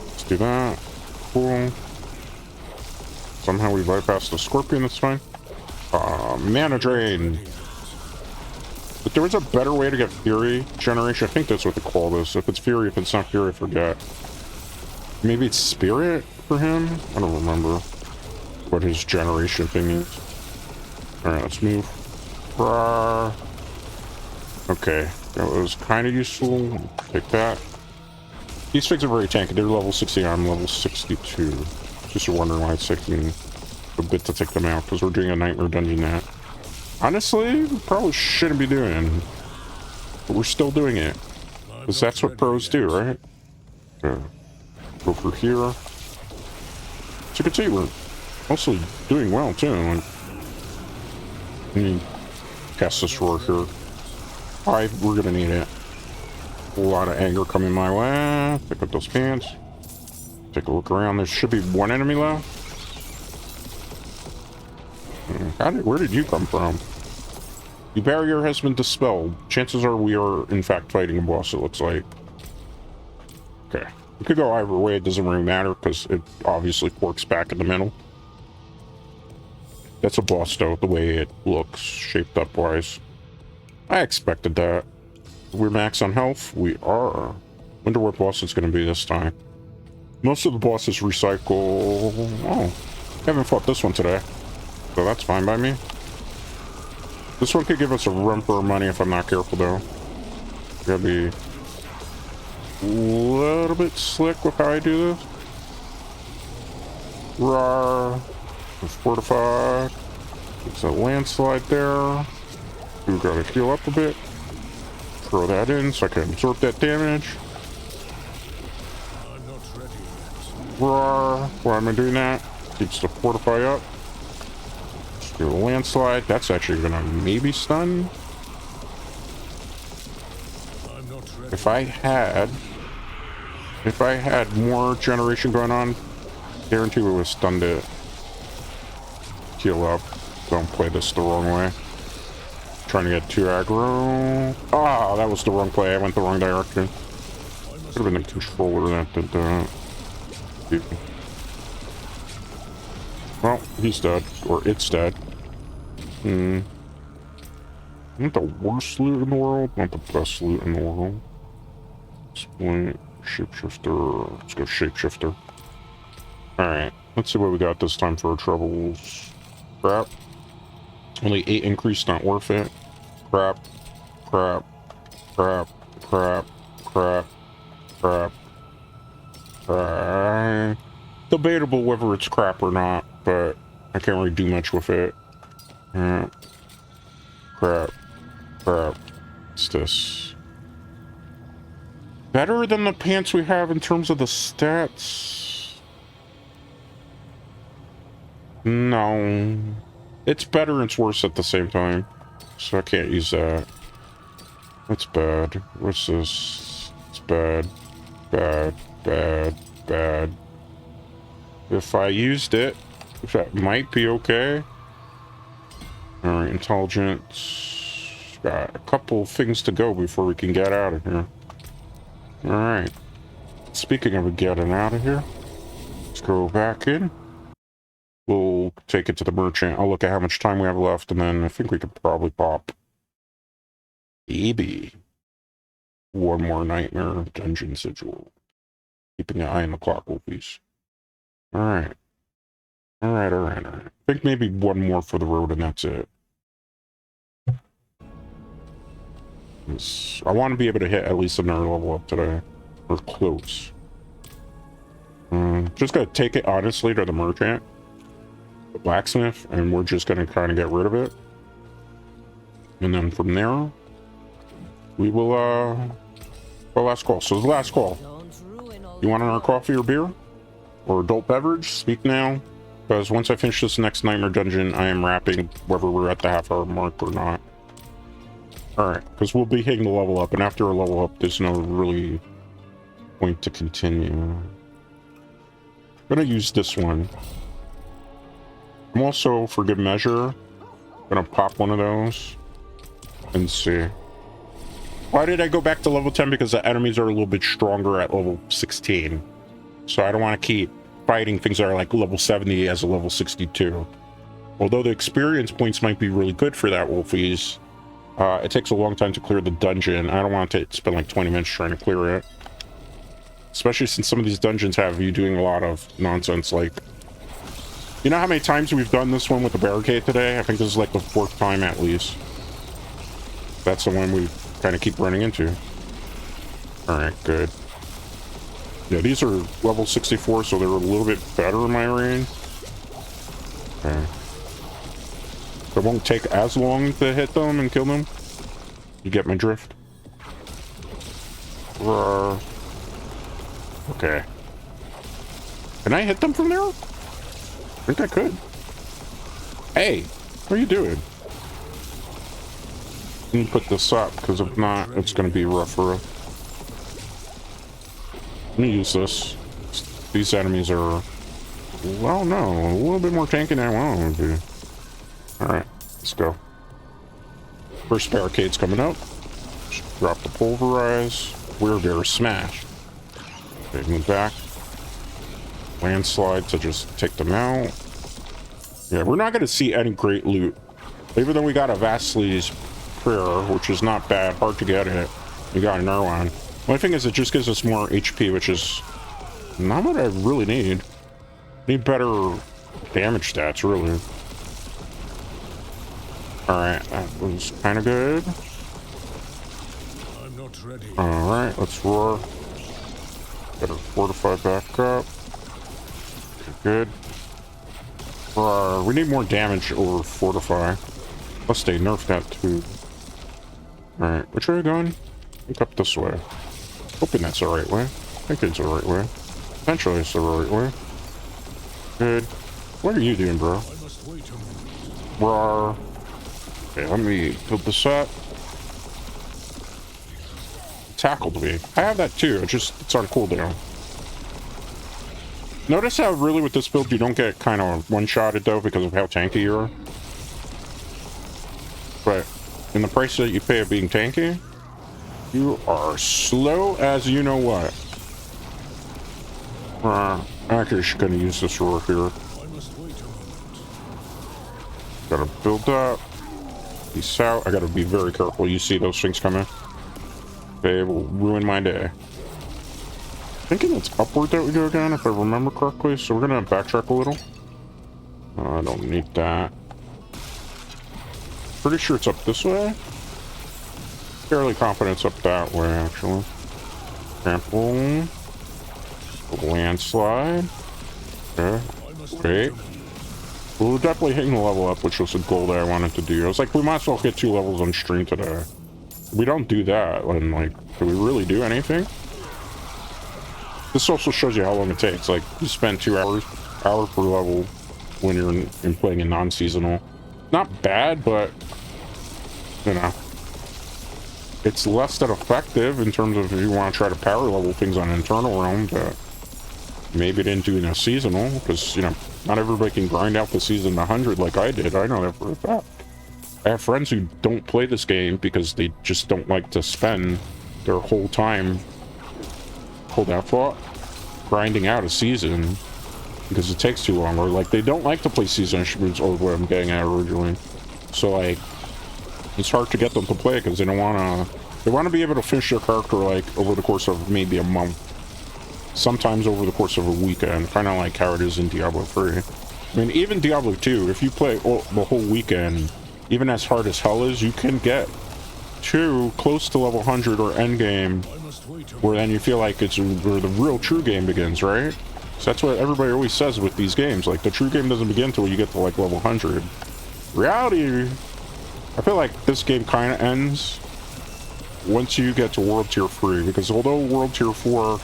Let's do that. Cool. Somehow we bypassed the scorpion, that's fine. Mana drain. But there was a better way to get fury generation. I think that's what they call this. If it's fury, if it's not fury, I forget. Maybe it's spirit for him? I don't remember what his generation thing is. Alright, let's move. Okay, that was kind of useful. Take that. These figs are very tanky. They're level 60, I'm level 62. Just wondering why it's taking a bit to take them out, because we're doing a nightmare dungeon that honestly we probably shouldn't be doing, but we're still doing it because that's what pros do, right? Yeah. Go through here. So you can see we're mostly doing well too. Like, let me cast this roar here. We're gonna need it. A lot of anger coming my way. Pick up those pants. Take a look around. There should be one enemy left. Where did you come from? The barrier has been dispelled. Chances are we are, in fact, fighting a boss, it looks like. Okay. We could go either way. It doesn't really matter, because it obviously forks back in the middle. That's a boss, though, the way it looks, shaped up-wise. I expected that. We're max on health. We are. Wonder what boss it's going to be this time. Most of the bosses recycle. Oh, haven't fought this one today, so that's fine by me. This one could give us a run for our money if I'm not careful, though. Gotta be a little bit slick with how I do this. Rawr. Fortified. It's a landslide there. We gotta heal up a bit. Throw that in so I can absorb that damage. Rawr. Why am I doing that? Keeps the fortify up. Just do a landslide. That's actually gonna maybe stun. If I had more generation going on, guarantee we would have stunned it. Heal up. Don't play this the wrong way. Trying to get too aggro. Ah, that was the wrong play. I went the wrong direction. Could have been the controller that did that. Well, he's dead. Or it's dead. Not the worst loot in the world. Not the best loot in the world. Split. Shapeshifter. Let's go shapeshifter. Alright. Let's see what we got this time for our troubles. Crap. Only 8 increase, not worth it. Crap. Crap. Crap. Crap. Crap. Crap. Debatable whether it's crap or not, but I can't really do much with it. Crap. Crap. What's this? Better than the pants we have in terms of the stats? No. It's better and it's worse at the same time. So I can't use that. That's bad. What's this? It's bad. Bad. Bad. Bad. If I used it, that might be okay. Alright, intelligence. Got a couple things to go before we can get out of here. Alright. Speaking of getting out of here, let's go back in. We'll take it to the merchant. I'll look at how much time we have left, and then I think we could probably pop maybe one more nightmare dungeon sigil. Keeping an eye on the clock, Wolfies. Alright. Alright. I think maybe one more for the road, and that's it. I want to be able to hit at least another level up today. Or close. Just gonna take it, honestly, to the merchant. The blacksmith, and we're just gonna kind of get rid of it. And then from there, we will, our last call. So the last call. You want another coffee or beer? Or adult beverage? Speak now. Because once I finish this next nightmare dungeon, I am wrapping whether we're at the half-hour mark or not. Alright, because we'll be hitting the level up, and after a level up, there's no really point to continue. I'm gonna use this one. I'm also, for good measure, gonna pop one of those. and see. Why did I go back to level 10? Because the enemies are a little bit stronger at level 16. So I don't want to keep fighting things that are like level 70 as a level 62. Although the experience points might be really good for that, Wolfies, it takes a long time to clear the dungeon. I don't want to spend like 20 minutes trying to clear it. Especially since some of these dungeons have you doing a lot of nonsense, like... You know how many times we've done this one with the barricade today? I think this is like the 4th time at least. That's the one we kind of keep running into. Alright, good. Yeah, these are level 64, so they're a little bit better in my range. Okay. It won't take as long to hit them and kill them. You get my drift? Okay. Can I hit them from there? I think I could. Hey, what are you doing? Let me put this up, because if not, it's going to be rough for us. Let me use this. These enemies are, well, no, a little bit more tanky than I want them to be. Alright, let's go. First barricade's coming up. Just drop the pulverize. We're there, smash. Okay, move back. Landslide to just take them out. Yeah, we're not going to see any great loot. Even though we got a Vasili's Prayer, which is not bad, hard to get it. We got an Erwan. My thing is, it just gives us more HP, which is not what I really need. Need better damage stats, really. Alright, that was kind of good. I'm not ready. Alright, let's roar. Gotta fortify back up. Good. We need more damage over fortify. Plus they nerfed that too. Alright, which way are we going? I think up this way. Hoping that's the right way. I think it's the right way. Eventually it's the right way. Good. What are you doing, bro? I must wait a moment. Roar. Okay, let me build this up. Tackled me. I have that too, it's on cooldown. Notice how really with this build you don't get kind of one-shotted though because of how tanky you are. But in the price that you pay of being tanky, you are slow as you know what. Actually, just gonna use this roar here. I must wait a moment. Gotta build up. Peace out. I gotta be very careful. You see those things coming? They will ruin my day. Thinking it's upward that we go again, if I remember correctly, so we're gonna backtrack a little. I don't need that. Pretty sure it's up this way. Fairly confident it's up that way, actually. Trample. Landslide. Okay. Great. We were definitely hitting the level up, which was the goal that I wanted to do. I was like, we might as well get 2 levels on stream today. We don't do that, and like, do we really do anything? This also shows you how long it takes. Like, you spend 2 hour per level when you're in playing a non-seasonal. Not bad, but, you know, it's less than effective in terms of if you want to try to power level things on internal realm, but maybe didn't do in a seasonal, because, you know, not everybody can grind out the season 100 like I did. I know that for a fact. I have friends who don't play this game because they just don't like to spend their whole time, hold that thought, grinding out a season because it takes too long, or like they don't like to play season is what I'm getting at originally. So like it's hard to get them to play because they don't want to be able to finish their character like over the course of maybe a month, sometimes over the course of a weekend, kind of like how it is in Diablo 3. I mean, even Diablo 2, if you play the whole weekend, even as hard as hell is, you can get to close to level 100 or endgame, where then you feel like it's where the real true game begins, right? So that's what everybody always says with these games, like the true game doesn't begin until you get to like level 100. Reality, I feel like this game kind of ends once you get to World Tier 3, because although World Tier 4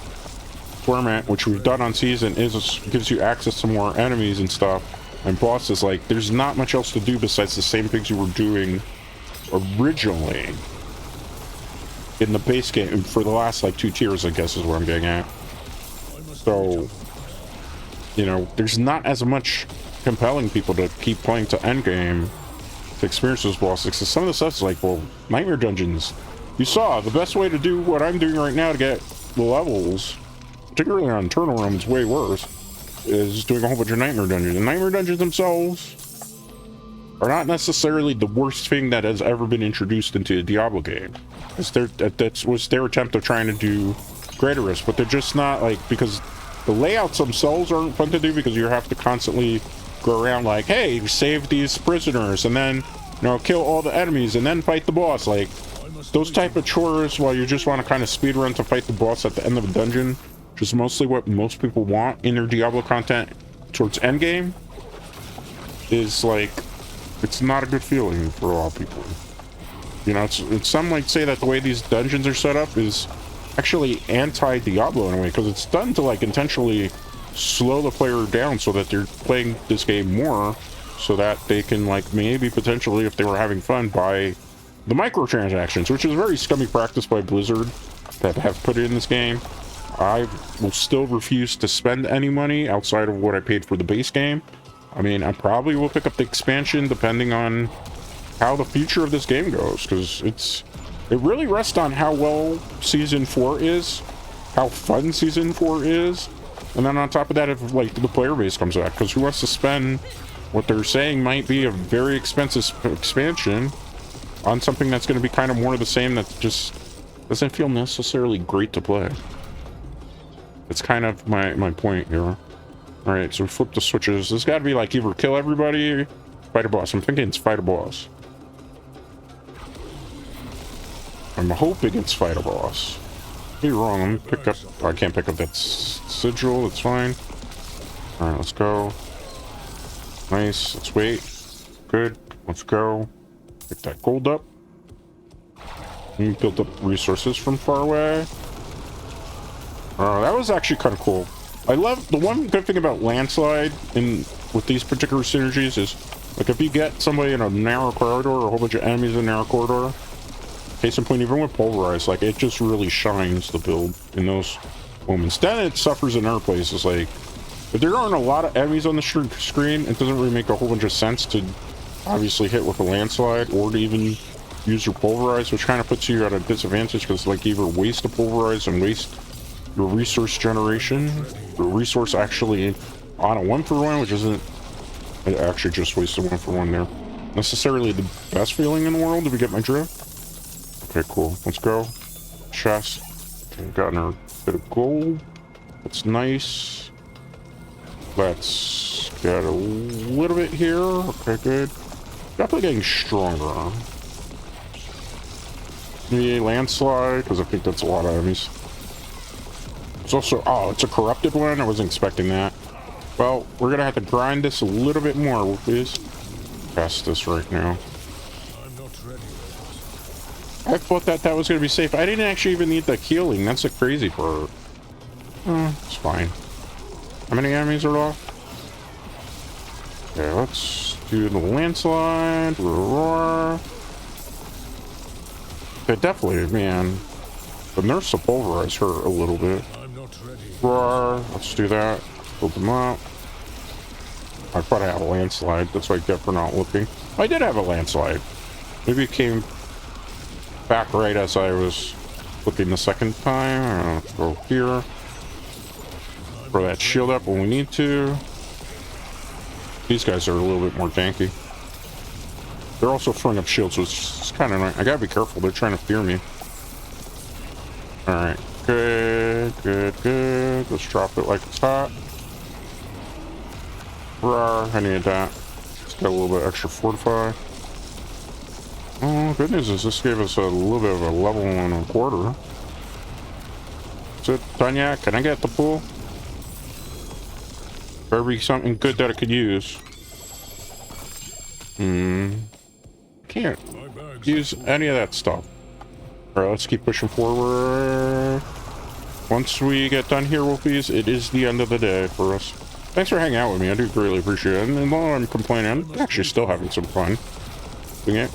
Torment, which we've done on season, gives you access to more enemies and stuff and bosses, like there's not much else to do besides the same things you were doing originally in the base game for the last like 2 tiers, I guess is where I'm getting at. So, you know, there's not as much compelling people to keep playing to endgame to experience those bosses. Because some of the stuff's like, well, nightmare dungeons. You saw the best way to do what I'm doing right now to get the levels, particularly on Eternal Realm, it's way worse, is doing a whole bunch of nightmare dungeons. And nightmare dungeons themselves are not necessarily the worst thing that has ever been introduced into a Diablo game. That was their attempt of trying to do greater risk, but they're just not like, because the layouts themselves aren't fun to do, because you have to constantly go around like, hey, save these prisoners, and then, you know, kill all the enemies, and then fight the boss. Like, those type of chores, while you just want to kind of speed run to fight the boss at the end of a dungeon, which is mostly what most people want in their Diablo content towards endgame, is like, it's not a good feeling for a lot of people. You know, it's some might say that the way these dungeons are set up is actually anti-Diablo in a way, because it's done to like intentionally slow the player down so that they're playing this game more, so that they can like maybe potentially, if they were having fun, buy the microtransactions, which is a very scummy practice by Blizzard that have put it in this game. I will still refuse to spend any money outside of what I paid for the base game. I mean, I probably will pick up the expansion depending on how the future of this game goes, because it really rests on how well Season 4 is, how fun Season 4 is, and then on top of that, if like the player base comes back, because who wants to spend what they're saying might be a very expensive expansion on something that's going to be kind of more of the same that just doesn't feel necessarily great to play. It's kind of my point here. All right, so we flip the switches. There's got to be like either kill everybody, fight a boss. I'm thinking it's fight a boss. I'm hoping it's fight a boss. Be wrong. Let me pick up. Oh, I can't pick up that sigil. That's fine. All right, let's go. Nice. Let's wait. Good. Let's go. Pick that gold up. And build up resources from far away. That was actually kind of cool. I love the one good thing about landslide in with these particular synergies is like if you get somebody in a narrow corridor or a whole bunch of enemies in a narrow corridor, case in point, even with Pulverize, like it just really shines the build in those moments. Then it suffers in other places. Like if there aren't a lot of enemies on the screen, it doesn't really make a whole bunch of sense to obviously hit with a landslide or to even use your Pulverize, which kind of puts you at a disadvantage because like either waste a Pulverize and waste your resource generation, the resource actually on a 1-for-1, which isn't, it actually just wasted 1-for-1 there. Necessarily the best feeling in the world, if you get my drift. Okay, cool. Let's go. Chest. Okay, got another bit of gold. That's nice. Let's get a little bit here. Okay, good. Definitely getting stronger. Maybe a landslide, because I think that's a lot of enemies. It's also, oh, it's a corrupted one. I wasn't expecting that. Well, we're gonna have to grind this a little bit more. We'll please pass this right now. I'm not ready. I thought that was gonna be safe. I didn't actually even need the healing. That's a crazy part. It's fine. How many enemies are left? Okay, let's do the landslide. Roar. Okay, definitely, man. The nurse to Pulverize her a little bit. Roar. Let's do that. Build them up. I thought I had a landslide. That's what I get for not looking. I did have a landslide. Maybe it came back right as I was looking the second time. Go here. Throw that shield up when we need to. These guys are a little bit more tanky. They're also throwing up shields, so it's kind of nice. I gotta be careful. They're trying to fear me. Alright. Good, good, good. Let's drop it like it's hot. Rawr, I need that. Let's get a little bit extra fortify. Oh, good news is this gave us a little bit of a level 1.25. Is it done yet? Can I get the pool? Better be something good that I could use. Can't use any of that stuff. Alright, let's keep pushing forward. Once we get done here, Wolfies, it is the end of the day for us. Thanks for hanging out with me. I do greatly appreciate it. And while I'm complaining, I'm actually still having some fun doing it.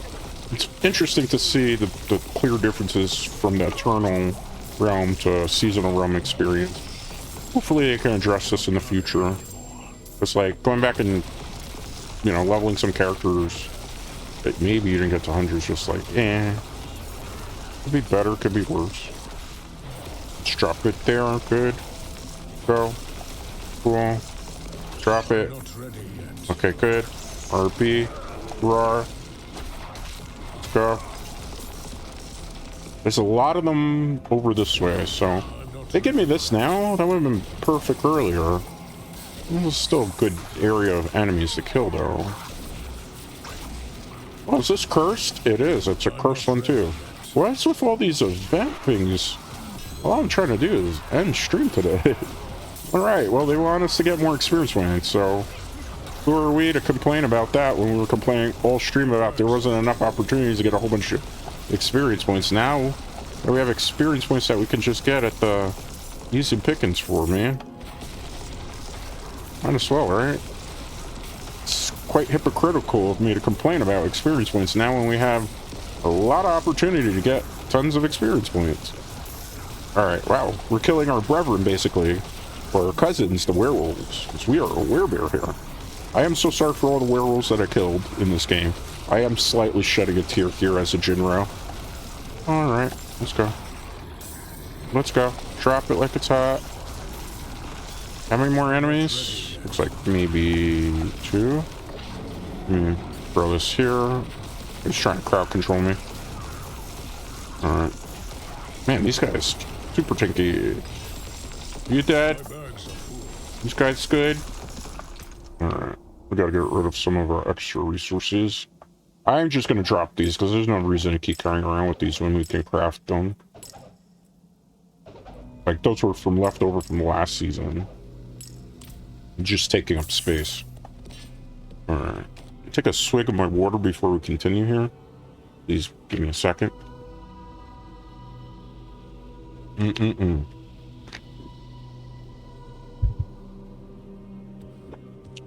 It's interesting to see the clear differences from the Eternal Realm to Seasonal Realm experience. Hopefully they can address this in the future. It's like going back and, you know, leveling some characters But maybe you didn't get to hundreds, just like, eh. Could be better, could be worse. Let's drop it there, good. Go. Cool. Drop it. Not ready yet. Okay, good. RP. Roar. Let's go. There's a lot of them over this way, so if they give me this now, that would have been perfect earlier. This is still a good area of enemies to kill, though. Oh, is this cursed? It is. It's a cursed one, too. What's with all these event things? All I'm trying to do is end stream today. Alright, well, they want us to get more experience points, so who are we to complain about that when we were complaining all stream about there wasn't enough opportunities to get a whole bunch of experience points? Now that we have experience points that we can just get at the easy pickings for, man. Might as well, right? It's quite hypocritical of me to complain about experience points now when we have a lot of opportunity to get tons of experience points. Alright, wow. We're killing our brethren, basically. Or our cousins, the werewolves. Because we are a werebear here. I am so sorry for all the werewolves that I killed in this game. I am slightly shedding a tear here as a Jinro. Alright, let's go. Let's go. Drop it like it's hot. How many more enemies? Looks like maybe 2. Throw this here. He's trying to crowd control me. Alright. Man, these guys super tanky. You dead? This guy's good. Alright. We gotta get rid of some of our extra resources. I'm just gonna drop these because there's no reason to keep carrying around with these when we can craft them. Like, those were from leftover from last season. Just taking up space. Alright. Take a swig of my water before we continue here. Please give me a second.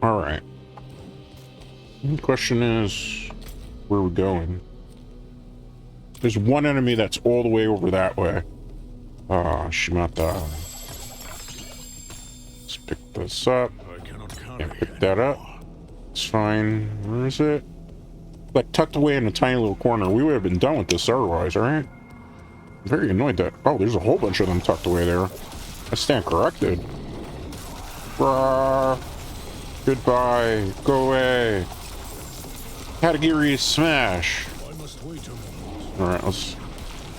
Alright. The question is, where are we going? There's one enemy that's all the way over that way. Ah, Shimata. Let's pick this up. Can't pick that up. It's fine. Where is it? Like tucked away in a tiny little corner. We would have been done with this otherwise, alright? I'm very annoyed that... Oh, there's a whole bunch of them tucked away there. I stand corrected. Bruh. Goodbye. Go away. Category smash. Alright, let's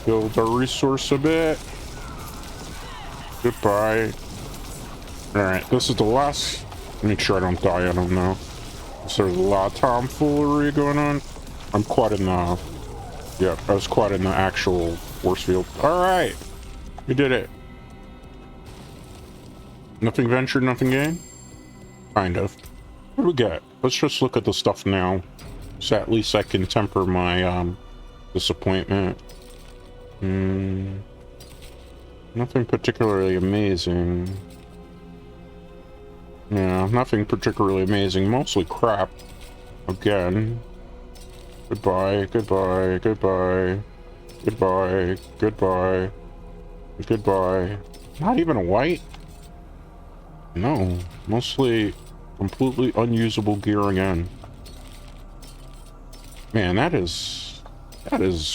build our resource a bit. Goodbye. Alright, this is the last... Make sure I don't die, I don't know. So there's a lot of tomfoolery going on. I'm quite in the... Yeah, I was quite in the actual force field. Alright! We did it. Nothing ventured, nothing gained? Kind of. What do we get? Let's just look at the stuff now. So at least I can temper my disappointment. Nothing particularly amazing. Yeah, nothing particularly amazing. Mostly crap. Again. Goodbye, goodbye, goodbye. Goodbye, goodbye. Goodbye. Not even a white? No. Mostly completely unusable gear again. Man, that is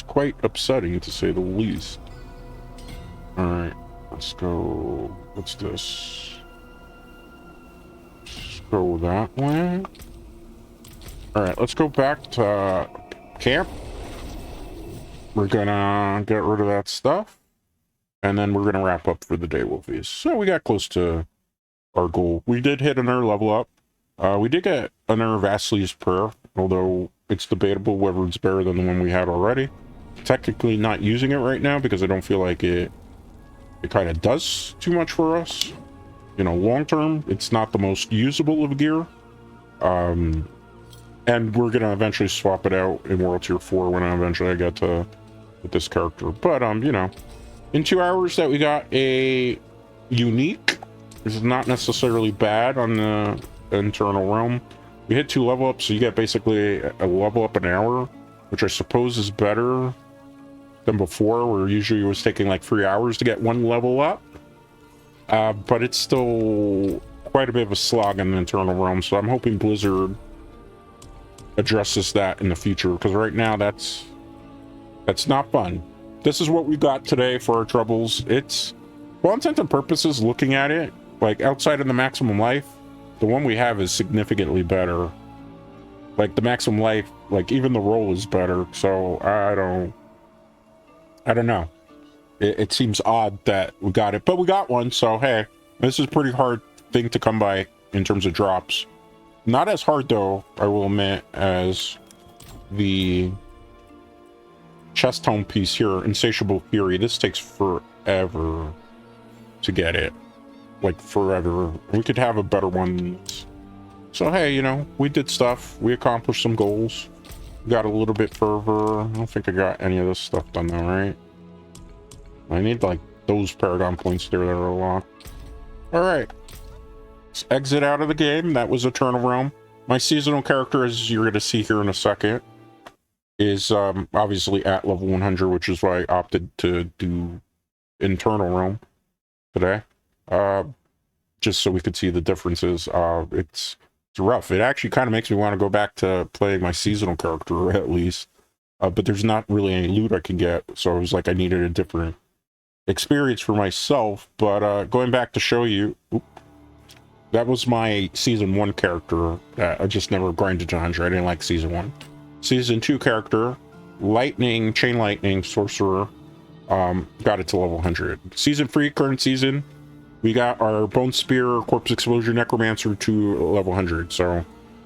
quite upsetting to say the least. Alright, let's go. What's this? Let's go that way. Alright, let's go back to camp. We're gonna get rid of that stuff. And then we're gonna wrap up for the day, Wolfies. So we got close to our goal. We did hit another level up. We did get another Vasili's Prayer, although it's debatable whether it's better than the one we had already. Technically not using it right now because I don't feel like it kind of does too much for us. You know, long term, it's not the most usable of gear. And we're gonna eventually swap it out in World Tier 4 when I get to with this character. But you know, in 2 hours that we got a unique, this is not necessarily bad on the internal realm. We hit 2 level ups, so you get basically a level up an hour, which I suppose is better than before, where usually it was taking like 3 hours to get 1 level up. But it's still quite a bit of a slog in the internal realm, so I'm hoping Blizzard addresses that in the future, because right now that's not fun. This is what we got today for our troubles. It's, for all intents and purposes, looking at it, like outside of the maximum life, the one we have is significantly better. Like the maximum life, like even the roll is better. So I don't know. It seems odd that we got it, but we got one. So hey, this is a pretty hard thing to come by in terms of drops. Not as hard though, I will admit, as the chest tone piece here, Insatiable Fury. This takes forever to get it. Like forever. We could have a better one than this. So hey, you know, we did stuff. We accomplished some goals. Got a little bit further. I don't think I got any of this stuff done though, right? I need like those Paragon points there that are locked. Alright. Let's exit out of the game. That was Eternal Realm. My seasonal character, as you're going to see here in a second, is obviously at level 100, which is why I opted to do Internal Realm today. Just so we could see the differences. It's rough. It actually kind of makes me want to go back to playing my seasonal character at least. But there's not really any loot I can get, so it was like I needed a different experience for myself. But going back to show you, that was my Season 1 character. I just never grinded to 100. I didn't like Season 1. Season 2 character, Lightning, Chain Lightning, Sorcerer, got it to level 100. Season 3, current season, we got our Bone Spear, Corpse Explosion, Necromancer to level 100. So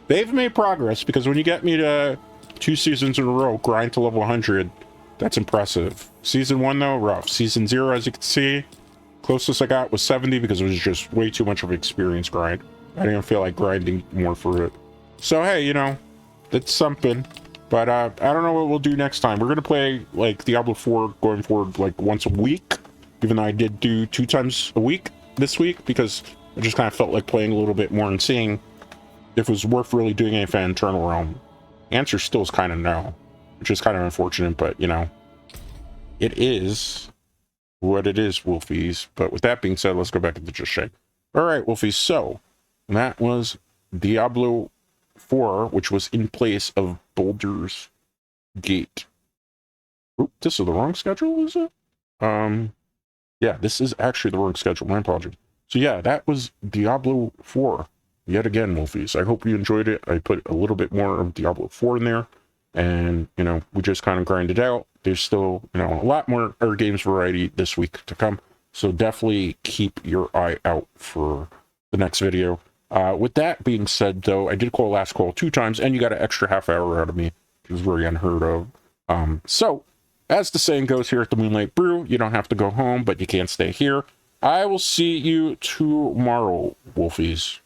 they've made progress, because when you get me to 2 seasons in a row, grind to level 100, that's impressive. Season 1 though, rough. Season 0, as you can see, closest I got was 70, because it was just way too much of an experience grind. I didn't feel like grinding more for it. So hey, you know, it's something. But I don't know what we'll do next time. We're gonna play like Diablo 4 going forward like once a week, even though I did do 2 times a week this week, because I just kind of felt like playing a little bit more and seeing if it was worth really doing anything in Eternal Realm. Answer still is kind of no, which is kind of unfortunate, but you know, it is what it is, Wolfies. But with that being said, let's go back to the Just Shake. All right, Wolfies. So that was Diablo 4, which was in place of Baldur's Gate. Oop, this is the wrong schedule, is it? Yeah, this is actually the wrong schedule. My apologies. So yeah, that was Diablo 4 yet again, Wolfies. I hope you enjoyed it. I put a little bit more of Diablo 4 in there, and you know, we just kind of grinded out. There's still, you know, a lot more Our Games variety this week to come, so definitely keep your eye out for the next video. With that being said, though, I did call last call 2 times, and you got an extra half hour out of me, which is very unheard of. So, as the saying goes here at the Moonlight Brew, you don't have to go home, but you can't stay here. I will see you tomorrow, Wolfies.